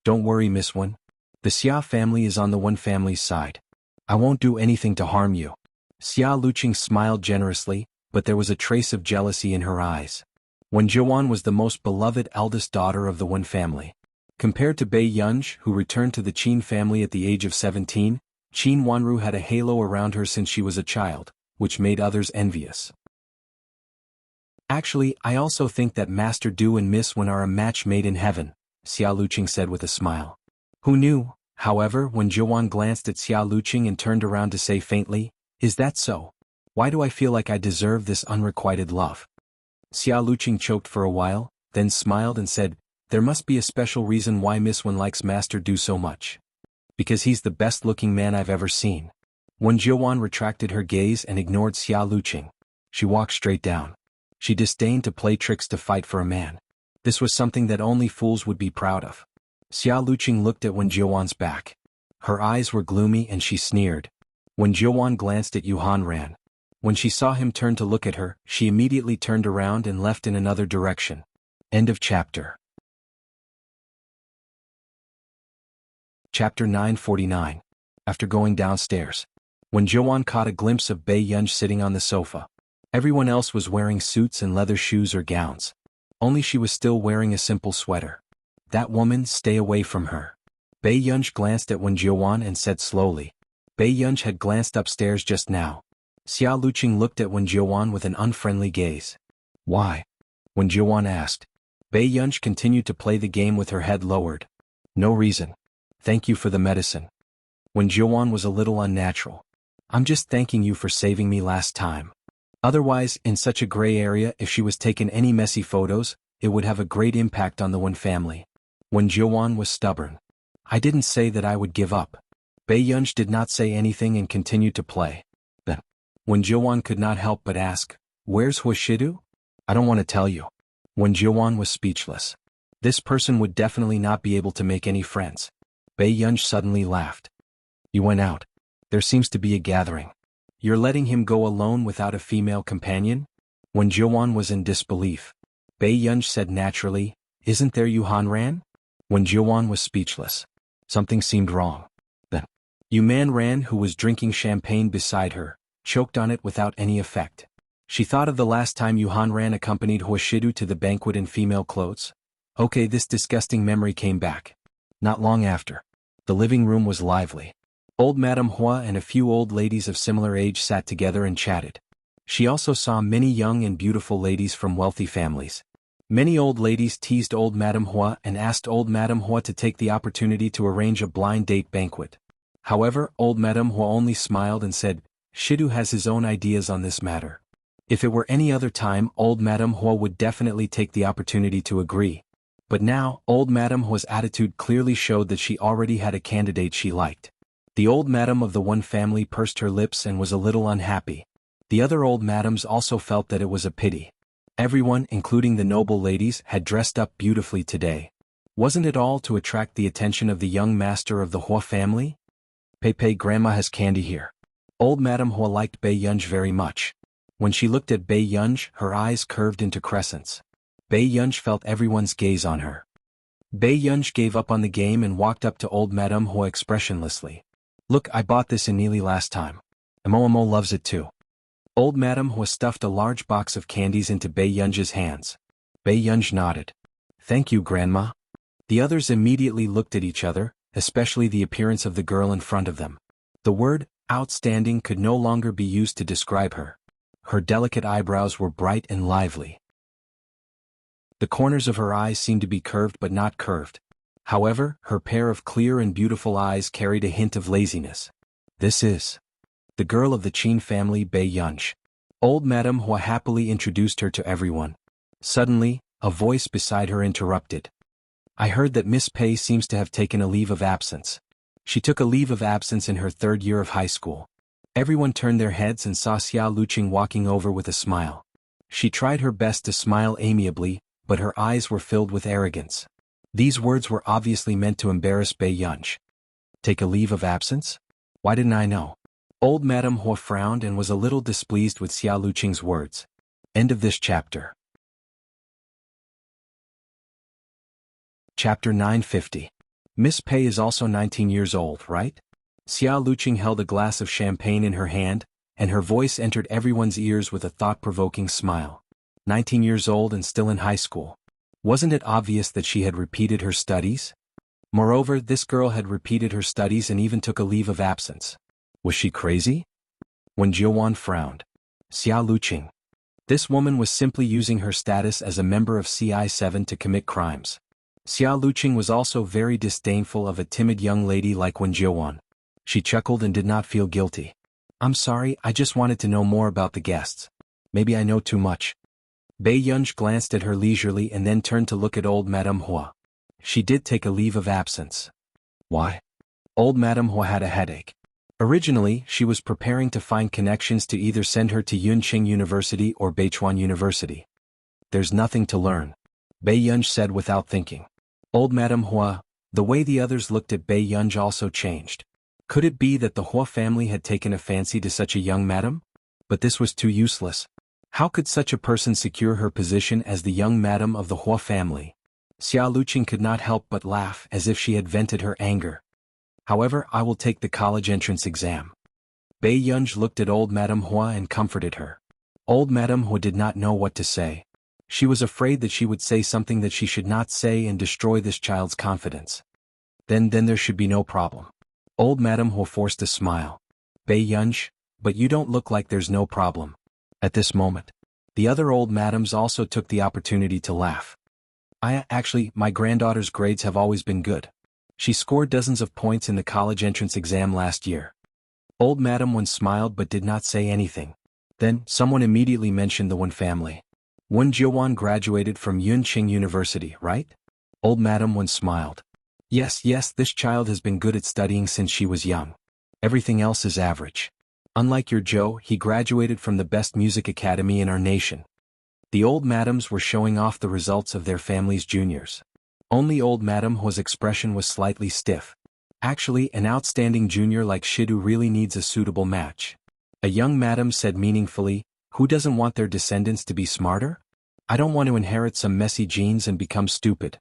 Don't worry, Miss Wen. The Xia family is on the Wen family's side. I won't do anything to harm you. Xia Luqing smiled generously, but there was a trace of jealousy in her eyes. Wen Jiuwan was the most beloved eldest daughter of the Wen family. Compared to Bei Yunji, who returned to the Qin family at the age of 17, Qin Wanru had a halo around her since she was a child, which made others envious. Actually, I also think that Master Du and Miss Wen are a match made in heaven, Xia Luqing said with a smile. Who knew? However, when Jiuwan glanced at Xia Luqing and turned around to say faintly, is that so? Why do I feel like I deserve this unrequited love? Xia Luqing choked for a while, then smiled and said, there must be a special reason why Miss Wen likes Master Du so much. Because he's the best-looking man I've ever seen. When Jiuwan retracted her gaze and ignored Xia Luqing, she walked straight down. She disdained to play tricks to fight for a man. This was something that only fools would be proud of. Xia Luqing looked at Wen Jiuwan's back. Her eyes were gloomy and she sneered. When Jiuwan glanced at Yuhan Ran. When she saw him turn to look at her, she immediately turned around and left in another direction. End of chapter. Chapter 949. After going downstairs. When Jiuwan caught a glimpse of Bei Yunji sitting on the sofa. Everyone else was wearing suits and leather shoes or gowns. Only she was still wearing a simple sweater. That woman, stay away from her. Bei Yunji glanced at Wen Jiuwan and said slowly. Bei Yunji had glanced upstairs just now. Xia Luqing looked at Wen Jiuwan with an unfriendly gaze. Why? Wen Jiuwan asked. Bei Yunji continued to play the game with her head lowered. No reason. Thank you for the medicine. Wen Jiuwan was a little unnatural. I'm just thanking you for saving me last time. Otherwise, in such a gray area, if she was taking any messy photos, it would have a great impact on the Wen family. Wen Jiuwan was stubborn. I didn't say that I would give up. Bei Yunji did not say anything and continued to play. Then, Wen Jiuwan could not help but ask, where's Huashidu? I don't want to tell you. Wen Jiuwan was speechless. This person would definitely not be able to make any friends. Bei Yunji suddenly laughed. You went out. There seems to be a gathering. You're letting him go alone without a female companion? Wen Jiuwan was in disbelief. Bei Yunji said naturally, isn't there Yuhan Ran? Wen Jiuwan was speechless. Something seemed wrong. Then, Yuman Ran, who was drinking champagne beside her, choked on it without any effect. She thought of the last time Yuhan Ran accompanied Huashidu to the banquet in female clothes. Okay, this disgusting memory came back. Not long after. The living room was lively. Old Madame Hua and a few old ladies of similar age sat together and chatted. She also saw many young and beautiful ladies from wealthy families. Many old ladies teased old Madame Hua and asked old Madame Hua to take the opportunity to arrange a blind date banquet. However, old Madame Hua only smiled and said, Shidu has his own ideas on this matter. If it were any other time, old Madame Hua would definitely take the opportunity to agree. But now, old Madame Hua's attitude clearly showed that she already had a candidate she liked. The old madam of the Wen family pursed her lips and was a little unhappy. The other old madams also felt that it was a pity. Everyone, including the noble ladies, had dressed up beautifully today. Wasn't it all to attract the attention of the young master of the Hua family? Pepe, Grandma has candy here. Old Madame Hua liked Bei Yunji very much. When she looked at Bei Yunji, her eyes curved into crescents. Bei Yunji felt everyone's gaze on her. Bei Yunji gave up on the game and walked up to old Madame Hua expressionlessly. Look, I bought this in Neely last time. Amo loves it too. Old Madame Hua stuffed a large box of candies into Bei Yunji's hands. Bei Yunji nodded. Thank you, Grandma. The others immediately looked at each other, especially the appearance of the girl in front of them. The word, outstanding, could no longer be used to describe her. Her delicate eyebrows were bright and lively. The corners of her eyes seemed to be curved but not curved. However, her pair of clear and beautiful eyes carried a hint of laziness. This is the girl of the Qin family, Bei Yunch. Old Madame Hua happily introduced her to everyone. Suddenly, a voice beside her interrupted. I heard that Miss Pei seems to have taken a leave of absence. She took a leave of absence in her 3rd year of high school. Everyone turned their heads and saw Xia Luqing walking over with a smile. She tried her best to smile amiably, but her eyes were filled with arrogance. These words were obviously meant to embarrass Bei Yunch. Take a leave of absence? Why didn't I know? Old Madame Hua frowned and was a little displeased with Xia Luqing's words. End of this chapter. Chapter 950. Miss Pei is also 19 years old, right? Xia Luqing held a glass of champagne in her hand, and her voice entered everyone's ears with a thought-provoking smile. 19 years old and still in high school. Wasn't it obvious that she had repeated her studies? Moreover, this girl had repeated her studies and even took a leave of absence. Was she crazy? Wen Jiuwan frowned. Xia Luqing. This woman was simply using her status as a member of CI7 to commit crimes. Xia Luqing was also very disdainful of a timid young lady like Wen Jiuwan. She chuckled and did not feel guilty. I'm sorry, I just wanted to know more about the guests. Maybe I know too much. Bei Yunch glanced at her leisurely and then turned to look at old Madame Hua. She did take a leave of absence. Why? Old Madame Hua had a headache. Originally, she was preparing to find connections to either send her to Yunqing University or Beichuan University. There's nothing to learn, Bei Yunch said without thinking. Old Madame Hua, the way the others looked at Bei Yunch also changed. Could it be that the Hua family had taken a fancy to such a young madam? But this was too useless. How could such a person secure her position as the young madam of the Hua family? Xia Luqing could not help but laugh as if she had vented her anger. However, I will take the college entrance exam. Bei Yunch looked at old Madame Hua and comforted her. Old Madame Hua did not know what to say. She was afraid that she would say something that she should not say and destroy this child's confidence. Then there should be no problem. Old Madame Hua forced a smile. Bei Yunch, but you don't look like there's no problem. At this moment, the other old madams also took the opportunity to laugh. Actually, my granddaughter's grades have always been good. She scored dozens of points in the college entrance exam last year. Old Madame Wen smiled but did not say anything. Then, someone immediately mentioned the Wen family. Wen Jiuwan graduated from Yunqing University, right? Old Madame Wen smiled. Yes, this child has been good at studying since she was young. Everything else is average. Unlike your Joe, he graduated from the best music academy in our nation. The old madams were showing off the results of their family's juniors. Only old Madame Hua's expression was slightly stiff. Actually, an outstanding junior like Shidu really needs a suitable match. A young madam said meaningfully, who doesn't want their descendants to be smarter? I don't want to inherit some messy genes and become stupid.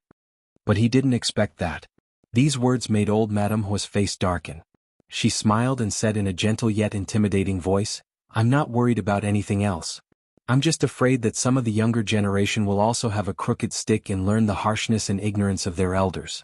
But he didn't expect that. These words made old Madame Hua's face darken. She smiled and said in a gentle yet intimidating voice, I'm not worried about anything else. I'm just afraid that some of the younger generation will also have a crooked stick and learn the harshness and ignorance of their elders.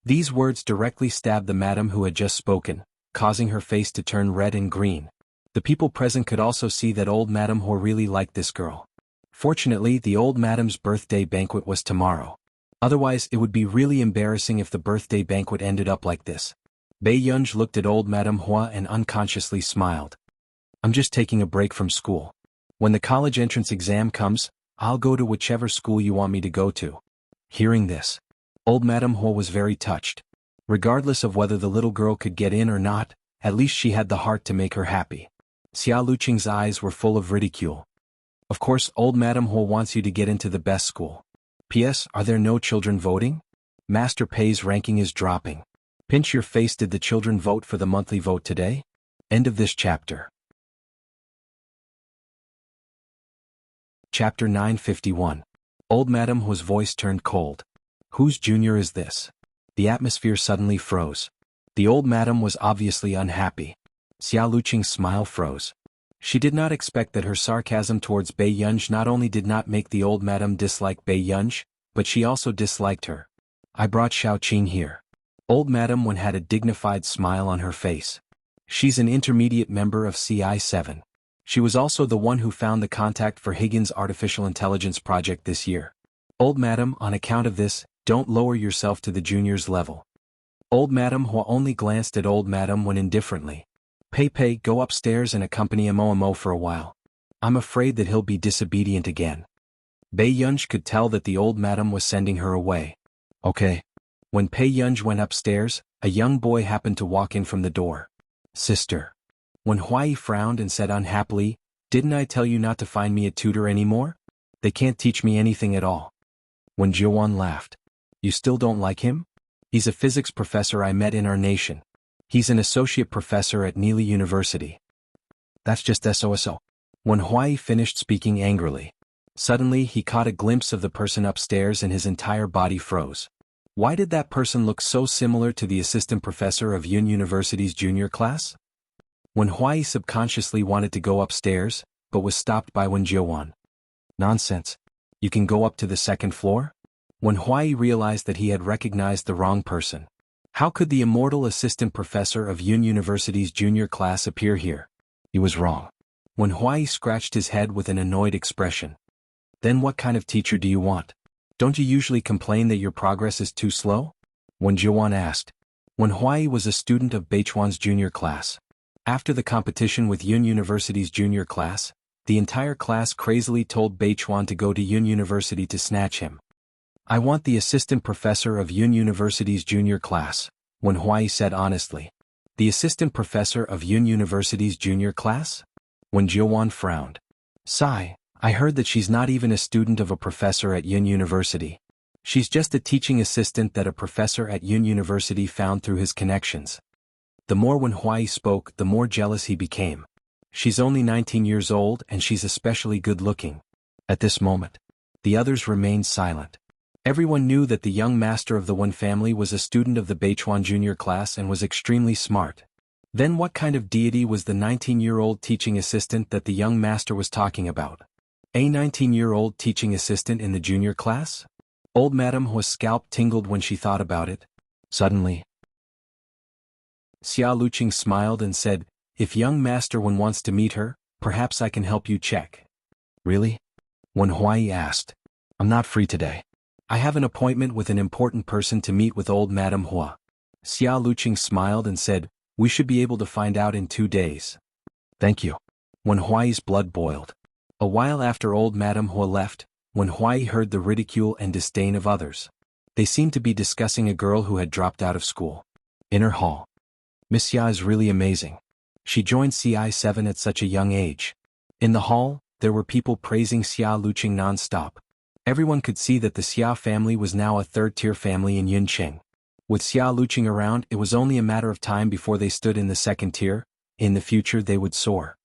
These words directly stabbed the madam who had just spoken, causing her face to turn red and green. The people present could also see that old Madame Hua really liked this girl. Fortunately, the old madam's birthday banquet was tomorrow. Otherwise, it would be really embarrassing if the birthday banquet ended up like this. Bei Yunch looked at old Madame Hua and unconsciously smiled. I'm just taking a break from school. When the college entrance exam comes, I'll go to whichever school you want me to go to. Hearing this, old Madame Hua was very touched. Regardless of whether the little girl could get in or not, at least she had the heart to make her happy. Xia Luqing's eyes were full of ridicule. Of course, old Madame Hua wants you to get into the best school. P.S. Are there no children voting? Master Pei's ranking is dropping. Pinch your face, did the children vote for the monthly vote today? End of this chapter. Chapter 951. Old Madame Hua's voice turned cold. Whose junior is this? The atmosphere suddenly froze. The old madam was obviously unhappy. Xia Luqing's smile froze. She did not expect that her sarcasm towards Bei Yunch not only did not make the old madam dislike Bei Yunch, but she also disliked her. I brought Xiaoqing here. Old Madame Wen had a dignified smile on her face. She's an intermediate member of CI7. She was also the one who found the contact for Higgins' artificial intelligence project this year. Old Madam, on account of this, don't lower yourself to the juniors level. Old Madam Hua only glanced at Old Madam Wen indifferently. Pei, go upstairs and accompany Mo for a while. I'm afraid that he'll be disobedient again. Bei Yunj could tell that the old madam was sending her away. Okay. When Pei Yunj went upstairs, a young boy happened to walk in from the door. Sister. When Huai frowned and said unhappily, didn't I tell you not to find me a tutor anymore? They can't teach me anything at all. When Jiuan laughed. You still don't like him? He's a physics professor I met in our nation. He's an associate professor at Neely University. That's just SOSO. When Huai finished speaking angrily. Suddenly he caught a glimpse of the person upstairs and his entire body froze. Why did that person look so similar to the assistant professor of Yun University's junior class? When Huai subconsciously wanted to go upstairs, but was stopped by Wen Jiuan. Nonsense. You can go up to the second floor? When Huai realized that he had recognized the wrong person. How could the immortal assistant professor of Yun University's junior class appear here? He was wrong. When Huai scratched his head with an annoyed expression. Then what kind of teacher do you want? Don't you usually complain that your progress is too slow? When Jiuan asked. When Huai was a student of Beichuan's junior class. After the competition with Yun University's junior class, the entire class crazily told Beichuan to go to Yun University to snatch him. I want the assistant professor of Yun University's junior class, when Huai said honestly. The assistant professor of Yun University's junior class? When Jiuan frowned. Sigh. I heard that she's not even a student of a professor at Yun University. She's just a teaching assistant that a professor at Yun University found through his connections. The more when Huai spoke, the more jealous he became. She's only 19 years old and she's especially good-looking. At this moment, the others remained silent. Everyone knew that the young master of the Wen family was a student of the Beichuan junior class and was extremely smart. Then what kind of deity was the 19-year-old teaching assistant that the young master was talking about? A 19-year-old teaching assistant in the junior class? Old Madam Hua's scalp tingled when she thought about it. Suddenly, Xia Luqing smiled and said, if young Master Wen wants to meet her, perhaps I can help you check. Really? When Huai asked. I'm not free today. I have an appointment with an important person to meet with old Madam Hua. Xia Luqing smiled and said, we should be able to find out in 2 days. Thank you. When Huai's blood boiled. A while after old Madam Hua left, when Huai heard the ridicule and disdain of others. They seemed to be discussing a girl who had dropped out of school. Inner hall. Miss Xia is really amazing. She joined CI7 at such a young age. In the hall, there were people praising Xia Luqing non-stop. Everyone could see that the Xia family was now a third-tier family in Yunqing. With Xia Luqing around, it was only a matter of time before they stood in the second tier. In the future they would soar.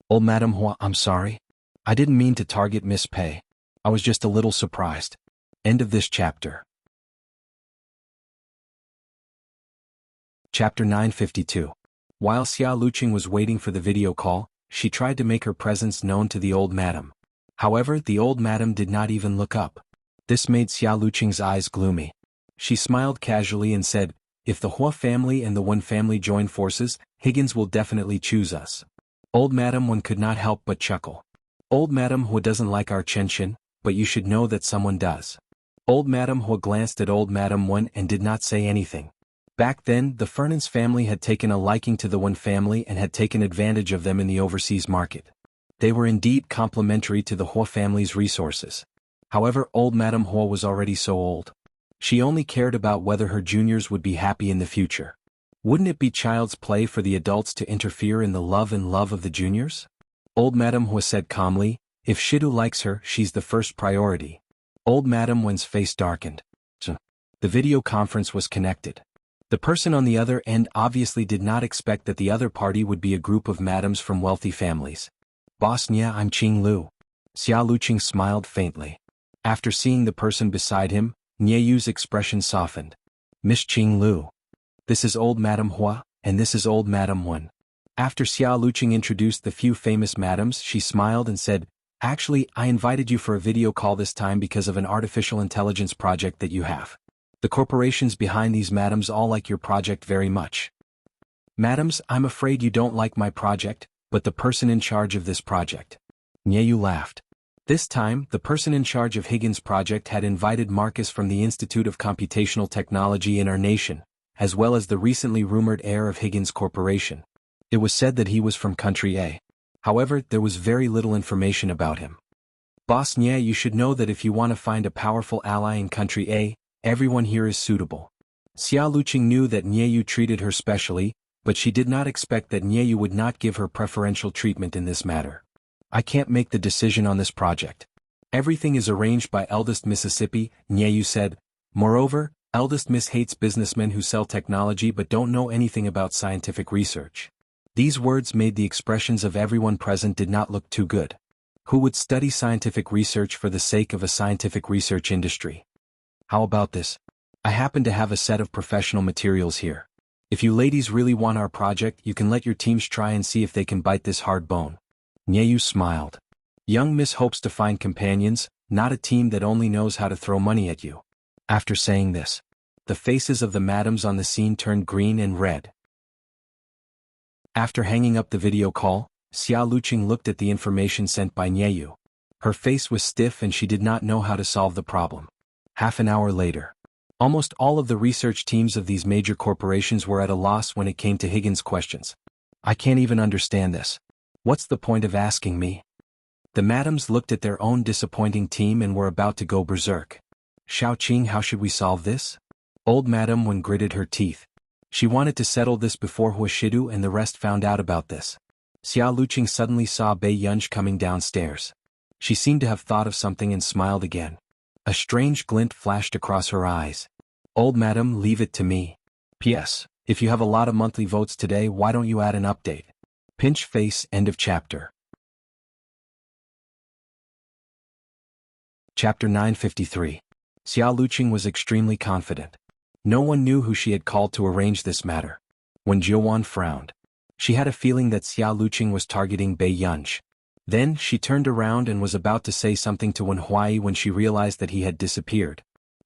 Old Madam Hua, I'm sorry. I didn't mean to target Miss Pei. I was just a little surprised. End of this chapter. Chapter 952. While Xia Luqing was waiting for the video call, she tried to make her presence known to the old madam. However, the old madam did not even look up. This made Xia Luqing's eyes gloomy. She smiled casually and said, if the Hua family and the Wen family join forces, Higgins will definitely choose us. Old Madam Wen could not help but chuckle. Old Madam Hua doesn't like our Chenshin, but you should know that someone does. Old Madam Hua glanced at Old Madam Wen and did not say anything. Back then, the Fernandes family had taken a liking to the Wen family and had taken advantage of them in the overseas market. They were indeed complementary to the Hua family's resources. However, old Madam Hua was already so old. She only cared about whether her juniors would be happy in the future. Wouldn't it be child's play for the adults to interfere in the love of the juniors? Old Madam Hua said calmly, if Shidu likes her, she's the first priority. Old Madam Wen's face darkened. The video conference was connected. The person on the other end obviously did not expect that the other party would be a group of madams from wealthy families. Boss Nya, I'm Qing Lu. Xia Luqing smiled faintly. After seeing the person beside him, Nya Yu's expression softened. Miss Qing Lu. This is old Madam Hua, and this is old Madam Wen. After Xia Luqing introduced the few famous madams, she smiled and said, actually, I invited you for a video call this time because of an artificial intelligence project that you have. The corporations behind these madams all like your project very much. Madams, I'm afraid you don't like my project, but the person in charge of this project. Nyeyu laughed. This time, the person in charge of Higgins' project had invited Marcus from the Institute of Computational Technology in our nation, as well as the recently rumored heir of Higgins Corporation. It was said that he was from Country A. However, there was very little information about him. Boss Nye, you should know that if you want to find a powerful ally in Country A, everyone here is suitable. Xia Luqing knew that Nyeyu treated her specially, but she did not expect that Nyeyu would not give her preferential treatment in this matter. I can't make the decision on this project. Everything is arranged by Eldest Mississippi, Nyeyu said. Moreover, Eldest Miss hates businessmen who sell technology but don't know anything about scientific research. These words made the expressions of everyone present did not look too good. Who would study scientific research for the sake of a scientific research industry? How about this? I happen to have a set of professional materials here. If you ladies really want our project, you can let your teams try and see if they can bite this hard bone. Nyeyu smiled. Young Miss hopes to find companions, not a team that only knows how to throw money at you. After saying this, the faces of the madams on the scene turned green and red. After hanging up the video call, Xia Luqing looked at the information sent by Nyeyu. Her face was stiff and she did not know how to solve the problem. Half an hour later, almost all of the research teams of these major corporations were at a loss when it came to Higgins' questions. I can't even understand this. What's the point of asking me? The madams looked at their own disappointing team and were about to go berserk. Xiaoqing, how should we solve this? Old Madam Wen gritted her teeth. She wanted to settle this before Huashidu and the rest found out about this. Xia Luqing suddenly saw Bei Yunj coming downstairs. She seemed to have thought of something and smiled again. A strange glint flashed across her eyes. Old Madam, leave it to me. P.S. If you have a lot of monthly votes today, why don't you add an update? Pinch face. End of chapter. Chapter 953. Xia Luqing was extremely confident. No one knew who she had called to arrange this matter. When Jiuwan frowned, she had a feeling that Xia Luqing was targeting Bei Yunj. Then, she turned around and was about to say something to Wen Huai when she realized that he had disappeared.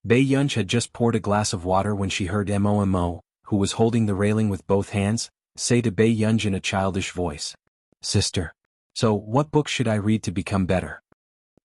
Bei Yunj had just poured a glass of water when she heard Mo, who was holding the railing with both hands, say to Bei Yunj in a childish voice. Sister. So, what book should I read to become better?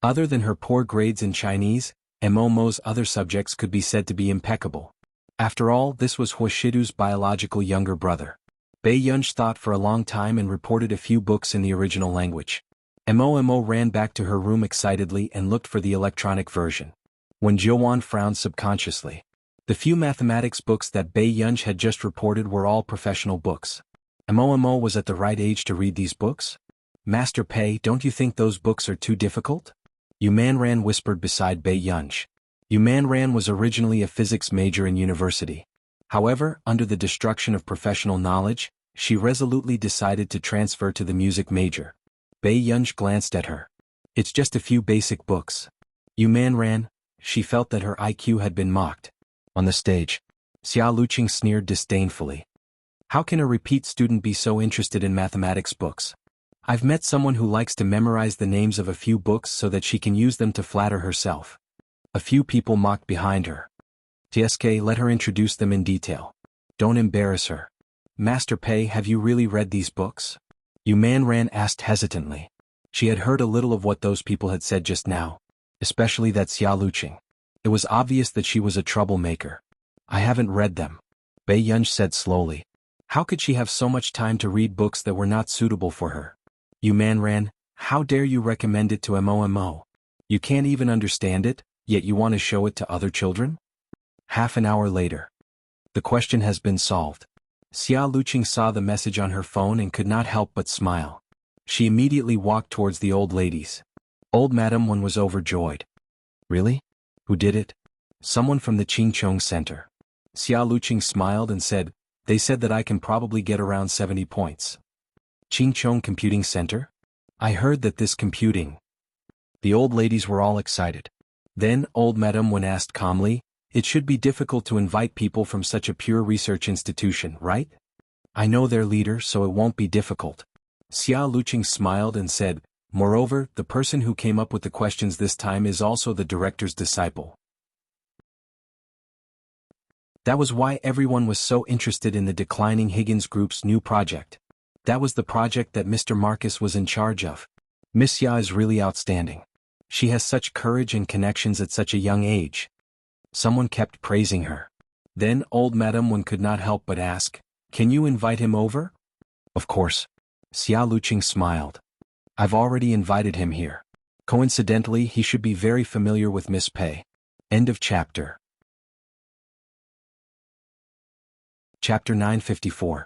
Other than her poor grades in Chinese, Mo's other subjects could be said to be impeccable. After all, this was Huashidu's biological younger brother. Bei Yunj thought for a long time and reported a few books in the original language. Mo ran back to her room excitedly and looked for the electronic version. When Jiuwan frowned subconsciously. The few mathematics books that Bei Yunj had just reported were all professional books. Mo was at the right age to read these books? Master Pei, don't you think those books are too difficult? Yu Manran whispered beside Bei Yunj. Yu Manran was originally a physics major in university. However, under the destruction of professional knowledge, she resolutely decided to transfer to the music major. Bei Yunj glanced at her. It's just a few basic books. Yu Manran, she felt that her IQ had been mocked. On the stage, Xia Luqing sneered disdainfully. How can a repeat student be so interested in mathematics books? I've met someone who likes to memorize the names of a few books so that she can use them to flatter herself. A few people mocked behind her. TSK, let her introduce them in detail. Don't embarrass her. Master Pei, have you really read these books? Yu Manran asked hesitantly. She had heard a little of what those people had said just now, especially that Xia Luqing. It was obvious that she was a troublemaker. I haven't read them. Bei Yunj said slowly. How could she have so much time to read books that were not suitable for her? Yu Manran, how dare you recommend it to Mo? You can't even understand it, yet you want to show it to other children? Half an hour later. The question has been solved. Xia Luqing saw the message on her phone and could not help but smile. She immediately walked towards the old ladies. Old Madam Wen was overjoyed. Really? Who did it? Someone from the Qingchong Center. Xia Luqing smiled and said, they said that I can probably get around 70 points. Qingchong Computing Center? I heard that this computing. The old ladies were all excited. Then, old Madam Wen asked calmly, it should be difficult to invite people from such a pure research institution, right? I know their leader, so it won't be difficult. Xia Luqing smiled and said, moreover, the person who came up with the questions this time is also the director's disciple. That was why everyone was so interested in the declining Higgins Group's new project. That was the project that Mr. Marcus was in charge of. Miss Ya is really outstanding. She has such courage and connections at such a young age. Someone kept praising her. Then old Madame Wen could not help but ask, "Can you invite him over?" "Of course." Xia Luqing smiled. "I've already invited him here. Coincidentally, he should be very familiar with Miss Pei." End of chapter. Chapter 954.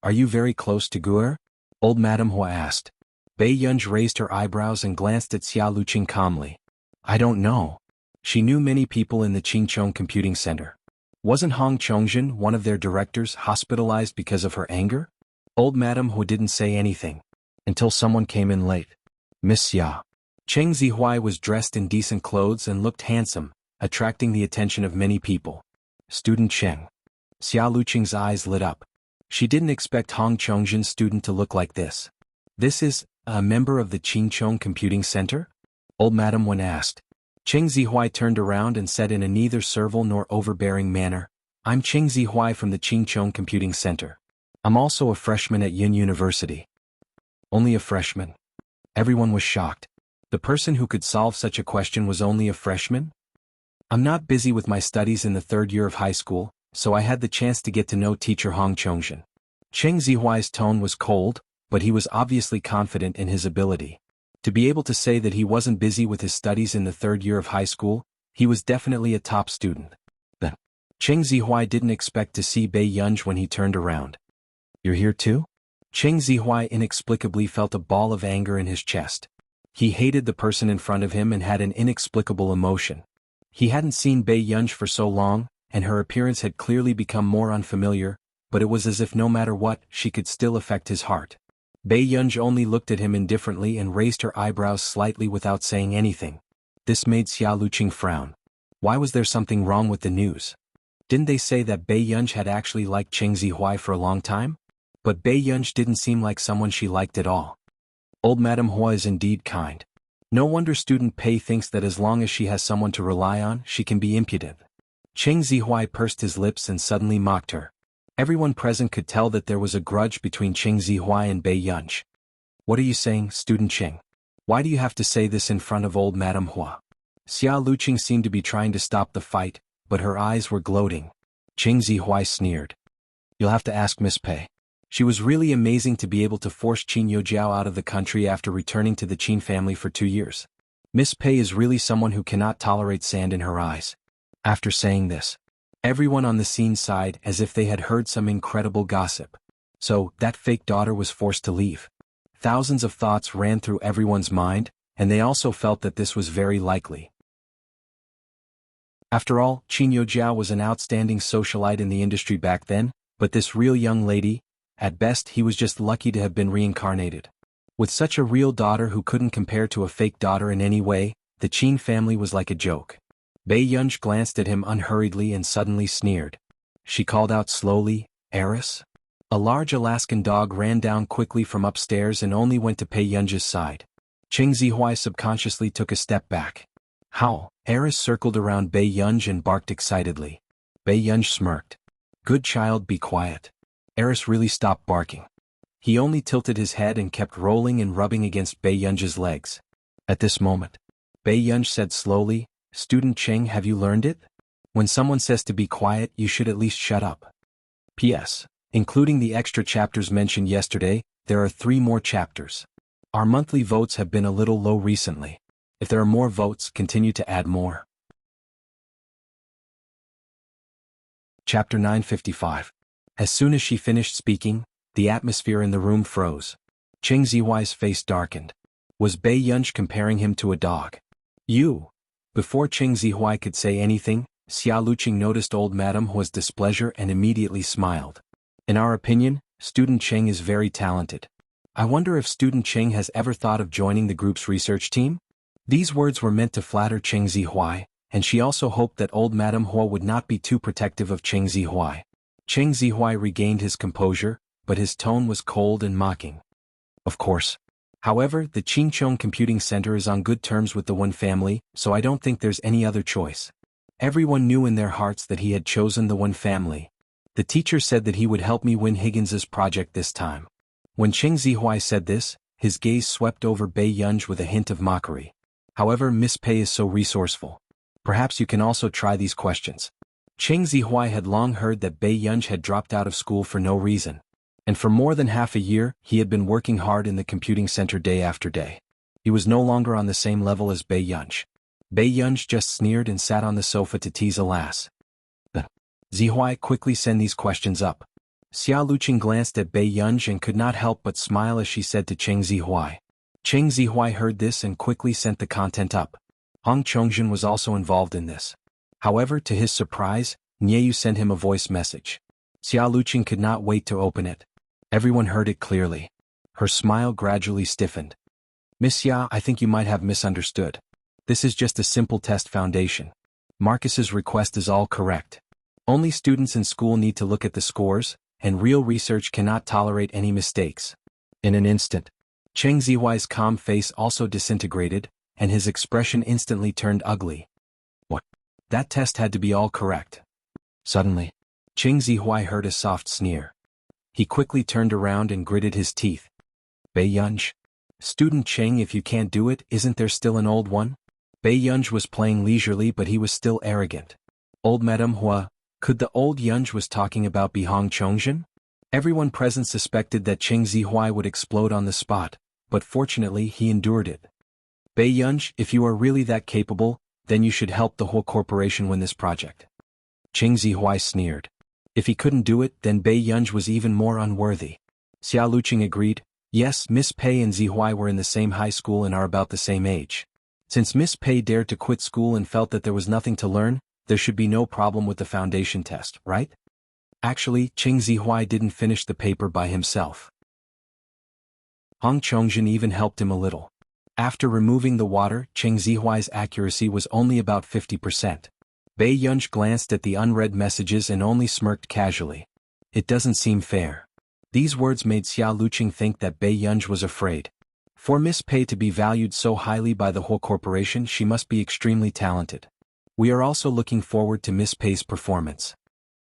Are you very close to Guer? Old Madame Hua asked. Bei Yunj raised her eyebrows and glanced at Xia Luqing calmly. I don't know. She knew many people in the Qingchong Computing Center. Wasn't Hong Chongjin, one of their directors, hospitalized because of her anger? Old Madame Hua didn't say anything. Until someone came in late. Miss Xia. Cheng Zihuai was dressed in decent clothes and looked handsome, attracting the attention of many people. Student Cheng. Xia Luqing's eyes lit up. She didn't expect Hong Chongjin's student to look like this. This is a member of the Qingchong Computing Center? Old Madame Wen asked. Cheng Zihuai turned around and said in a neither servile nor overbearing manner, I'm Cheng Zihuai from the Qingchong Computing Center. I'm also a freshman at Yin University. Only a freshman? Everyone was shocked. The person who could solve such a question was only a freshman? I'm not busy with my studies in the third year of high school, so I had the chance to get to know teacher Hong Chongjin. Cheng Zihuai's tone was cold, but he was obviously confident in his ability. To be able to say that he wasn't busy with his studies in the third year of high school, he was definitely a top student. But Cheng Zihuai didn't expect to see Bei Yunj when he turned around. You're here too? Cheng Zihuai inexplicably felt a ball of anger in his chest. He hated the person in front of him and had an inexplicable emotion. He hadn't seen Bei Yunj for so long, and her appearance had clearly become more unfamiliar, but it was as if no matter what, she could still affect his heart. Bei Yunj only looked at him indifferently and raised her eyebrows slightly without saying anything. This made Xia Luqing frown. Why was there something wrong with the news? Didn't they say that Bei Yunj had actually liked Cheng Zihuai for a long time? But Bei Yunj didn't seem like someone she liked at all. Old Madame Hua is indeed kind. No wonder student Pei thinks that as long as she has someone to rely on, she can be impudent. Cheng Zihuai pursed his lips and suddenly mocked her. Everyone present could tell that there was a grudge between Cheng Zihuai and Bei Yunj. What are you saying, student Cheng? Why do you have to say this in front of old Madame Hua? Xia Luqing seemed to be trying to stop the fight, but her eyes were gloating. Cheng Zihuai sneered. You'll have to ask Miss Pei. She was really amazing to be able to force Qin Youjiao out of the country after returning to the Qin family for 2 years. Miss Pei is really someone who cannot tolerate sand in her eyes. After saying this, everyone on the scene sighed as if they had heard some incredible gossip. So, that fake daughter was forced to leave. Thousands of thoughts ran through everyone's mind, and they also felt that this was very likely. After all, Qin Youjiao was an outstanding socialite in the industry back then, but this real young lady, at best he was just lucky to have been reincarnated. With such a real daughter who couldn't compare to a fake daughter in any way, the Qin family was like a joke. Bei Yunj glanced at him unhurriedly and suddenly sneered. She called out slowly, Eris? A large Alaskan dog ran down quickly from upstairs and only went to Bei Yunj's side. Cheng Zihuai subconsciously took a step back. Howl! Eris circled around Bei Yunj and barked excitedly. Bei Yunj smirked. Good child, be quiet. Eris really stopped barking. He only tilted his head and kept rolling and rubbing against Bei Yunj's legs. At this moment, Bei Yunj said slowly, Student Cheng, have you learned it? When someone says to be quiet, you should at least shut up. P.S. Including the extra chapters mentioned yesterday, there are 3 more chapters. Our monthly votes have been a little low recently. If there are more votes, continue to add more. Chapter 955. As soon as she finished speaking, the atmosphere in the room froze. Cheng Zihuai's face darkened. Was Bei Yunj comparing him to a dog? You! Before Cheng Zihuai could say anything, Xia Luqing noticed old Madame Hua's displeasure and immediately smiled. In our opinion, student Cheng is very talented. I wonder if student Cheng has ever thought of joining the group's research team? These words were meant to flatter Cheng Zihuai, and she also hoped that old Madame Hua would not be too protective of Cheng Zihuai. Cheng Zihuai regained his composure, but his tone was cold and mocking. Of course. However, the Qingchong Computing Center is on good terms with the Wen family, so I don't think there's any other choice. Everyone knew in their hearts that he had chosen the Wen family. The teacher said that he would help me win Higgins's project this time. When Cheng Zihuai said this, his gaze swept over Bei Yunj with a hint of mockery. However, Miss Pei is so resourceful. Perhaps you can also try these questions. Cheng Zihuai had long heard that Bei Yunj had dropped out of school for no reason. And for more than half a year, he had been working hard in the computing center day after day. He was no longer on the same level as Bei Yunj. Bei Yunj just sneered and sat on the sofa to tease a lass. Zihuai, quickly send these questions up. Xia Luqing glanced at Bei Yunj and could not help but smile as she said to Cheng Zihuai. Cheng Zihuai heard this and quickly sent the content up. Hong Chongjun was also involved in this. However, to his surprise, Nieyu sent him a voice message. Xia Luqing could not wait to open it. Everyone heard it clearly. Her smile gradually stiffened. Miss Xia, I think you might have misunderstood. This is just a simple test foundation. Marcus's request is all correct. Only students in school need to look at the scores, and real research cannot tolerate any mistakes. In an instant, Cheng Zihuai's calm face also disintegrated, and his expression instantly turned ugly. What? That test had to be all correct. Suddenly, Cheng Zihuai heard a soft sneer. He quickly turned around and gritted his teeth. Bei Yunj? Student Cheng, if you can't do it, isn't there still an old one? Bei Yunj was playing leisurely, but he was still arrogant. Old Madame Hua, could the old Yunj was talking about be Hong Chongjun? Everyone present suspected that Cheng Zihuai would explode on the spot, but fortunately he endured it. Bei Yunj, if you are really that capable, then you should help the whole corporation win this project. Cheng Zihuai sneered. If he couldn't do it, then Bei Yunj was even more unworthy. Xia Luqing agreed. Yes, Miss Pei and Zihuai were in the same high school and are about the same age. Since Miss Pei dared to quit school and felt that there was nothing to learn, there should be no problem with the foundation test, right? Actually, Cheng Zihuai didn't finish the paper by himself. Hong Chongjun even helped him a little. After removing the water, Cheng Zihuai's accuracy was only about 50%. Bei Yunj glanced at the unread messages and only smirked casually. It doesn't seem fair. These words made Xia Luqing think that Bei Yunj was afraid. For Miss Pei to be valued so highly by the whole corporation, she must be extremely talented. We are also looking forward to Miss Pei's performance.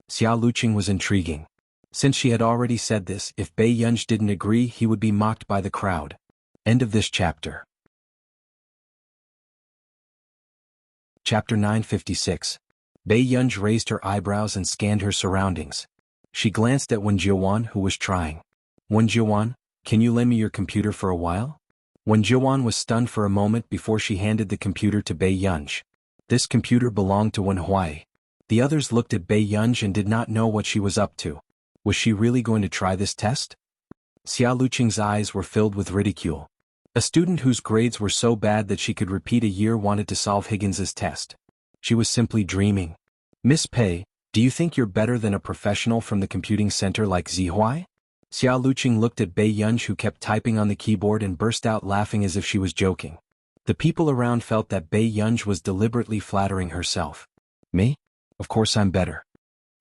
Xia Luqing was intriguing. Since she had already said this, if Bei Yunj didn't agree, he would be mocked by the crowd. End of this chapter. Chapter 956. Bei Yunj raised her eyebrows and scanned her surroundings. She glanced at Wen Jiuan, who was trying. Wen Jiuan, can you lend me your computer for a while? Wen Jiuan was stunned for a moment before she handed the computer to Bei Yunj. This computer belonged to Wen Huai. The others looked at Bei Yunj and did not know what she was up to. Was she really going to try this test? Xia Luqing's eyes were filled with ridicule. A student whose grades were so bad that she could repeat a year wanted to solve Higgins's test. She was simply dreaming. Miss Pei, do you think you're better than a professional from the computing center like Zihuai? Xia Luqing looked at Bei Yunj, who kept typing on the keyboard, and burst out laughing as if she was joking. The people around felt that Bei Yunj was deliberately flattering herself. Me? Of course I'm better.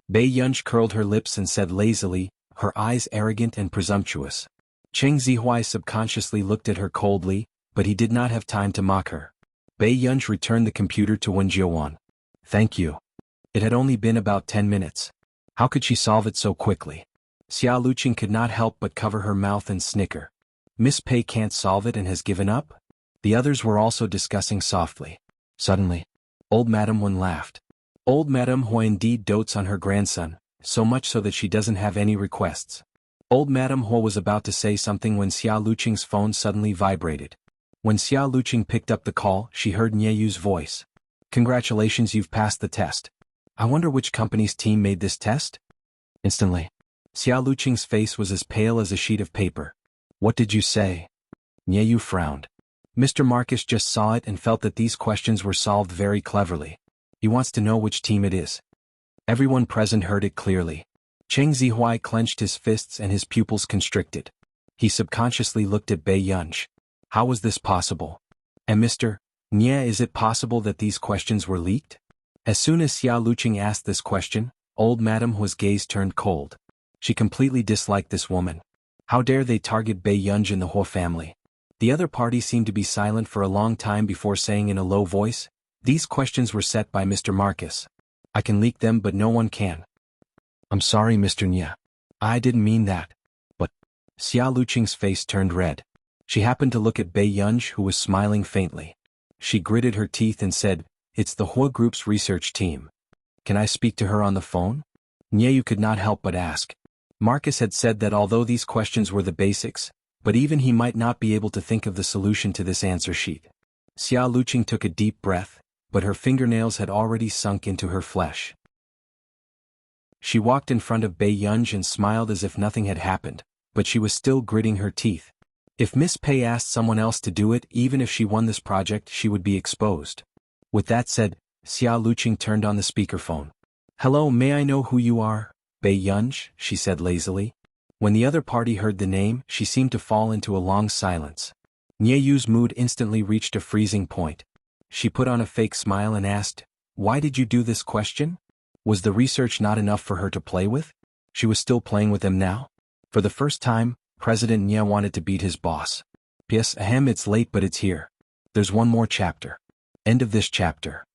Bei Yunj curled her lips and said lazily, her eyes arrogant and presumptuous. Cheng Zihuai subconsciously looked at her coldly, but he did not have time to mock her. Bei Yunj returned the computer to Wen Jiuan. Thank you. It had only been about 10 minutes. How could she solve it so quickly? Xia Luqing could not help but cover her mouth and snicker. Miss Pei can't solve it and has given up? The others were also discussing softly. Suddenly, old Madame Wen laughed. Old Madame Hua indeed dotes on her grandson, so much so that she doesn't have any requests. Old Madame Hua was about to say something when Xia Luqing's phone suddenly vibrated. When Xia Luqing picked up the call, she heard Nieyu's voice. Congratulations, you've passed the test. I wonder which company's team made this test? Instantly, Xia Luqing's face was as pale as a sheet of paper. What did you say? Nieyu frowned. Mr. Marcus just saw it and felt that these questions were solved very cleverly. He wants to know which team it is. Everyone present heard it clearly. Cheng Zihuai clenched his fists and his pupils constricted. He subconsciously looked at Bei Yunj. How was this possible? And Mr. Nye, is it possible that these questions were leaked? As soon as Xia Luqing asked this question, old Madame Hua's gaze turned cold. She completely disliked this woman. How dare they target Bei Yunj and the Hua family? The other party seemed to be silent for a long time before saying in a low voice, these questions were set by Mr. Marcus. I can leak them, but no one can. I'm sorry, Mr. Nye. I didn't mean that. But Xia Luqing's face turned red. She happened to look at Bei Yunj, who was smiling faintly. She gritted her teeth and said, "It's the Hua Group's research team. Can I speak to her on the phone?" Nyeyu could not help but ask. Marcus had said that although these questions were the basics, but even he might not be able to think of the solution to this answer sheet. Xia Luqing took a deep breath, but her fingernails had already sunk into her flesh. She walked in front of Bei Yunj and smiled as if nothing had happened, but she was still gritting her teeth. If Miss Pei asked someone else to do it, even if she won this project, she would be exposed. With that said, Xia Luqing turned on the speakerphone. "Hello, may I know who you are?" "Bei Yunj," she said lazily. When the other party heard the name, she seemed to fall into a long silence. Nyeyu's mood instantly reached a freezing point. She put on a fake smile and asked, "Why did you do this question?" Was the research not enough for her to play with? She was still playing with them now? For the first time, President Nye wanted to beat his boss. P.S. It's late but it's here. There's one more chapter. End of this chapter.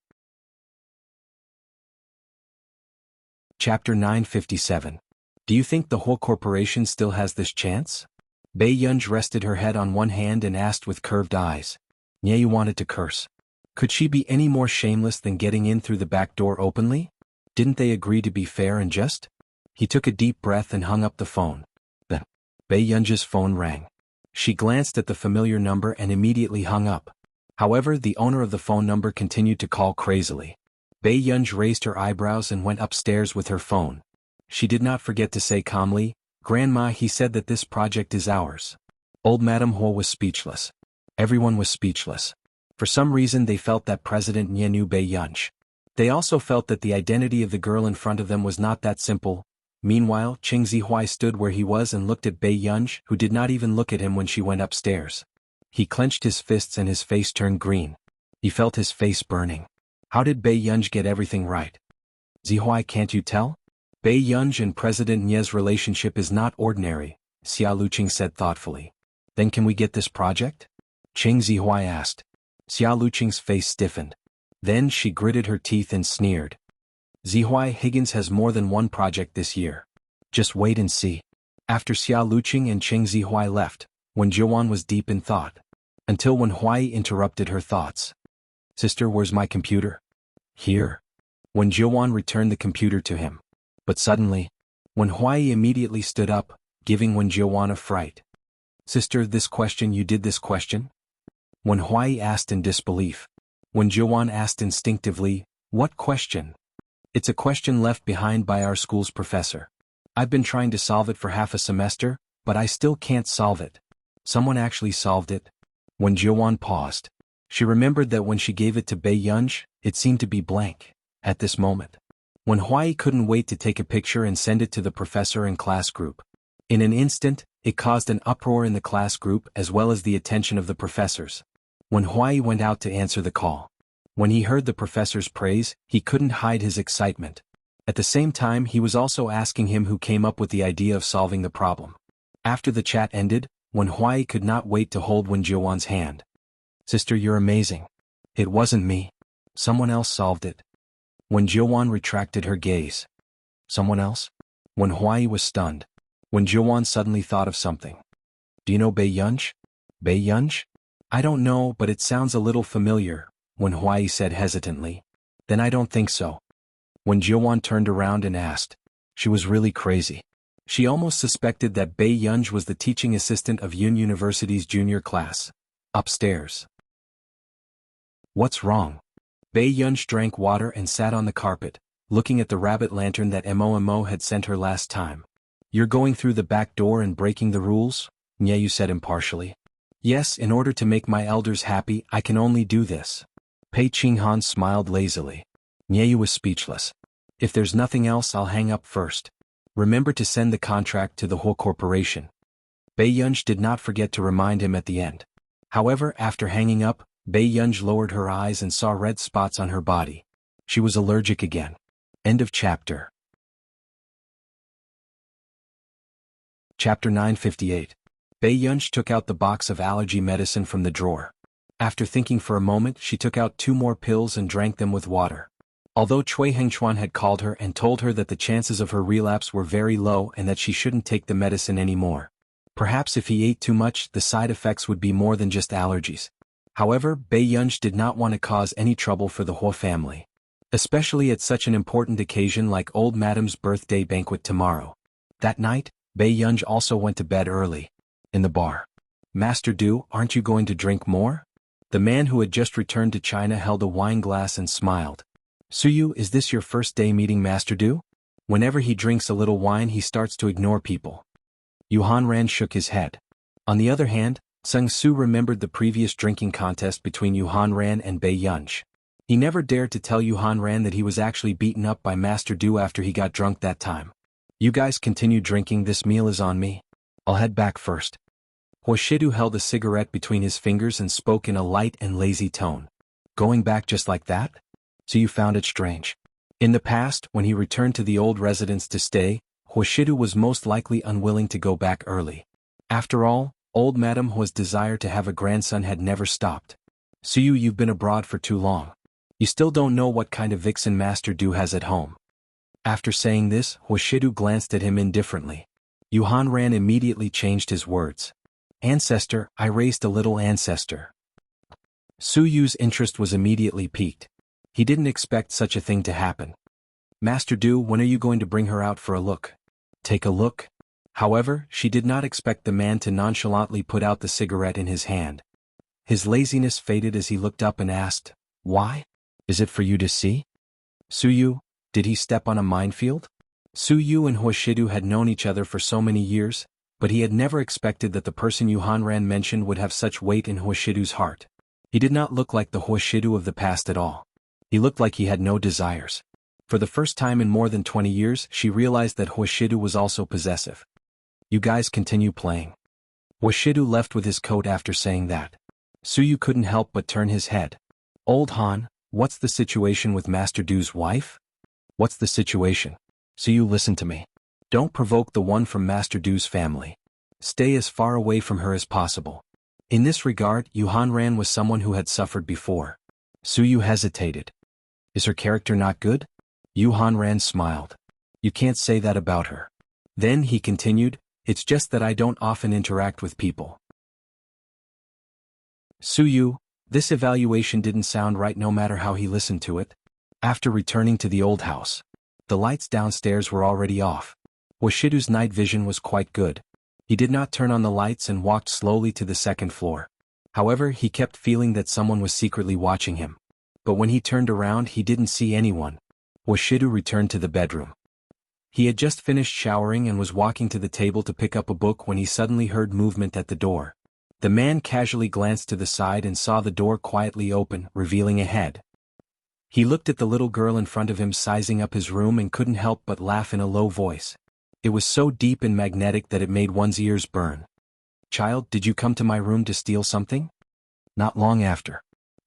Chapter 957. Do you think the whole corporation still has this chance? Bei Yunj rested her head on one hand and asked with curved eyes. Nye wanted to curse. Could she be any more shameless than getting in through the back door openly? Didn't they agree to be fair and just? He took a deep breath and hung up the phone. Then, Bei Yunj's phone rang. She glanced at the familiar number and immediately hung up. However, the owner of the phone number continued to call crazily. Bei Yunj raised her eyebrows and went upstairs with her phone. She did not forget to say calmly, "Grandma, he said that this project is ours." Old Madame Ho was speechless. Everyone was speechless. For some reason they felt that President Nye knew Bei Yunj. They also felt that the identity of the girl in front of them was not that simple. Meanwhile, Qing Zihuai stood where he was and looked at Bei Yunj, who did not even look at him when she went upstairs. He clenched his fists and his face turned green. He felt his face burning. How did Bei Yunj get everything right? "Zihuai, can't you tell? Bei Yunj and President Nye's relationship is not ordinary," Xia Luqing said thoughtfully. "Then can we get this project?" Qing Zihuai asked. Xia Luqing's face stiffened. Then she gritted her teeth and sneered. "Zihuai, Higgins has more than one project this year. Just wait and see." After Xia Luqing and Qing Zihuai left, Wen Jiuan was deep in thought. Until Wen Huai interrupted her thoughts. "Sister, where's my computer?" "Here." Wen Jiuan returned the computer to him. But suddenly, Wen Huai immediately stood up, giving Wen Jiuan a fright. "Sister, you did this question?" Wen Huai asked in disbelief. Wen Jiuan asked instinctively, "What question?" "It's a question left behind by our school's professor. I've been trying to solve it for half a semester, but I still can't solve it." "Someone actually solved it?" Wen Jiuan paused. She remembered that when she gave it to Bei Yunj, it seemed to be blank. At this moment, Wen Huai couldn't wait to take a picture and send it to the professor and class group. In an instant, it caused an uproar in the class group as well as the attention of the professors. Wen Huai went out to answer the call. When he heard the professor's praise, he couldn't hide his excitement. At the same time, he was also asking him who came up with the idea of solving the problem. After the chat ended, Wen Huai could not wait to hold Wen Jiuan's hand. "Sister, you're amazing. It wasn't me. Someone else solved it." Wen Jiuan retracted her gaze. "Someone else?" Wen Huai was stunned. Wen Jiuan suddenly thought of something. "Do you know Bei Yunj?" "Bei Yunj? I don't know, but it sounds a little familiar," Wen Huai said hesitantly. "Then I don't think so." Wen Jiuan turned around and asked. She was really crazy. She almost suspected that Bei Yunj was the teaching assistant of Yun University's junior class. Upstairs. "What's wrong?" Bei Yunj drank water and sat on the carpet, looking at the rabbit lantern that Mo had sent her last time. "You're going through the back door and breaking the rules?" Nyeyu said impartially. "Yes, in order to make my elders happy, I can only do this." Pei Qinghan smiled lazily. Nyeyu was speechless. "If there's nothing else, I'll hang up first. Remember to send the contract to the whole corporation." Bei Yunj did not forget to remind him at the end. However, after hanging up, Bei Yunj lowered her eyes and saw red spots on her body. She was allergic again. End of chapter. Chapter 958. Bei Yunj took out the box of allergy medicine from the drawer. After thinking for a moment, she took out 2 more pills and drank them with water. Although Cui Hengchuan had called her and told her that the chances of her relapse were very low and that she shouldn't take the medicine anymore, Perhaps if he ate too much, the side effects would be more than just allergies. However, Bei Yunj did not want to cause any trouble for the Huo family, especially at such an important occasion like old Madam's birthday banquet tomorrow. That night, Bei Yunj also went to bed early. In the bar. Master Du, aren't you going to drink more? The man who had just returned to China held a wine glass and smiled. Suyu, is this your first day meeting Master Du? Whenever he drinks a little wine he starts to ignore people. Yuhan Ran shook his head. On the other hand, Sung Su remembered the previous drinking contest between Yuhan Ran and Bei Yunj. He never dared to tell Yuhan Ran that he was actually beaten up by Master Du after he got drunk that time. You guys continue drinking, this meal is on me. I'll head back first. Huoshidu held a cigarette between his fingers and spoke in a light and lazy tone. Going back just like that? So you found it strange. In the past, when he returned to the old residence to stay, Huoshidu was most likely unwilling to go back early. After all, old Madame Huo's desire to have a grandson had never stopped. Suyu, you've been abroad for too long. You still don't know what kind of vixen Master Du has at home. After saying this, Huoshidu glanced at him indifferently. Yuhan Ran immediately changed his words. Ancestor, I raised a little ancestor. Suyu's interest was immediately piqued. He didn't expect such a thing to happen. Master Du, when are you going to bring her out for a look? Take a look? However, she did not expect the man to nonchalantly put out the cigarette in his hand. His laziness faded as he looked up and asked, Why? Is it for you to see? Suyu, did he step on a minefield? Suyu and Huoshidu had known each other for so many years, but he had never expected that the person Yuhan Ran mentioned would have such weight in Huoshidu's heart. He did not look like the Huoshidu of the past at all. He looked like he had no desires. For the first time in more than 20 years, she realized that Huoshidu was also possessive. You guys continue playing. Huoshidu left with his coat after saying that. Suyu couldn't help but turn his head. Old Han, what's the situation with Master Du's wife? What's the situation? Suyu, listen to me. Don't provoke the one from Master Du's family. Stay as far away from her as possible. In this regard, Yuhan Ran was someone who had suffered before. Suyu hesitated. Is her character not good? Yuhan Ran smiled. You can't say that about her. Then he continued, it's just that I don't often interact with people. Suyu, this evaluation didn't sound right no matter how he listened to it. After returning to the old house, the lights downstairs were already off. Huoshidu's night vision was quite good. He did not turn on the lights and walked slowly to the second floor. However, he kept feeling that someone was secretly watching him. But when he turned around he didn't see anyone. Huoshidu returned to the bedroom. He had just finished showering and was walking to the table to pick up a book when he suddenly heard movement at the door. The man casually glanced to the side and saw the door quietly open, revealing a head. He looked at the little girl in front of him sizing up his room and couldn't help but laugh in a low voice. It was so deep and magnetic that it made one's ears burn. Child, did you come to my room to steal something? Not long after.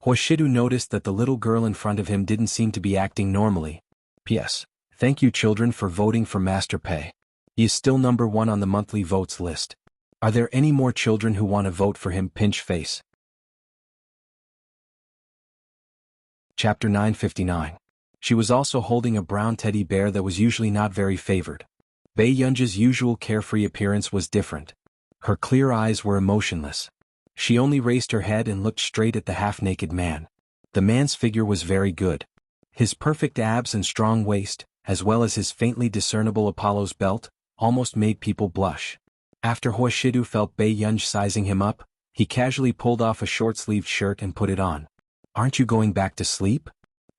Huoshidu noticed that the little girl in front of him didn't seem to be acting normally. P.S. Thank you children for voting for Master Pei. He is still number 1 on the monthly votes list. Are there any more children who want to vote for him? Pinch face. Chapter 959. She was also holding a brown teddy bear that was usually not very favored. Bei Yunj's usual carefree appearance was different. Her clear eyes were emotionless. She only raised her head and looked straight at the half-naked man. The man's figure was very good. His perfect abs and strong waist, as well as his faintly discernible Apollo's belt, almost made people blush. After Huoshidu felt Bei Yunj sizing him up, he casually pulled off a short-sleeved shirt and put it on. Aren't you going back to sleep?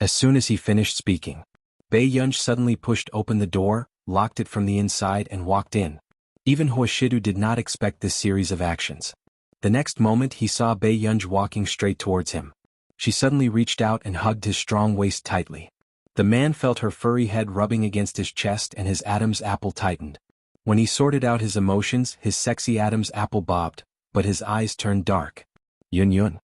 As soon as he finished speaking, Bei Yunj suddenly pushed open the door, locked it from the inside and walked in. Even Huoshidu did not expect this series of actions. The next moment he saw Bei Yunj walking straight towards him. She suddenly reached out and hugged his strong waist tightly. The man felt her furry head rubbing against his chest and his Adam's apple tightened. When he sorted out his emotions, his sexy Adam's apple bobbed, but his eyes turned dark. Yun Yun.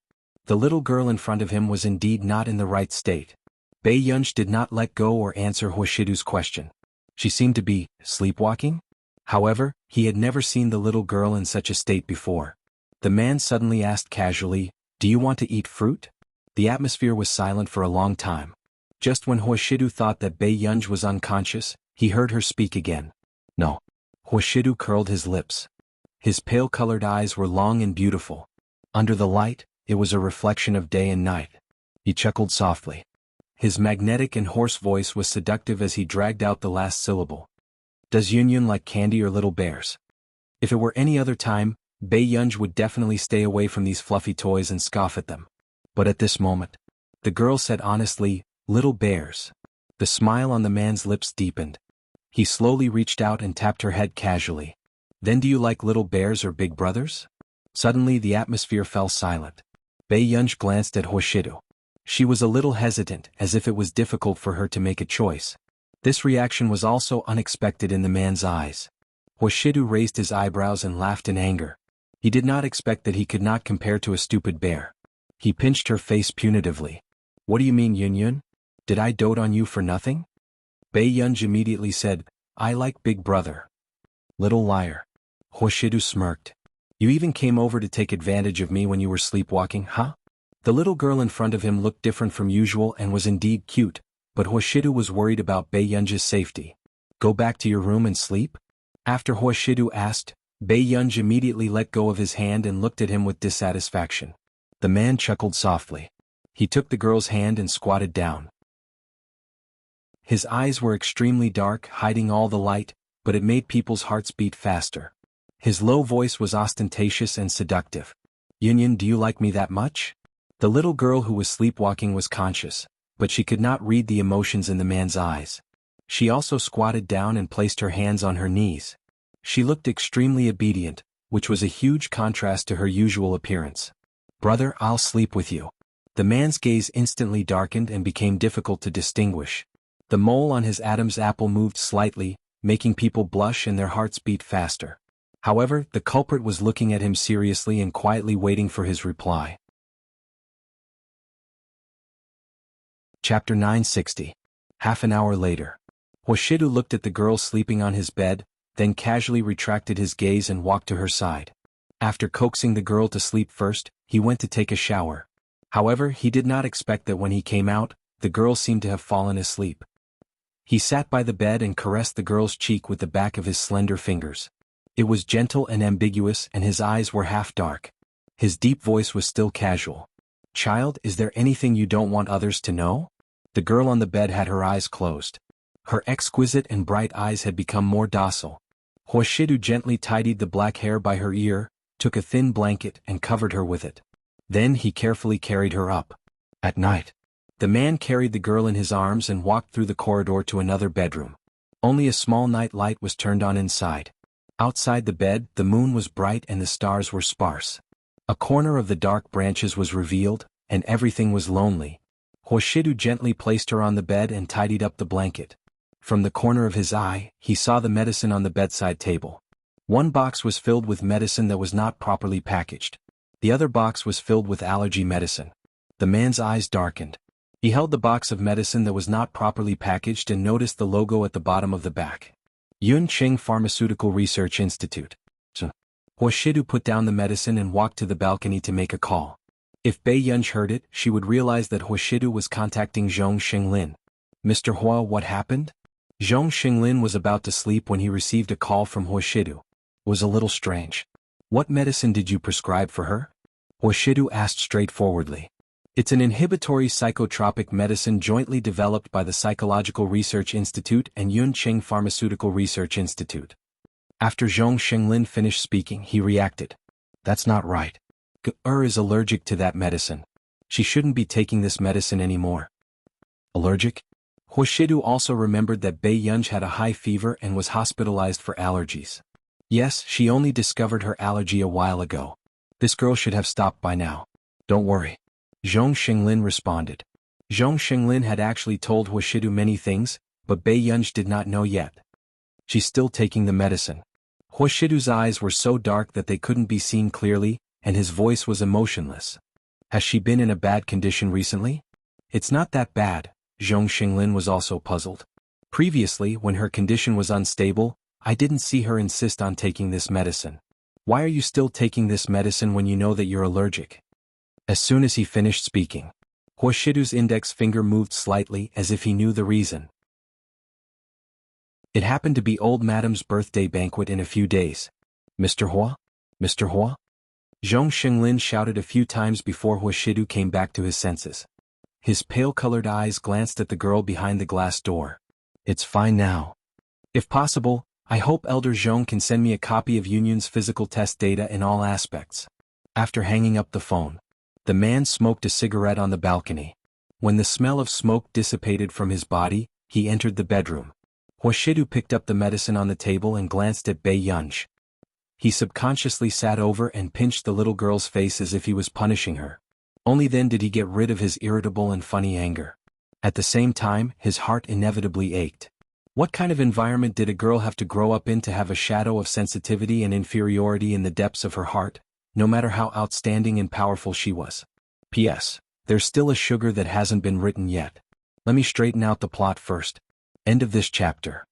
The little girl in front of him was indeed not in the right state. Bei Yunj did not let go or answer Huoshidu's question. She seemed to be sleepwalking? However, he had never seen the little girl in such a state before. The man suddenly asked casually, Do you want to eat fruit? The atmosphere was silent for a long time. Just when Huoshidu thought that Bei Yunj was unconscious, he heard her speak again. No. Huoshidu curled his lips. His pale-colored eyes were long and beautiful. Under the light, it was a reflection of day and night. He chuckled softly. His magnetic and hoarse voice was seductive as he dragged out the last syllable. Does Yun like candy or little bears? If it were any other time, Bei Yunj would definitely stay away from these fluffy toys and scoff at them. But at this moment, the girl said honestly, little bears. The smile on the man's lips deepened. He slowly reached out and tapped her head casually. Then do you like little bears or big brothers? Suddenly the atmosphere fell silent. Bei Yunj glanced at Hoshidu. She was a little hesitant, as if it was difficult for her to make a choice. This reaction was also unexpected in the man's eyes. Hoshidu raised his eyebrows and laughed in anger. He did not expect that he could not compare to a stupid bear. He pinched her face punitively. What do you mean, Yun? Did I dote on you for nothing? Bei Yunj immediately said, I like big brother. Little liar. Hoshidu smirked. You even came over to take advantage of me when you were sleepwalking, huh? The little girl in front of him looked different from usual and was indeed cute, but Hoshidu was worried about Bei Yunj's safety. Go back to your room and sleep? After Hoshidu asked, Bei Yunj immediately let go of his hand and looked at him with dissatisfaction. The man chuckled softly. He took the girl's hand and squatted down. His eyes were extremely dark, hiding all the light, but it made people's hearts beat faster. His low voice was ostentatious and seductive. Yun, do you like me that much? The little girl who was sleepwalking was conscious, but she could not read the emotions in the man's eyes. She also squatted down and placed her hands on her knees. She looked extremely obedient, which was a huge contrast to her usual appearance. Brother, I'll sleep with you. The man's gaze instantly darkened and became difficult to distinguish. The mole on his Adam's apple moved slightly, making people blush and their hearts beat faster. However, the culprit was looking at him seriously and quietly waiting for his reply. Chapter 960. Half an hour later. Hoshidu looked at the girl sleeping on his bed, then casually retracted his gaze and walked to her side. After coaxing the girl to sleep first, he went to take a shower. However, he did not expect that when he came out, the girl seemed to have fallen asleep. He sat by the bed and caressed the girl's cheek with the back of his slender fingers. It was gentle and ambiguous, and his eyes were half dark. His deep voice was still casual. Child, is there anything you don't want others to know? The girl on the bed had her eyes closed. Her exquisite and bright eyes had become more docile. Hoshidu gently tidied the black hair by her ear, took a thin blanket and covered her with it. Then he carefully carried her up. At night, the man carried the girl in his arms and walked through the corridor to another bedroom. Only a small night light was turned on inside. Outside the bed, the moon was bright and the stars were sparse. A corner of the dark branches was revealed, and everything was lonely. Hoshidu gently placed her on the bed and tidied up the blanket. From the corner of his eye, he saw the medicine on the bedside table. One box was filled with medicine that was not properly packaged. The other box was filled with allergy medicine. The man's eyes darkened. He held the box of medicine that was not properly packaged and noticed the logo at the bottom of the back. Yun Qing Pharmaceutical Research Institute. Hoshidu put down the medicine and walked to the balcony to make a call. If Bei Yunj heard it, she would realize that Hoshidu was contacting Zhong Xinglin. Mr. Hua, what happened? Zhong Xinglin was about to sleep when he received a call from Hoshidu. It was a little strange. What medicine did you prescribe for her? Hoshidu asked straightforwardly. It's an inhibitory psychotropic medicine jointly developed by the Psychological Research Institute and Yun Qing Pharmaceutical Research Institute. After Zhong Xinglin finished speaking, he reacted. That's not right. Ge-er is allergic to that medicine. She shouldn't be taking this medicine anymore. Allergic? Hoshidu also remembered that Bei Yunj had a high fever and was hospitalized for allergies. Yes, she only discovered her allergy a while ago. This girl should have stopped by now. Don't worry. Zhong Xinglin responded. Zhong Xinglin had actually told Hoshidu many things, but Bei Yunj did not know yet. She's still taking the medicine. Hoshidu's eyes were so dark that they couldn't be seen clearly, and his voice was emotionless. Has she been in a bad condition recently? It's not that bad, Zhong Xinglin was also puzzled. Previously, when her condition was unstable, I didn't see her insist on taking this medicine. Why are you still taking this medicine when you know that you're allergic? As soon as he finished speaking, Hoshidu's index finger moved slightly as if he knew the reason. It happened to be old Madam's birthday banquet in a few days. Mr. Hua? Mr. Hua? Zhong Xinglin shouted a few times before Huashidu came back to his senses. His pale-colored eyes glanced at the girl behind the glass door. It's fine now. If possible, I hope Elder Zhong can send me a copy of Union's physical test data in all aspects. After hanging up the phone, the man smoked a cigarette on the balcony. When the smell of smoke dissipated from his body, he entered the bedroom. Huashidu picked up the medicine on the table and glanced at Bei Yunj. He subconsciously sat over and pinched the little girl's face as if he was punishing her. Only then did he get rid of his irritable and funny anger. At the same time, his heart inevitably ached. What kind of environment did a girl have to grow up in to have a shadow of sensitivity and inferiority in the depths of her heart, no matter how outstanding and powerful she was? P.S. There's still a sugar that hasn't been written yet. Let me straighten out the plot first. End of this chapter.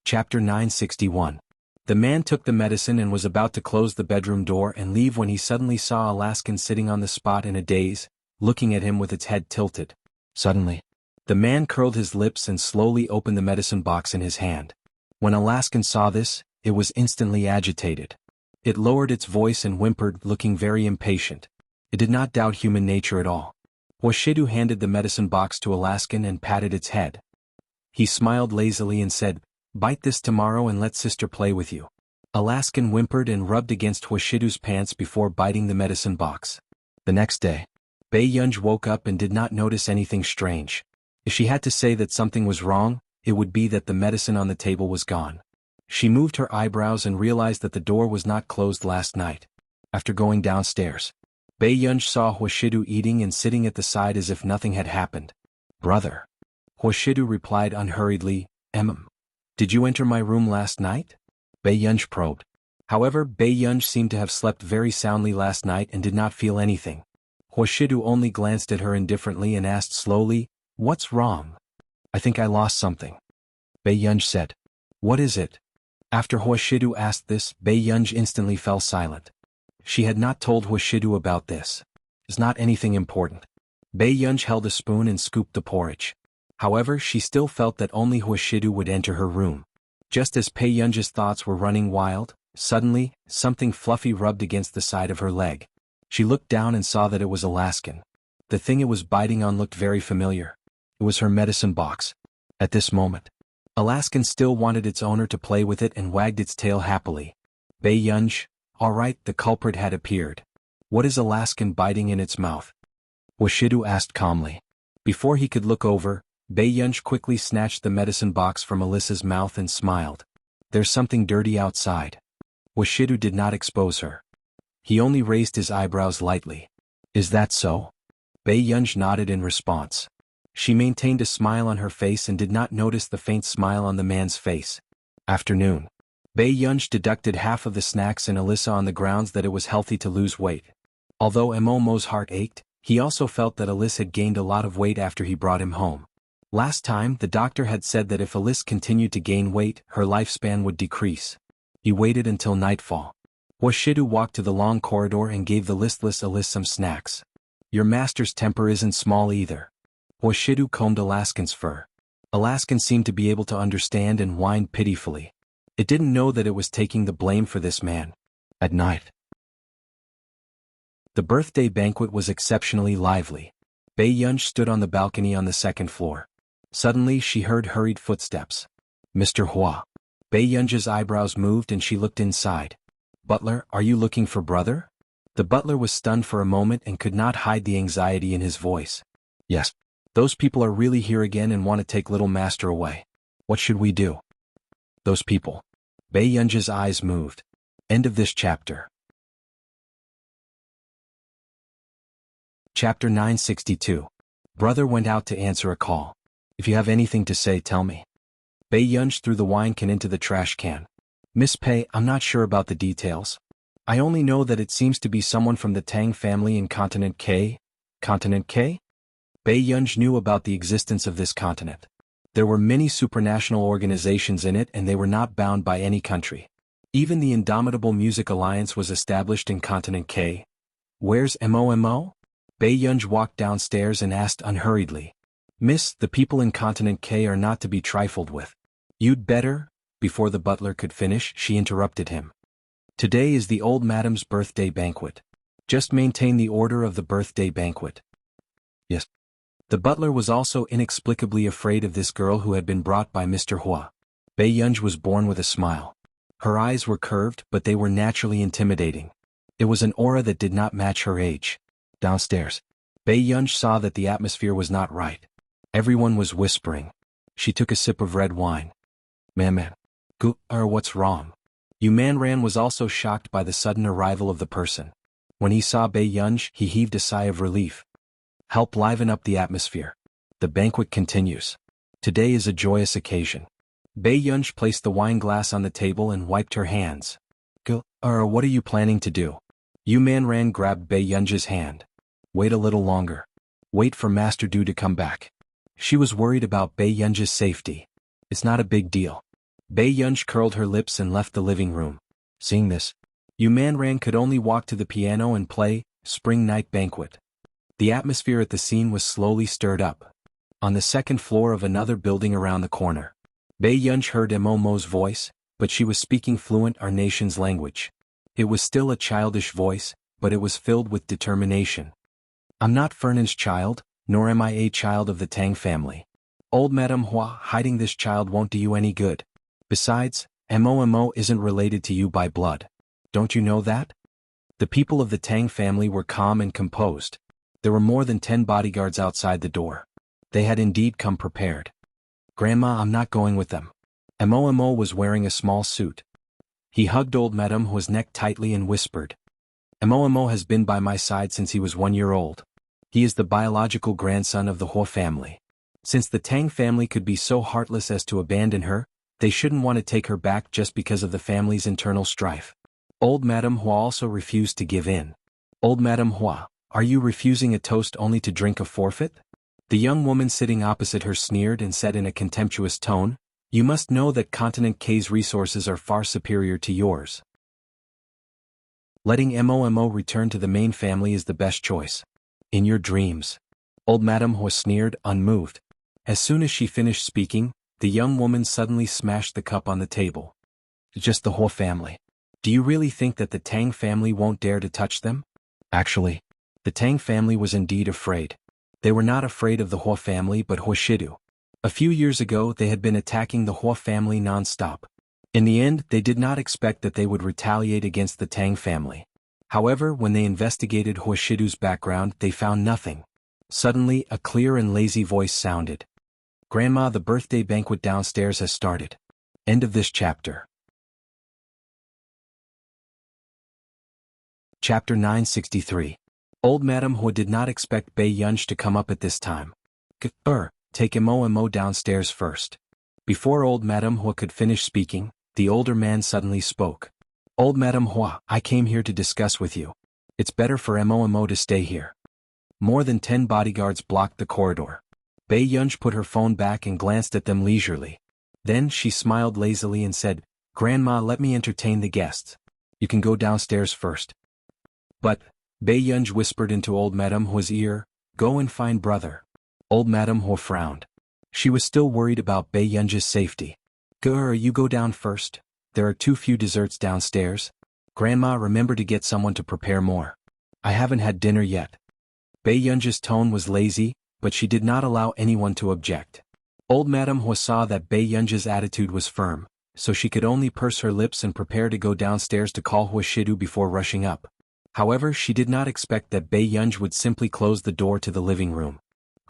Chapter 961. The man took the medicine and was about to close the bedroom door and leave when he suddenly saw Alaskan sitting on the spot in a daze, looking at him with its head tilted. Suddenly, the man curled his lips and slowly opened the medicine box in his hand. When Alaskan saw this, it was instantly agitated. It lowered its voice and whimpered, looking very impatient. It did not doubt human nature at all. Huashidu handed the medicine box to Alaskan and patted its head. He smiled lazily and said, "Bite this tomorrow and let sister play with you." Alaskan whimpered and rubbed against Huashidu's pants before biting the medicine box. The next day, Bei Yunj woke up and did not notice anything strange. If she had to say that something was wrong, it would be that the medicine on the table was gone. She moved her eyebrows and realized that the door was not closed last night. After going downstairs, Bei Yunj saw Huashidu eating and sitting at the side as if nothing had happened. "Brother." Huashidu replied unhurriedly, "Did you enter my room last night?" Bei Yunj probed. However, Bei Yunj seemed to have slept very soundly last night and did not feel anything. Huashidu only glanced at her indifferently and asked slowly, "What's wrong?" "I think I lost something," Bei Yunj said. "What is it?" After Huashidu asked this, Bei Yunj instantly fell silent. She had not told Huashidu about this. It's not anything important. Bei Yunj held a spoon and scooped the porridge. However, she still felt that only Huashidu would enter her room. Just as Bei Yunj's thoughts were running wild, suddenly, something fluffy rubbed against the side of her leg. She looked down and saw that it was Alaskan. The thing it was biting on looked very familiar. It was her medicine box. At this moment, Alaskan still wanted its owner to play with it and wagged its tail happily. Bei Yunj, all right, the culprit had appeared. "What is Alaskan biting in its mouth?" Huashidu asked calmly. Before he could look over, Bei Yunj quickly snatched the medicine box from Alyssa's mouth and smiled. "There's something dirty outside." Huashidu did not expose her. He only raised his eyebrows lightly. "Is that so?" Bei Yunj nodded in response. She maintained a smile on her face and did not notice the faint smile on the man's face. Afternoon. Bei Yunj deducted half of the snacks in Alyssa on the grounds that it was healthy to lose weight. Although Mo's heart ached, he also felt that Alyssa had gained a lot of weight after he brought him home. Last time, the doctor had said that if Alyssa continued to gain weight, her lifespan would decrease. He waited until nightfall. Huashidu walked to the long corridor and gave the listless Alyssa some snacks. "Your master's temper isn't small either." Huashidu combed Alaskan's fur. Alaskan seemed to be able to understand and whined pitifully. It didn't know that it was taking the blame for this man. At night, the birthday banquet was exceptionally lively. Bei Yunj stood on the balcony on the second floor. Suddenly she heard hurried footsteps. "Mr. Hua." Bei Yunj's eyebrows moved and she looked inside. "Butler, are you looking for brother?" The butler was stunned for a moment and could not hide the anxiety in his voice. "Yes. Those people are really here again and want to take little master away. What should we do?" "Those people." Bei Yunj's eyes moved. End of this chapter. Chapter 962. Brother went out to answer a call. "If you have anything to say, tell me." Bei Yunj threw the wine can into the trash can. "Miss Pei, I'm not sure about the details. I only know that it seems to be someone from the Tang family in Continent K." Continent K? Bei Yunj knew about the existence of this continent. There were many supranational organizations in it and they were not bound by any country. Even the Indomitable Music Alliance was established in Continent K. "Where's Mo?" Bei Yunj walked downstairs and asked unhurriedly. "Miss, the people in Continent K are not to be trifled with. You'd better..." Before the butler could finish, she interrupted him. Today is the old madam's birthday banquet. Just maintain the order of the birthday banquet. Yes. The butler was also inexplicably afraid of this girl who had been brought by Mr. Hua. Bei Yunj was born with a smile. Her eyes were curved, but they were naturally intimidating. It was an aura that did not match her age. Downstairs, Bei Yunj saw that the atmosphere was not right. Everyone was whispering. She took a sip of red wine. Man. What's wrong? Yu Manran was also shocked by the sudden arrival of the person. When he saw Bei Yunj, he heaved a sigh of relief. Help liven up the atmosphere. The banquet continues. Today is a joyous occasion. Bei Yunj placed the wine glass on the table and wiped her hands. What are you planning to do? Yu Manran grabbed Bei Yunj's hand. Wait a little longer. Wait for Master Du to come back. She was worried about Bei Yunj's safety. It's not a big deal. Bei Yunj curled her lips and left the living room. Seeing this, Yu Manran could only walk to the piano and play Spring Night Banquet. The atmosphere at the scene was slowly stirred up. On the second floor of another building around the corner, Bei Yunj heard Mo's voice, but she was speaking fluent our nation's language. It was still a childish voice, but it was filled with determination. I'm not Fernan's child, nor am I a child of the Tang family. Old Madame Hua, hiding this child won't do you any good. Besides, Mo isn't related to you by blood. Don't you know that? The people of the Tang family were calm and composed. There were more than 10 bodyguards outside the door. They had indeed come prepared. Grandma, I'm not going with them. Mo was wearing a small suit. He hugged old Madame Hua's neck tightly and whispered. Mo has been by my side since he was 1 year old. He is the biological grandson of the Hua family. Since the Tang family could be so heartless as to abandon her, they shouldn't want to take her back just because of the family's internal strife. Old Madame Hua also refused to give in. Old Madame Hua, are you refusing a toast only to drink a forfeit? The young woman sitting opposite her sneered and said in a contemptuous tone, You must know that Continent K's resources are far superior to yours. Letting Mo return to the main family is the best choice. In your dreams. Old Madame Hua sneered, unmoved. As soon as she finished speaking, the young woman suddenly smashed the cup on the table. Just the Hua family. Do you really think that the Tang family won't dare to touch them? Actually, the Tang family was indeed afraid. They were not afraid of the Hua family but Hua Shidu. A few years ago they had been attacking the Hua family non-stop. In the end, they did not expect that they would retaliate against the Tang family. However, when they investigated Hua Shidu's background, they found nothing. Suddenly, a clear and lazy voice sounded. Grandma, the birthday banquet downstairs has started. End of this chapter. Chapter 963. Old Madame Hua did not expect Bei Yunj to come up at this time. Take Mo downstairs first. Before old Madame Hua could finish speaking, the older man suddenly spoke. Old Madame Hua, I came here to discuss with you. It's better for Mo to stay here. More than 10 bodyguards blocked the corridor. Bei Yunj put her phone back and glanced at them leisurely. Then she smiled lazily and said, Grandma, let me entertain the guests. You can go downstairs first. But, Bei Yunj whispered into old Madame Hua's ear, Go and find brother. Old Madame Hua frowned. She was still worried about Bei Yunj's safety. You go down first. There are too few desserts downstairs. Grandma, remember to get someone to prepare more. I haven't had dinner yet. Bei Yunj's tone was lazy, but she did not allow anyone to object. Old Madame Hua saw that Bei Yunj's attitude was firm, so she could only purse her lips and prepare to go downstairs to call Hua Shidu before rushing up. However, she did not expect that Bei Yunj would simply close the door to the living room.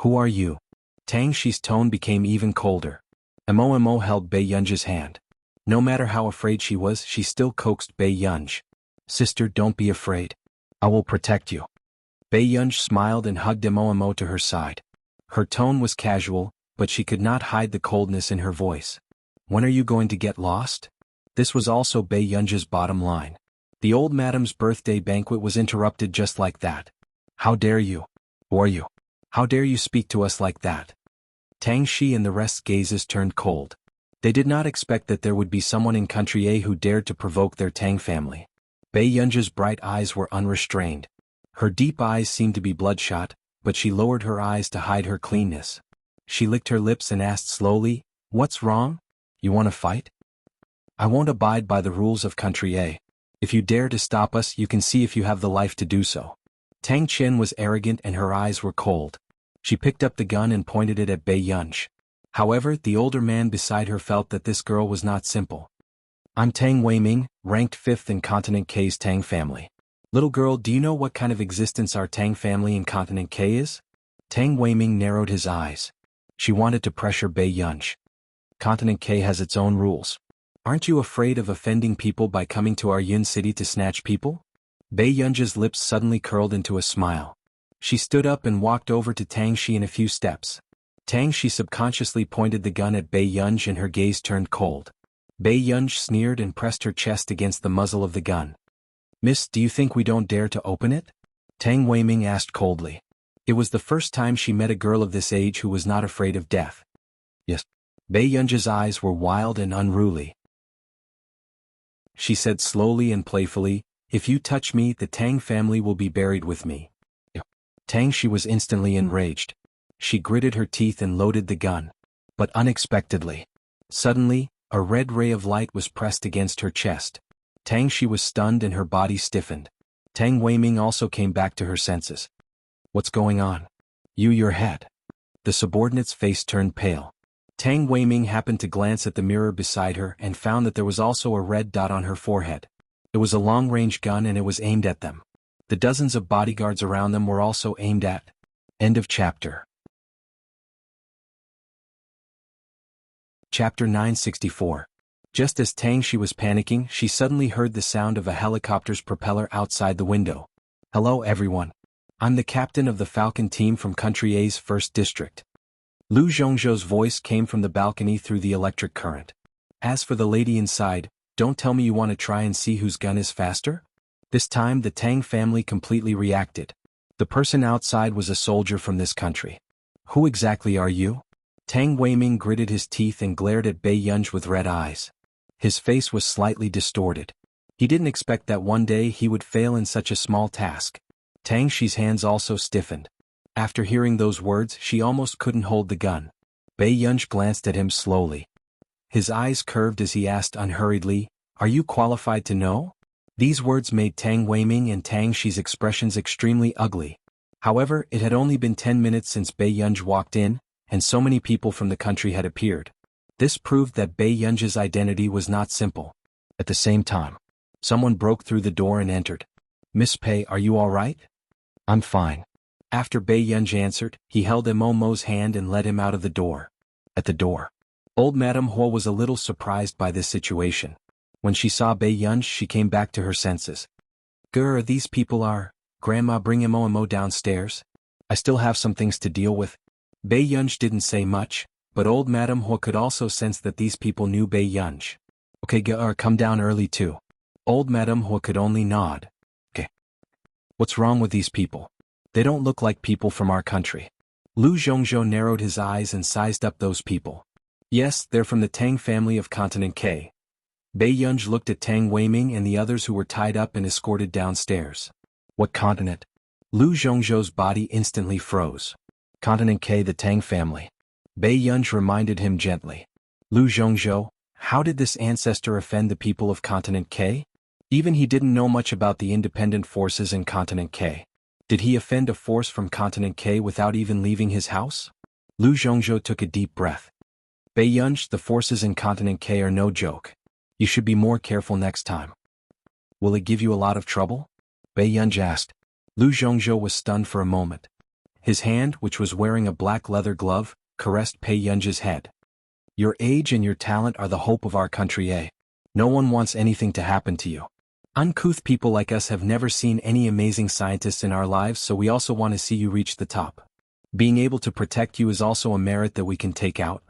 Who are you? Tang Shi's tone became even colder. Mo held Bei Yunj's hand. No matter how afraid she was, she still coaxed Bei Yunj. Sister, don't be afraid. I will protect you. Bei Yunj smiled and hugged Mo to her side. Her tone was casual, but she could not hide the coldness in her voice. When are you going to get lost? This was also Bei Yunj's bottom line. The old madam's birthday banquet was interrupted just like that. How dare you? Who are you? How dare you speak to us like that? Tang Shi and the rest's gazes turned cold. They did not expect that there would be someone in Country A who dared to provoke their Tang family. Bei Yunj's bright eyes were unrestrained. Her deep eyes seemed to be bloodshot, but she lowered her eyes to hide her cleanness. She licked her lips and asked slowly, What's wrong? You want to fight? I won't abide by the rules of Country A. If you dare to stop us, you can see if you have the life to do so. Tang Chen was arrogant and her eyes were cold. She picked up the gun and pointed it at Bei Yunj. However, the older man beside her felt that this girl was not simple. I'm Tang Weiming, ranked 5th in Continent K's Tang family. Little girl, do you know what kind of existence our Tang family in Continent K is? Tang Weiming narrowed his eyes. She wanted to pressure Bei Yunj. Continent K has its own rules. Aren't you afraid of offending people by coming to our Yun city to snatch people? Bei Yunj's lips suddenly curled into a smile. She stood up and walked over to Tang Shi in a few steps. Tang Shi subconsciously pointed the gun at Bei Yunj and her gaze turned cold. Bei Yunj sneered and pressed her chest against the muzzle of the gun. Miss, do you think we don't dare to open it? Tang Weiming asked coldly. It was the first time she met a girl of this age who was not afraid of death. Yes. Bei Yunj's eyes were wild and unruly. She said slowly and playfully, if you touch me, the Tang family will be buried with me. Tang Shi was instantly enraged. She gritted her teeth and loaded the gun. But unexpectedly, suddenly, a red ray of light was pressed against her chest. Tang Shi was stunned and her body stiffened. Tang Weiming also came back to her senses. What's going on? Your head. The subordinate's face turned pale. Tang Weiming happened to glance at the mirror beside her and found that there was also a red dot on her forehead. It was a long-range gun and it was aimed at them. The dozens of bodyguards around them were also aimed at. End of chapter. Chapter 964. Just as Tang Shi was panicking, she suddenly heard the sound of a helicopter's propeller outside the window. Hello everyone. I'm the captain of the Falcon team from Country A's 1st District. Lu Zhongzhou's voice came from the balcony through the electric current. As for the lady inside, don't tell me you want to try and see whose gun is faster? This time the Tang family completely reacted. The person outside was a soldier from this country. Who exactly are you? Tang Weiming gritted his teeth and glared at Bei Yunj with red eyes. His face was slightly distorted. He didn't expect that one day he would fail in such a small task. Tang Shi's hands also stiffened. After hearing those words, she almost couldn't hold the gun. Bei Yunj glanced at him slowly. His eyes curved as he asked unhurriedly, "Are you qualified to know?" These words made Tang Weiming and Tang Shi's expressions extremely ugly. However, it had only been 10 minutes since Bei Yunj walked in, and so many people from the country had appeared. This proved that Bei Yunj's identity was not simple. At the same time, someone broke through the door and entered. Miss Pei, are you all right? I'm fine. After Bei Yunj answered, he held Mo's hand and led him out of the door. At the door, old Madame Huo was a little surprised by this situation. When she saw Bei Yunj, she came back to her senses. Grr, these people are. Grandma, bring Mo downstairs. I still have some things to deal with. Bei Yunj didn't say much, but old Madame Huo could also sense that these people knew Bei Yunj. Okay, come down early too. Old Madame Huo could only nod. Okay. What's wrong with these people? They don't look like people from our country. Lu Zhongzhou narrowed his eyes and sized up those people. Yes, they're from the Tang family of Continent K. Bei Yunj looked at Tang Weiming and the others who were tied up and escorted downstairs. What continent? Lu Zhongzhou's body instantly froze. Continent K, the Tang family. Bei Yunj reminded him gently. Lu Zhongzhou, how did this ancestor offend the people of Continent K? Even he didn't know much about the independent forces in Continent K. Did he offend a force from Continent K without even leaving his house? Lu Zhongzhou took a deep breath. Bei Yunj, the forces in Continent K are no joke. You should be more careful next time. Will it give you a lot of trouble? Bei Yunj asked. Lu Zhongzhou was stunned for a moment. His hand, which was wearing a black leather glove, caressed Bei Yunj's head. Your age and your talent are the hope of our country, eh? No one wants anything to happen to you. Uncouth people like us have never seen any amazing scientists in our lives, so we also want to see you reach the top. Being able to protect you is also a merit that we can take out.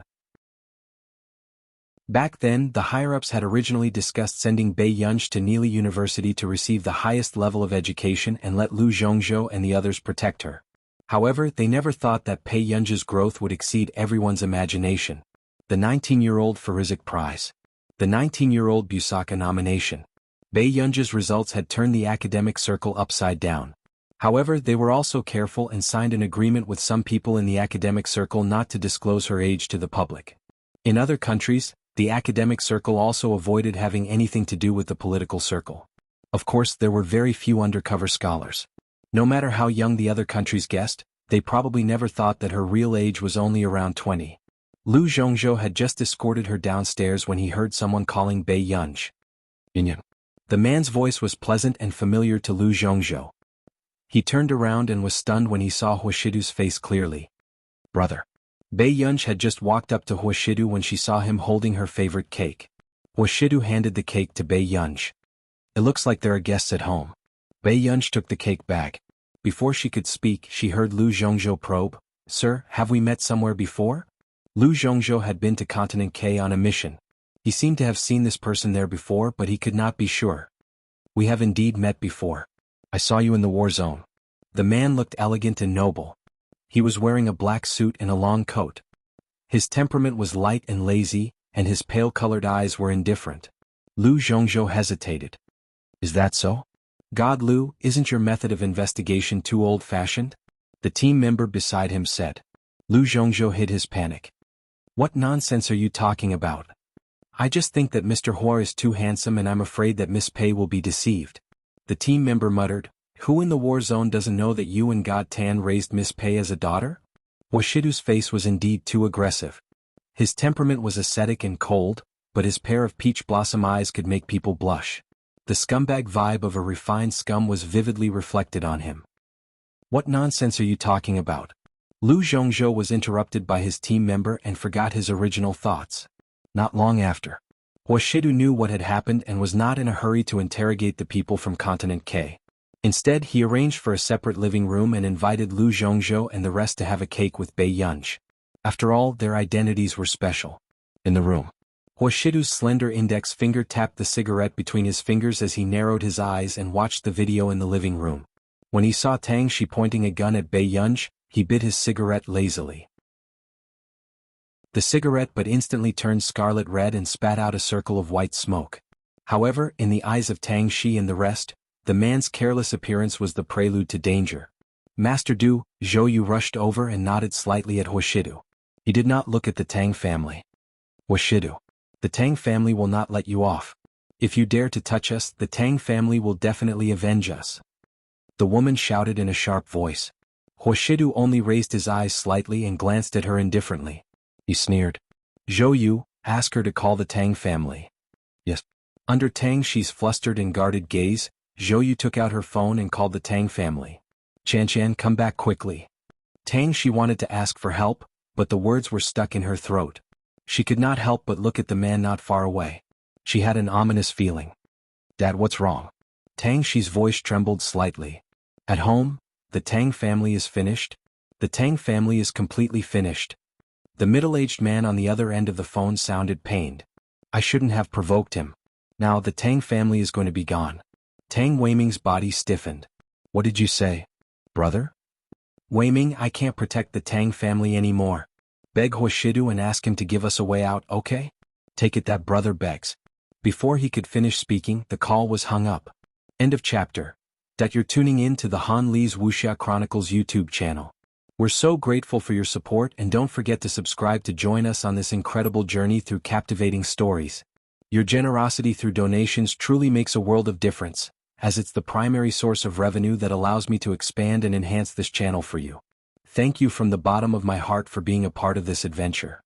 Back then, the higher-ups had originally discussed sending Bei Yunj to Neely University to receive the highest level of education and let Lu Zhongzhou and the others protect her. However, they never thought that Bei Yunj's growth would exceed everyone's imagination. The 19-year-old Farizik Prize. The 19-year-old Busaka nomination. Bei Yunj's results had turned the academic circle upside down. However, they were also careful and signed an agreement with some people in the academic circle not to disclose her age to the public. In other countries, The academic circle also avoided having anything to do with the political circle. Of course, there were very few undercover scholars. No matter how young the other countries guessed, they probably never thought that her real age was only around 20. Lu Zhongzhou had just escorted her downstairs when he heard someone calling Bei Yunj. Yinyan. The man's voice was pleasant and familiar to Lu Zhongzhou. He turned around and was stunned when he saw Huashidu's face clearly. Brother. Bei Yunj had just walked up to Huashidu when she saw him holding her favorite cake. Huashidu handed the cake to Bei Yunj. It looks like there are guests at home. Bei Yunj took the cake bag. Before she could speak, she heard Lu Zhongzhou probe, Sir, have we met somewhere before? Lu Zhongzhou had been to Continent K on a mission. He seemed to have seen this person there before, but he could not be sure. We have indeed met before. I saw you in the war zone. The man looked elegant and noble. He was wearing a black suit and a long coat. His temperament was light and lazy, and his pale-colored eyes were indifferent. Lu Zhongzhou hesitated. Is that so? God Lu, isn't your method of investigation too old-fashioned? The team member beside him said. Lu Zhongzhou hid his panic. What nonsense are you talking about? I just think that Mr. Hua is too handsome and I'm afraid that Miss Pei will be deceived. The team member muttered, Who in the war zone doesn't know that you and God Tan raised Miss Pei as a daughter? Washidu's face was indeed too aggressive. His temperament was ascetic and cold, but his pair of peach blossom eyes could make people blush. The scumbag vibe of a refined scum was vividly reflected on him. What nonsense are you talking about? Lu Zhongzhou was interrupted by his team member and forgot his original thoughts. Not long after, Huashidu knew what had happened and was not in a hurry to interrogate the people from Continent K. Instead, he arranged for a separate living room and invited Lu Zhongzhou and the rest to have a cake with Bei Yunj. After all, their identities were special. In the room, Huashidu's slender index finger tapped the cigarette between his fingers as he narrowed his eyes and watched the video in the living room. When he saw Tang Shi pointing a gun at Bei Yunj, he bit his cigarette lazily. The cigarette but instantly turned scarlet red and spat out a circle of white smoke. However, in the eyes of Tang Shi and the rest, the man's careless appearance was the prelude to danger. Master Du, Zhou Yu rushed over and nodded slightly at Huashidu. He did not look at the Tang family. Huashidu. The Tang family will not let you off. If you dare to touch us, the Tang family will definitely avenge us. The woman shouted in a sharp voice. Huashidu only raised his eyes slightly and glanced at her indifferently. He sneered. Zhou Yu, ask her to call the Tang family. Yes. Under Tang Shi's flustered and guarded gaze, Zhou Yu took out her phone and called the Tang family. Chan, come back quickly. Tang Shi wanted to ask for help, but the words were stuck in her throat. She could not help but look at the man not far away. She had an ominous feeling. Dad, what's wrong? Tang Shi's voice trembled slightly. At home, the Tang family is finished? The Tang family is completely finished. The middle-aged man on the other end of the phone sounded pained. I shouldn't have provoked him. Now the Tang family is going to be gone. Tang Weiming's body stiffened. What did you say? Brother? Weiming, I can't protect the Tang family anymore. Beg Huashidu and ask him to give us a way out, okay? Take it that brother begs. Before he could finish speaking, the call was hung up. End of chapter. That you're tuning in to the Han Li's Wuxia Chronicles YouTube channel. We're so grateful for your support and don't forget to subscribe to join us on this incredible journey through captivating stories. Your generosity through donations truly makes a world of difference, as it's the primary source of revenue that allows me to expand and enhance this channel for you. Thank you from the bottom of my heart for being a part of this adventure.